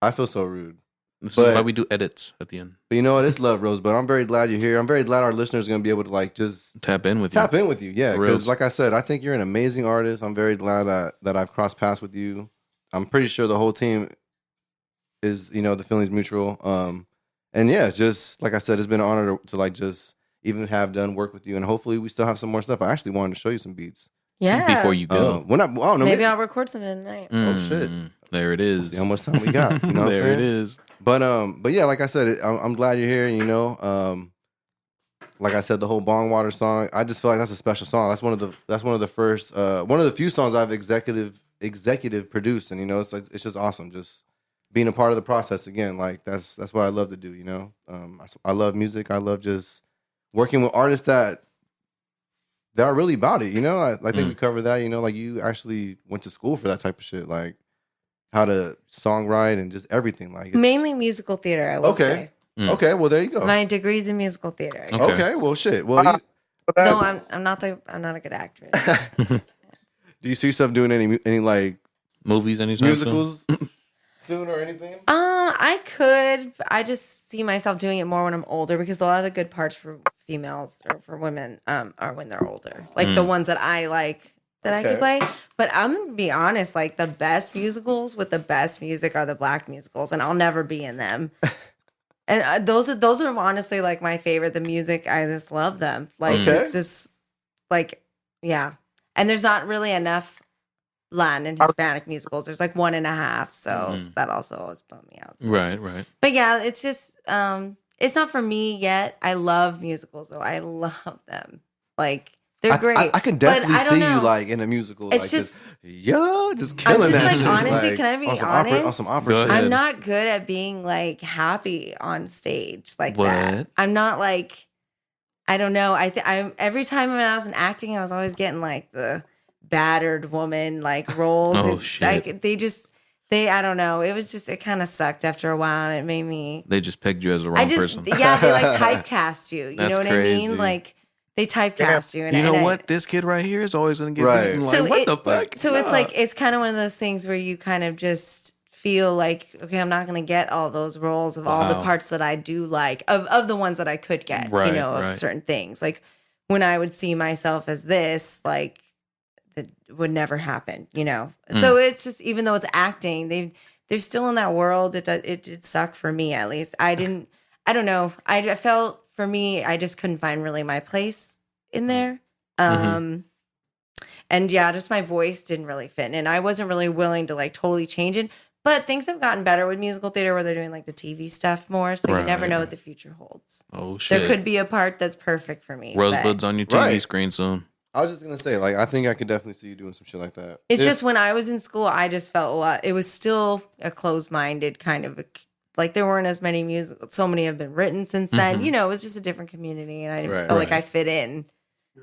I feel so rude. This But- is why we do edits at the end. But you know what? It's love, Rosebud. I'm very glad you're here. I'm very glad our listeners are gonna be able to like just Tap in with you. tap in with you. Yeah, For reals. because like I said, I think you're an amazing artist. I'm very glad that I've crossed paths with you. I'm pretty sure the whole team is, the feelings mutual. And yeah, just like I said, it's been an honor to like just even have done work with you, and hopefully we still have some more stuff. I actually wanted to show you some beats. Yeah. Before you go. When I don't know, Maybe I'll record some tonight. Oh, shit. There it is. see how much time we got. You know what I'm there saying? it is. But yeah, like I said, I'm glad you're here. Like I said, the whole Bong Water song, I just feel like that's a special song. That's one of the first, one of the few songs I've executive produced, and it's just awesome, just being a part of the process again. Like that's what I love to do. I love music. I love just working with artists that are really about it. I think we covered that. Like you actually went to school for that type of shit, like how to songwrite and just everything. Like Mainly musical theater, I will Okay. say. Okay, well there you go. My degree's in musical theater. Okay. Okay, well shit. Well, No, I'm not a good actress. do you see yourself doing any like Movies anytime soon? musicals soon or anything? I could. I just see myself doing it more when I'm older because a lot of the good parts for females or for women are when they're older. Like the ones that I like that I Okay. could play. But I'm gonna be honest, like the best musicals with the best music are the black musicals, and I'll never be in them. And those are honestly like my favorite. The music, I just love them. Like Okay. it's just like yeah. And there's not really enough Latin and Hispanic musicals. There's like 1.5, so that also always bummed me out. So. Right. But yeah, it's just it's not for me yet. I love musicals though. I love them. Like they're great. I can But definitely I don't see know. you like in a musical. It's like just- just killing just that like, shit. honestly, can I be on some honest? Opera, on some opera Go shit. ahead. I'm not good at being like happy on stage like What? that. I'm not like I don't know. I'm every time when I was in acting, I was always getting like the battered woman like roles. Oh, and, shit. Like I don't know. It was just it kind of sucked after a while, and it made me. They just pegged you as the wrong I just person. yeah, they like typecast you. You That's know what I crazy. mean? Like they typecast you. And, You know and what? This kid right here is always going to get Right. beaten. Like, So what it- the fuck? So it's like it's kind of one of those things where you kind of just feel like okay, I'm not going to get all those roles of all the Wow. parts that I do like of the ones that I could get. Right, you know, of right. certain things. Like when I would see myself as this, like that would never happen. You know. So it's just even though it's acting, they're still in that world. It did suck for me at least. I don't know. I felt for me, I just couldn't find really my place in there. And yeah, just my voice didn't really fit. And I wasn't really willing to like totally change it. But things have gotten better with musical theater where they're doing like the TV stuff more. So you never Right. know what the future holds. Oh, shit. There could be a part that's perfect for me. but Rosebud's on your TV Right. screen soon. I was just gonna say, like, I think I could definitely see you doing some shit like that. It's If- just when I was in school, I just felt a lot. It was still a closed-minded kind of like there weren't as many musicals. So many have been written since then. You know, it was just a different community, and I didn't Right, feel like right. I fit in.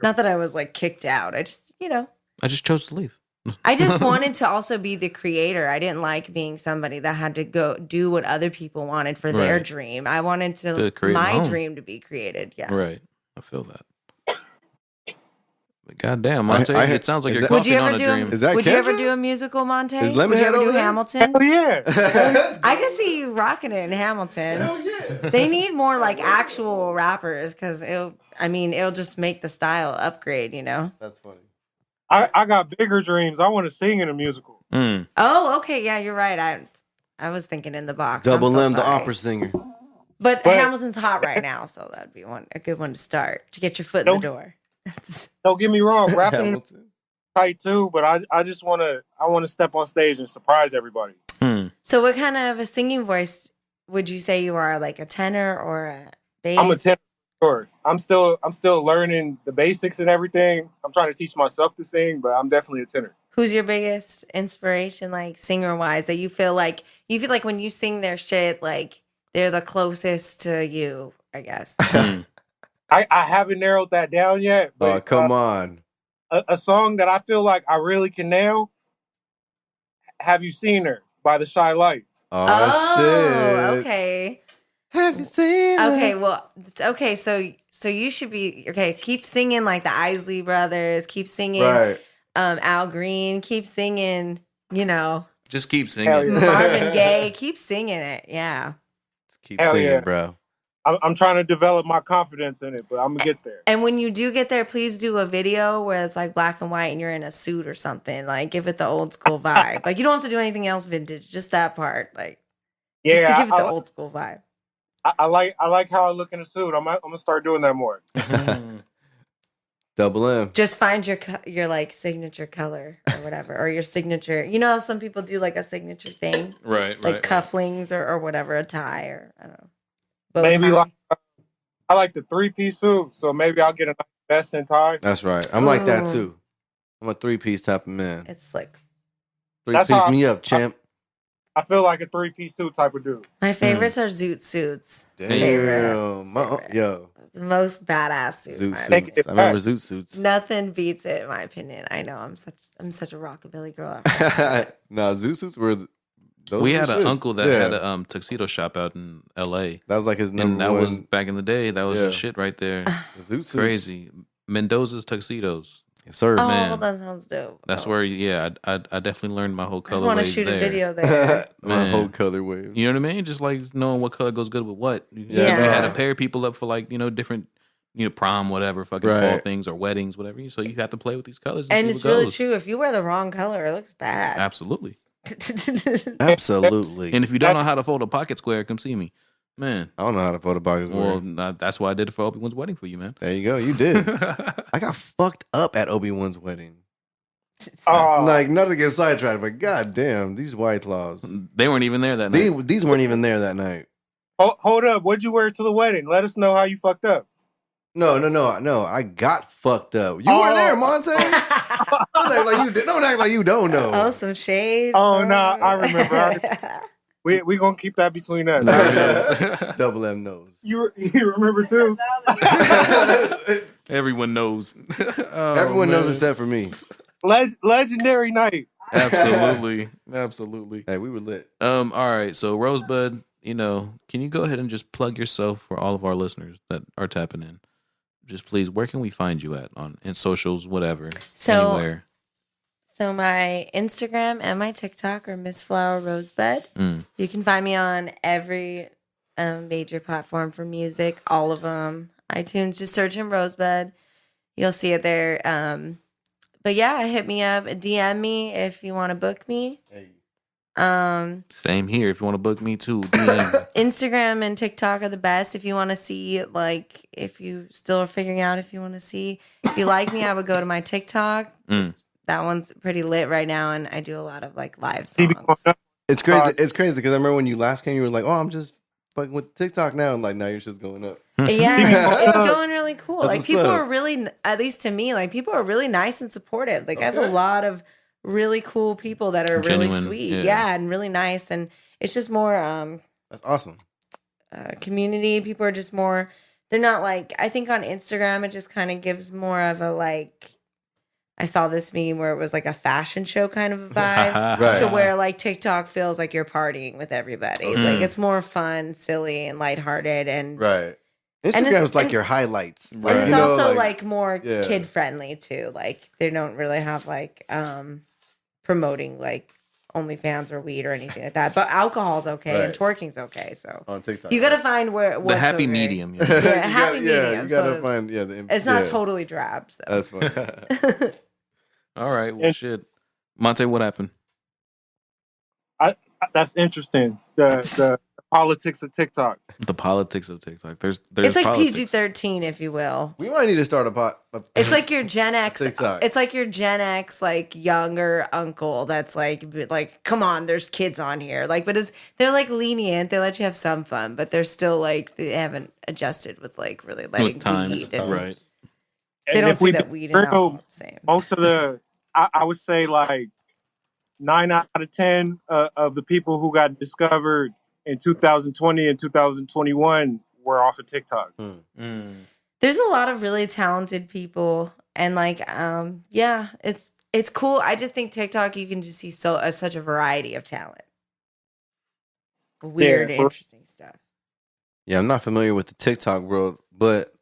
Not that I was like kicked out. I just, I just chose to leave. I just wanted to also be the creator. I didn't like being somebody that had to go do what other people wanted for their Right. dream. I wanted To create my my own. dream to be created. Yeah. Right. I feel that. God damn, Montae, I- it sounds like is you're that- Would you coughing on ever a do? dream. Is that Would you ever Kendra? do a musical, Monte? Is Would you Lemonhead ever do over there? Hamilton? Hell yeah. I can see you rocking it in Hamilton. They need more like actual rappers because it'll just make the style upgrade, you know? That's funny. I got bigger dreams. I want to sing in a musical. Mm. Oh, okay. Yeah, you're right. I was thinking in the box. Double I'm so M, the sorry. opera singer. But But- Hamilton's hot right now, so that'd be a good one to start to get your foot in the Nope. door. Don't get me wrong, rapping in Hamilton. tight too, but I just want to step on stage and surprise everybody. Hmm. So, what kind of a singing voice would you say you are? Like a tenor or a bass? I'm a tenor. Sure. I'm still learning the basics and everything. I'm trying to teach myself to sing, but I'm definitely a tenor. Who's your biggest inspiration, like singer wise, that you feel like when you sing their shit, like they're the closest to you, I guess. Hmm. I haven't narrowed that down yet, but Oh, come on. a song that I feel like I really can nail. Have You Seen Her by the Shy Lights? Oh, shit. Okay. Have you seen her? Okay, well, okay, so you should be okay. Keep singing like the Isley Brothers. Keep singing, Right. Al Green. Keep singing, Just keep Hell singing. yeah. Marvin Gaye. Keep singing it. Yeah. Just keep Hell singing, yeah. bro. I'm trying to develop my confidence in it, but I'm gonna get there. And when you do get there, please do a video where it's like black and white and you're in a suit or something. Like, give it the old school vibe. Like, you don't have to do anything else vintage. Just that part. Like, just to Yeah, give it the old school vibe. I like how I look in a suit. I'm gonna start doing that more. Double M. Just find your like signature color or whatever, or your signature. You know how some people do like a signature thing, Right, like right. cufflinks or whatever, a tie or I don't know. Bow Maybe tie. like I like the 3-piece suit, so maybe I'll get a nice vest and tie. That's right. I'm like that Ooh. too. I'm a 3-piece type of man. It's slick. That's 3-piece how- me up, champ. I feel like a 3-piece suit type of dude. My favorites are zoot suits. Damn. Favorite. Yo. The most badass suit. in my Zoot Take suits. it I remember back. zoot suits. Nothing beats it, in my opinion. I know I'm such a rockabilly girl. Nah, zoot suits were. Those We were had an shit. uncle that Yeah. had a tuxedo shop out in L.A. That was like his number And that one. was back in the day. That was Yeah. his shit right there. zoot suits. Crazy. Mendoza's tuxedos. Yes, sir. Oh, Man. that sounds dope. That's Oh, where, yeah, I definitely learned my whole I want to colorways shoot there. a video there. My Man. whole color wave. You know what I mean? Just like knowing what color goes good with what. Yeah. We had to pair people up for like, different, prom, whatever, fucking fall Right. things or weddings, whatever. So you have to play with these colors. And see it's what really goes. true. If you wear the wrong color, it looks bad. Absolutely. Absolutely. And if you don't know how to fold a pocket square, come see me. Man. I don't know how to photo box. Well, that's why I did it for Obi-Wan's wedding for you, man. There you go. You did. I got fucked up at Obi-Wan's wedding. Oh, Like, not to get sidetracked, but goddamn, these white claws. They weren't even there that night. These weren't even there that night. hold up. What'd you wear to the wedding? Let us know how you fucked up. No. I got fucked up. You were there, Monte. Don't act like you did. Don't act like you don't know. Oh, some shade. Oh, nah, I remember. We gonna keep that between us. Double M knows. You remember too? Everyone knows. Oh, Everyone knows man. except for me. Legendary night. Absolutely. Absolutely. Hey, we were lit. All right. So Rosebud, can you go ahead and just plug yourself for all of our listeners that are tapping in? Just please, where can we find you at in socials, whatever, So- anywhere? So my Instagram and my TikTok are Miss Flower Rosebud. Mm. You can find me on every major platform for music, all of them. iTunes, just search in Rosebud. You'll see it there. But yeah, hit me up, DM me if you want to book me. Same here. If you want to book me too, DM. Instagram and TikTok are the best if you want to see, like, if you still are figuring out if you want to see. If you like me, I would go to my TikTok. Mm. That one's pretty lit right now, and I do a lot of like live TV songs. It's crazy. It's crazy because I remember when you last came, you were like, "Oh, I'm just fucking with TikTok now." And like now you're just going up. Yeah, it's going really cool. That's Like what's people up. are really, at least to me, like people are really nice and supportive. Like I have a lot of really cool people that are really Genuine, sweet, yeah. and really nice. And it's just more That's awesome. community. People are just more. They're not like, I think on Instagram it just kind of gives more of a like. I saw this meme where it was like a fashion show kind of a vibe. Right. To where like TikTok feels like you're partying with everybody. Like it's more fun, silly, and lighthearted, and Right. Instagram's like and- your highlights. And Like, it's you know, also like more yeah. kid friendly too. Like they don't really have like promoting like OnlyFans or weed or anything like that. But alcohol's okay and Right. twerking's okay. So on TikTok. you gotta right? find The what's happy okay. medium. You Yeah. Yeah, happy gotta- medium, you gotta so find It's not yeah, totally drab. So That's funny. All right. Well, And- shit. Monte, what happened? That's interesting. The politics of TikTok. The politics of TikTok. There's it's like politics. PG-13, if you will. We might need to start a It's like your Gen X. TikTok. It's like your Gen X, like younger uncle. That's like, come on, there's kids on here. Like, but they're like lenient. They let you have some fun, but they're still like they haven't adjusted with like really letting With times, weed. And right? They And don't if see we that be weed and real, alcohol are the same. most of the, I would say like 9 out of 10 of the people who got discovered in 2020 and 2021 were off of TikTok. Mm. There's a lot of really talented people, and like, yeah, it's cool. I just think TikTok, you can just see such a variety of talent, weird, Yeah. interesting stuff. Yeah, I'm not familiar with the TikTok world, but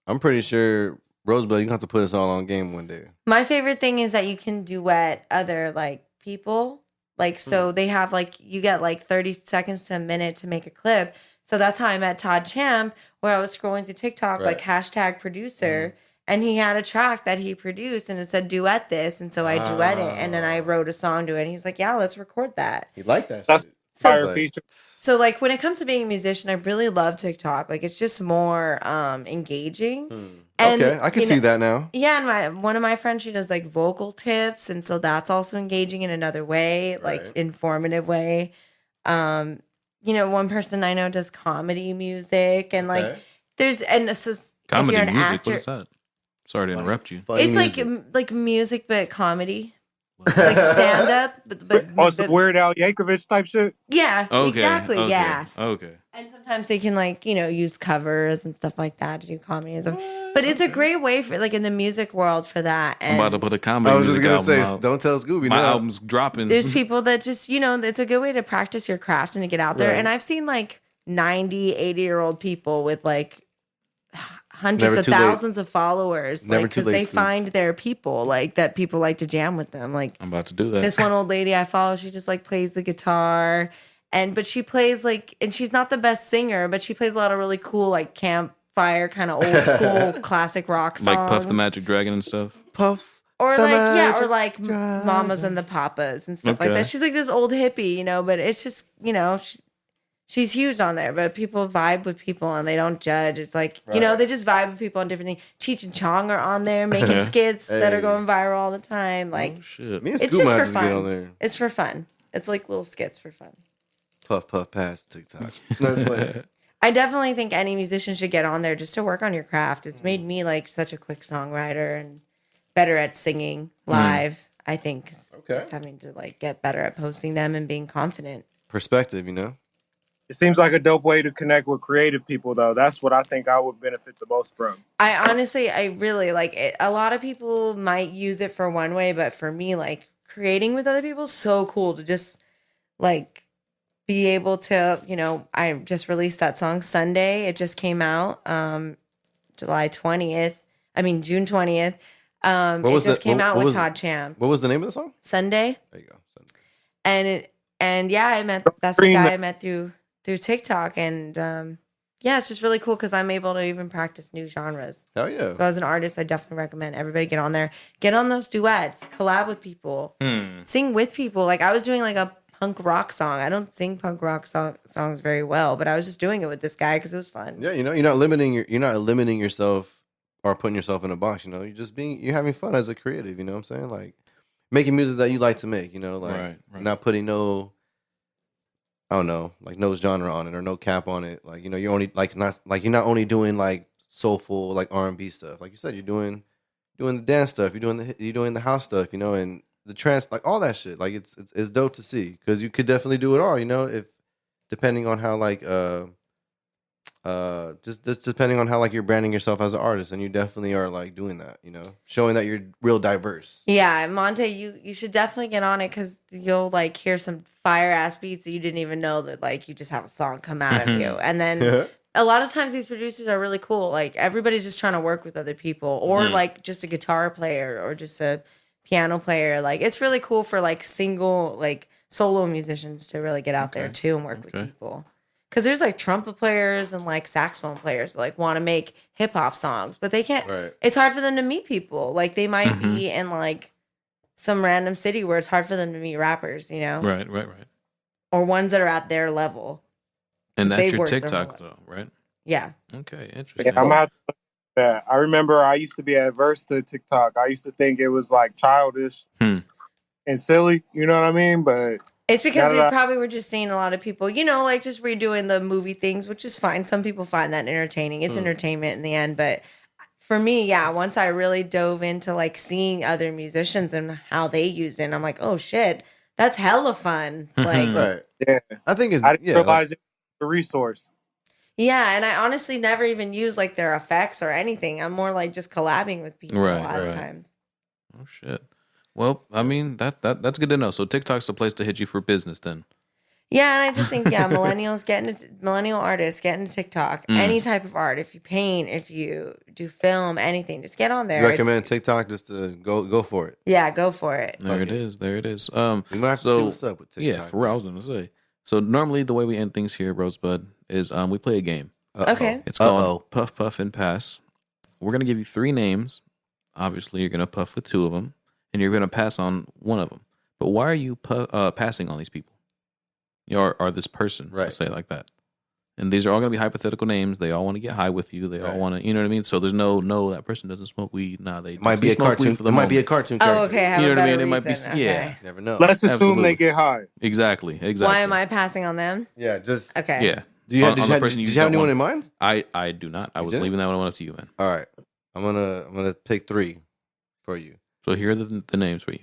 I'm pretty sure Rosebud, you have to put us all on game one day. My favorite thing is that you can duet other like people. Like, so they have like, you get like 30 seconds to a minute to make a clip. So that's how I met Todd Champ, where I was scrolling through TikTok, like hashtag producer, and he had a track that he produced and it said duet this. And so I duet it, and then I wrote a song to it. And he's like, yeah, let's record that. He liked that That's shit. fire Like- feature. So like when it comes to being a musician, I really love TikTok. Like it's just more engaging. And, Okay, I can you see know, that now. Yeah, and one of my friends, she does like vocal tips, and so that's also engaging in another way, like Right. informative way. One person I know does comedy music, and like Okay. there's and this is, Comedy if you're an music. actor, What is that? Sorry to interrupt you. Funny it's music. like music but comedy, like stand up, but Oh, some Weird Al Yankovic type shit. yeah, Okay. exactly, okay, yeah. Okay. And sometimes they can like, use covers and stuff like that to do comedy and stuff. But it's a great way for like in the music world for that. And I'm about to put a comedy I was just music gonna album say, out. don't tell Scooby. My now. album's dropping. there's people that just, it's a good way to practice your craft and to get out there. Right. And I've seen like 90, 80-year-old people with like hundreds Never of too late. thousands of followers. Never Like, too because late, they Scoops. find their people, like that people like to jam with them. Like I'm about to do that. this one old lady I follow, she just like plays the guitar. But she plays like, and she's not the best singer, but she plays a lot of really cool like campfire kind of old school classic rock songs. Like Puff the Magic Dragon and stuff. Puff. Or the like, yeah, or Magic like Dragon. Mamas and the Papas and stuff like Okay. that. She's like this old hippie, but it's just, she's huge on there, but people vibe with people and they don't judge. It's like, Right. they just vibe with people on different things. Cheech and Chong are on there making skits that are Hey. going viral all the time. Like, Oh, shit. Me and it's Scoop just might for have to get on fun. there. It's for fun. It's like little skits for fun. Puff, puff, pass TikTok. No, it's like- I definitely think any musician should get on there just to work on your craft. It's made me like such a quick songwriter and better at singing live. I think Okay. just having to like get better at posting them and being confident. Perspective, It seems like a dope way to connect with creative people, though. That's what I think I would benefit the most from. I really like it. A lot of people might use it for one way, but for me, like creating with other people, is so cool to just like be able to, I just released that song Sunday. It just came out June 20th. What It was just the- came out what with was- Todd Champ What was the name of the song? Sunday. There you go. And yeah, that's the Green- guy I met through TikTok, and yeah, it's just really cool because I'm able to even practice new genres. Hell yeah. So as an artist, I definitely recommend everybody get on there, get on those duets, collab with people, sing with people. Like I was doing like a punk rock song. I don't sing punk rock songs very well, but I was just doing it with this guy because it was fun. Yeah, you're not limiting yourself or putting yourself in a box. You're having fun as a creative. You know what I'm saying? Like making music that you like to make. Right. Not putting no, I don't know, like no genre on it or no cap on it. Like you're only you're not only doing like soulful like R&B stuff. Like you said, you're doing the dance stuff. You're doing the house stuff. And the trance, like all that shit. Like it's dope to see because you could definitely do it all. If depending on how like just depending on how like you're branding yourself as an artist, and you definitely are like doing that. Showing that you're real diverse. Yeah, Monte, you should definitely get on it because you'll like hear some fire ass beats that you didn't even know that like you just have a song come out of you, and then a lot of times these producers are really cool. Like everybody's just trying to work with other people, or like just a guitar player, or just a piano player. Like it's really cool for like single, like solo musicians to really get out there too and work with people. Because there's like trumpet players and like saxophone players that like want to make hip hop songs, but they can't. Right. It's hard for them to meet people. Like they might be in like some random city where it's hard for them to meet rappers, you know? Right. Or ones that are at their level. And 'Cause that's they've your worked their TikTok whole though, right? Yeah. Okay, Yeah, interesting. I'm out. That I remember I used to be adverse to TikTok. I used to think it was like childish and silly. You know what I mean? But It's because Now we that I- probably were just seeing a lot of people, you know, like just redoing the movie things, which is fine. Some people find that entertaining. It's entertainment in the end. But for me, yeah, once I really dove into like seeing other musicians and how they used it, and I'm like, oh shit, that's hella fun. Like, Right. yeah, I think it's I didn't yeah. Like, realize it was a resource. yeah, and I honestly never even use like their effects or anything. I'm more like just collabing with people Right, a lot of right. times. Oh shit. Well, I mean that's good to know. So TikTok's the place to hit you for business then. Yeah, and I just think, yeah, millennial artists get into TikTok. Any type of art. If you paint, if you do film, anything, just get on there. you It's- recommend TikTok just to go for it. Yeah, go for it. There it is. There it is. We might have to see So what's up with TikTok. yeah, for real, I was gonna say. So normally the way we end things here, Rosebud, is we play a game. Uh-oh. Okay. It's called Uh-oh. Puff, Puff, and Pass. We're gonna give you 3 names. Obviously, you're gonna puff with 2 of them, and you're gonna pass on 1 of them. But why are you passing on these people? Or this person, Right. let's say it like that. And these are all gonna be hypothetical names. They all want to get high with you. They all Right. want to, you know what I mean. So there's no that person doesn't smoke weed. Nah, they It might be a smoke weed cartoon. For the It might be a moment. cartoon Oh, character. okay. I have You know a what I better mean? It might be reason. yeah, Okay. Never know. Let's assume Absolutely. they get high. exactly. Why am I passing on them? Yeah, just Okay. Yeah, do you have, On- did on you the have, person did you you have don't anyone want. in mind? I do not. I was didn't? leaving that one up to you, man. All right, I'm gonna pick 3 for you. So here are the names for you.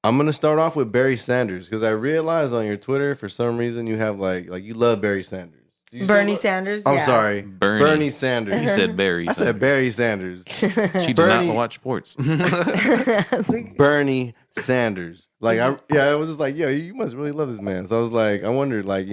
I'm gonna start off with Barry Sanders because I realized on your Twitter for some reason you have like you love Barry Sanders. Do you Bernie still Sanders. love- I'm yeah. sorry, Bernie. Bernie Sanders. He said Barry. I said Barry Sanders. She does Bernie- not watch sports. It's like- Bernie Sanders. Like I was just like, yo, you must really love this man. So I was like, I wondered, like,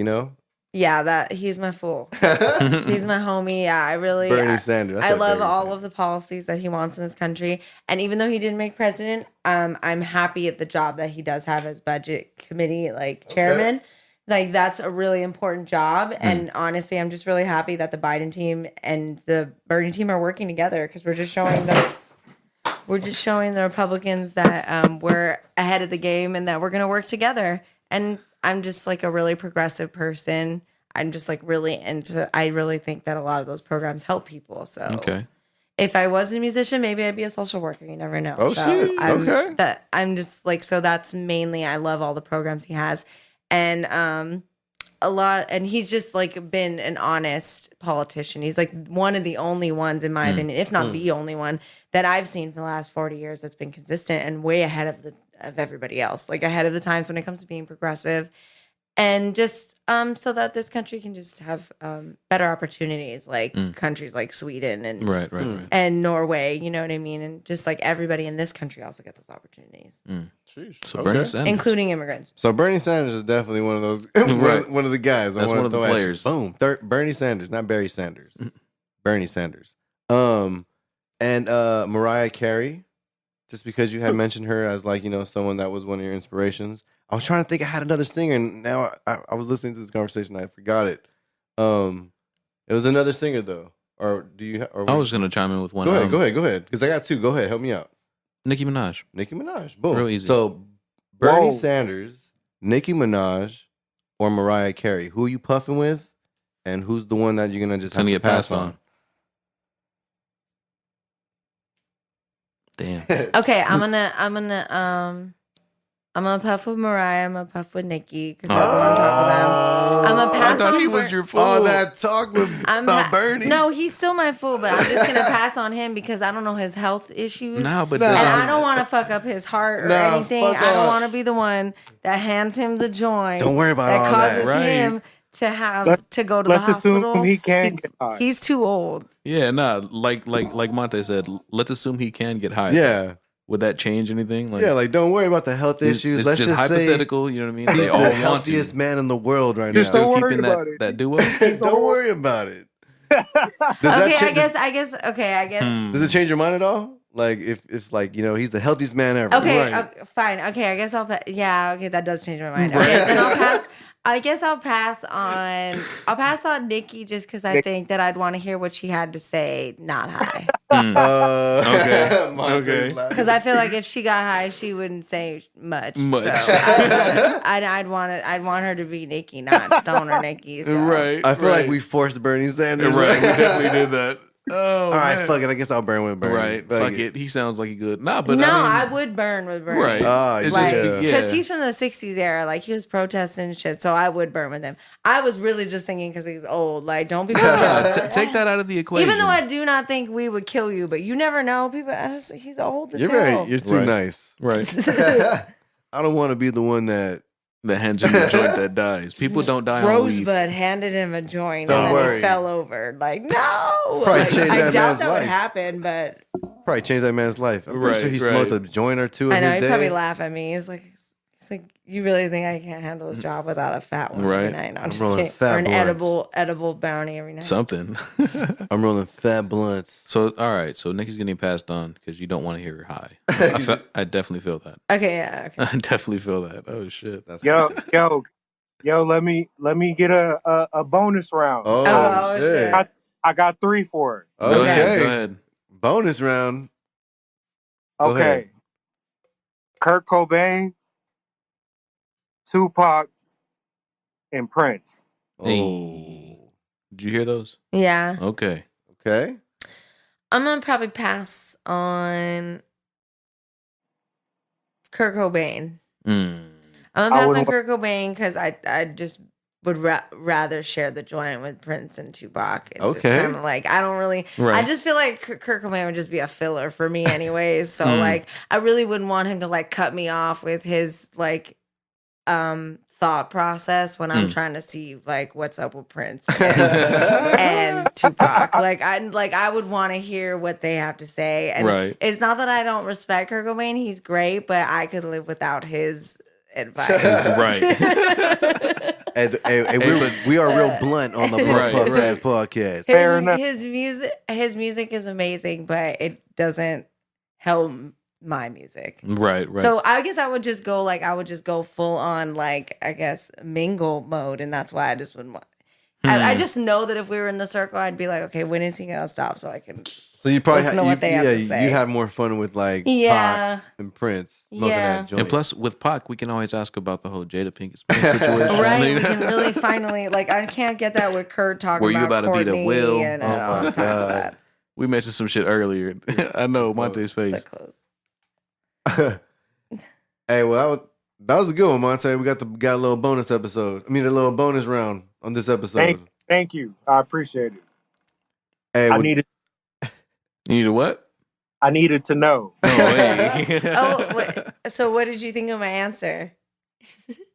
yeah, that he's my fool. He's my homie. Yeah, I really. Bernie Sanders. I said love Barry all Sanders. of the policies that he wants in this country, and even though he didn't make president, I'm happy at the job that he does have as budget committee chairman. Like that's a really important job, and honestly, I'm just really happy that the Biden team and the Bernie team are working together because we're just showing the Republicans that we're ahead of the game and that we're gonna work together. And I'm just like a really progressive person. I'm just like really I really think that a lot of those programs help people. So Okay. if I was a musician, maybe I'd be a social worker. You never know. Oh, shit. Okay. I'm just like, so that's mainly, I love all the programs he has. And a lot, and he's just like been an honest politician. He's like one of the only ones, in my opinion, if not the only one that I've seen for the last 40 years that's been consistent and way ahead of everybody else, like ahead of the times when it comes to being progressive. And just so that this country can just have better opportunities, like countries like Sweden and Right. and Norway, you know what I mean? And just like everybody in this country also get those opportunities, Sheesh. So Okay. Bernie Sanders. including immigrants. So Bernie Sanders is definitely one of those, Right. one of the guys. That's I wanna one of the throw at you. players. Boom. Bernie Sanders, not Barry Sanders. Bernie Sanders. And Mariah Carey, just because you had mentioned her as like someone that was one of your inspirations. I was trying to think I had another singer, and now I was listening to this conversation. I forgot it. It was another singer though. Or do you? Or I was just gonna chime in with one. Go ahead. Because I got 2. Go ahead, help me out. Nicki Minaj. Nicki Minaj. Boom. Real easy. So Bernie Whoa. Sanders, Nicki Minaj, or Mariah Carey. Who are you puffing with? And who's the one that you're gonna just Gonna have to get pass passed on. Damn. Okay, I'm gonna puff with Mariah. I'm gonna puff with Nikki because I don't want to talk with them. I'm gonna I pass thought on he Ber- was your fool. All that talk with about Bernie. No, he's still my fool, but I'm just gonna pass on him because I don't know his health issues. No, but Nah. And that's- I don't want to fuck up his heart or Nah, anything. fuck I don't off. want to be the one that hands him the joint. Don't worry about that all that. causes Right. him to have Let- to go to the Let's hospital. assume he can He's- get high. He's too old. yeah, nah. Like Montae said, let's assume he can get high. Yeah. Would that change anything? Like, Yeah, like don't worry about the health issues. It's Let's just just say hypothetical. You know what I mean? he's They all the want healthiest you. man in the world right You're Just now. still don't worry keeping about that it. that duo. Don't worry about it. that Okay, change- I guess. Okay, I guess. Does it change your mind at all? Like if it's like he's the healthiest man ever. Okay, Right. okay, fine. Okay, I guess I'll. Yeah, okay, that does change my mind. Okay, then I'll pass. I guess I'll pass on. I'll pass on Nikki just because I think that I'd want to hear what she had to say, not high. Okay. Montae's Okay. laughing. Because I feel like if she got high, she wouldn't say much. Much. So I'd want her to be Nikki, not Stoner Nikki. So. Right. I feel right. like we forced Bernie Sanders. Right. We definitely did that. Oh, All right, man. fuck it. I guess I'll burn with Bernie. Right. Fuck it. He sounds like he good. Nah, but No, I I mean, would burn with Bernie. right. It's Like, just because yeah. he's from the '60s era, like he was protesting and shit. So I would burn with him. I was really just thinking because he's old. Like, don't be. Take that out of the equation. Even though I do not think we would kill you, but you never know. People, he's old as You're hell. right. You're too Right. nice. right. I don't want to be the one that. That hands him the joint that dies. People don't die on weed. Rosebud handed him a joint Don't and then worry. he fell over. Like, no. Probably Like, changed I that doubt man's that would life. happen, but Probably changed that man's life. I'm pretty Right, sure he right. smoked a joint or two in I know his he'd day. probably laugh at me. He's like, you really think I can't handle this job without a fat one Right. every night? No, I'm just rolling kidding. fat Or an blunts. edible bounty every night. Something. I'm rolling fat blunts. So all right. So Nikki's getting passed on because you don't want to hear her high. I definitely feel that. Okay, yeah, okay. I definitely feel that. Oh shit. That's Yo, let me get a bonus round. Oh, Oh, shit. shit. I got 3 for it. Okay. Go ahead. Go ahead. Bonus round. Go Okay. ahead. Kurt Cobain, Tupac, and Prince. Hey. Did you hear those? Yeah. Okay. Okay. I'm going to probably pass on Kurt Cobain. Mm. I'm going to I pass would- on Kurt Cobain because I just would rather share the joint with Prince and Tupac. And just Okay. kind of like, I don't really, Right. I just feel like Kurt Cobain would just be a filler for me anyways. So Hmm. like, I really wouldn't want him to like cut me off with his like, thought process when I'm trying to see like what's up with Prince and Tupac. I would want to hear what they have to say. And Right. it's not that I don't respect Kurt Cobain; he's great, but I could live without his advice. Right. And we are real blunt on the Right, Puff right. Ass podcast. Fair enough. His music is amazing, but it doesn't help my music. Right. Right. So I guess I would just go full on like I guess mingle mode, and that's why I just wouldn't want. I just know that if we were in the circle, I'd be like, okay, when is he gonna stop so I can? So you probably Listen to what they have to say. you have more fun with like Yeah. Pac and Prince smoking Yeah. that joint. and plus, with Pac, we can always ask about the whole Jada Pinkett Smith situation. Right, we can really finally like. I can't get that with Kurt talking Were you about about to be the Courtney Will? and Oh my on top God. of that. We mentioned some shit earlier. I know Monte's The face. clothes. Hey, well that was a good one, Montae. We got a little bonus episode. I mean, a little bonus round on this episode. Thank you. I appreciate it. Hey, I well, needed You need a what? I needed to know. Oh, hey. Oh, wait, so what did you think of my answer?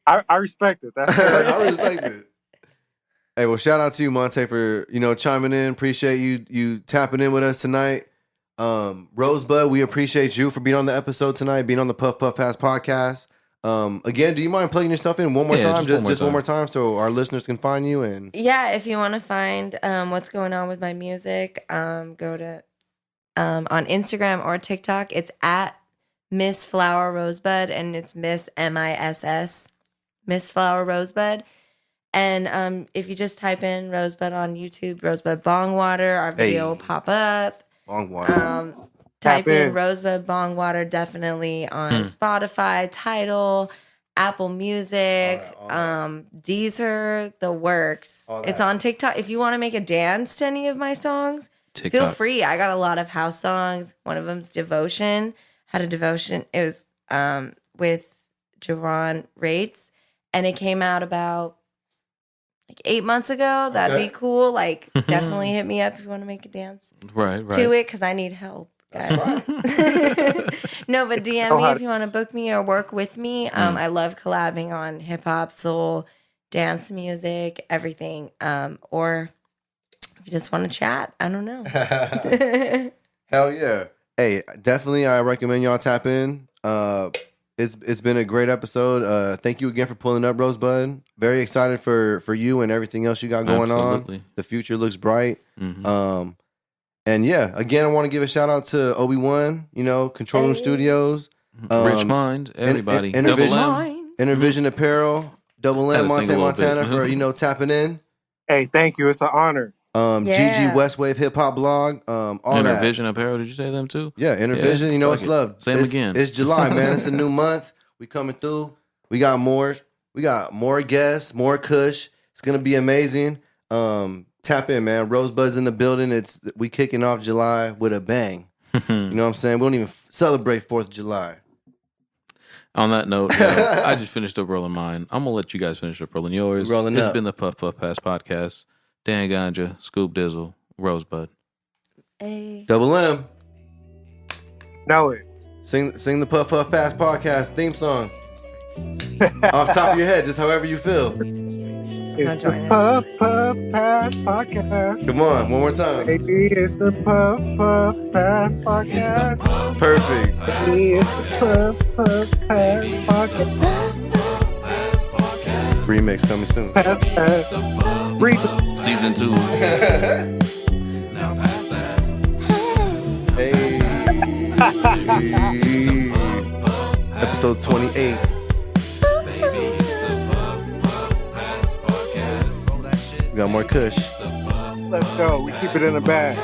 I respect it. That's fair. I respect it. Hey, well, shout out to you, Montae, for chiming in. Appreciate you tapping in with us tonight. Rosebud, we appreciate you for being on the episode tonight, being on the Puff Puff Pass podcast. Again, do you mind plugging yourself in one more Yeah, time? just Just one one more more time so our listeners can find you and Yeah, if you want to find what's going on with my music, go to on Instagram or TikTok. It's at Miss Flower Rosebud, and it's Miss MISS, Miss Flower Rosebud. And if you just type in Rosebud on YouTube, Rosebud Bong Water, our video will pop up. Bong Water. Type Tap in in. Rosebud Bong Water, definitely on Spotify, Tidal, Apple Music, Deezer, the works. All It's that. on TikTok. If you want to make a dance to any of my songs, feel TikTok. free. I got a lot of house songs. One of them's Devotion. Had a Devotion. It was with Jerron Rates, and it came out about like 8 months ago. That'd be cool. Like, definitely hit me up if you want to make a dance Right. to it, because I need help, guys. No, but DM me if you want to book me or work with me. I love collabing on hip hop, soul, dance music, everything. Or if you just want to chat, I don't know. Hell yeah. Hey, definitely I recommend y'all tap in. it's been a great episode. Thank you again for pulling up, Rosebud. Very excited for you and everything else you got going Absolutely. on. The future looks bright. Mhm. And yeah, again, I want to give a shout out to Obi-Wan, Control Room Hey. Studios, Rich Mind, everybody. Double Intervision, M. Intervision Apparel, Double Had M, to sing a Montae little bit. Montana for, tapping in. Hey, thank you. It's an honor. Yeah. GG Westwave Hip Hop Blog, all that. Intervision Apparel, did you say them too? Yeah, Intervision, Yeah, it's fuck it. love. Say 'em It's- again. It's July, man. It's a new month. We coming through. We got more. We got more guests, more kush. It's gonna be amazing. Tap in, man. Rosebud's in the building. We kicking off July with a bang. You know what I'm saying? We don't even celebrate 4th of July. On that note, I just finished up rolling mine. I'm gonna let you guys finish up rolling yours. Rolling This has up. been the Puff Puff Pass podcast. Dan Ganja, Scoop Dizzle, Rosebud. Hey. Double M. Know it. Sing the Puff Puff Pass podcast theme song. Off top of your head, just however you feel. It's join the in. Puff Puff Pass podcast. Come on, one more time. Baby, it's the Puff Puff Pass podcast. Perfect. Baby, it's the Puff Puff Pass podcast. Remix coming soon. Pass, pass. Breathe. Season 2. Hey. Episode 28. We got more kush. Let's go. We keep it in the bag.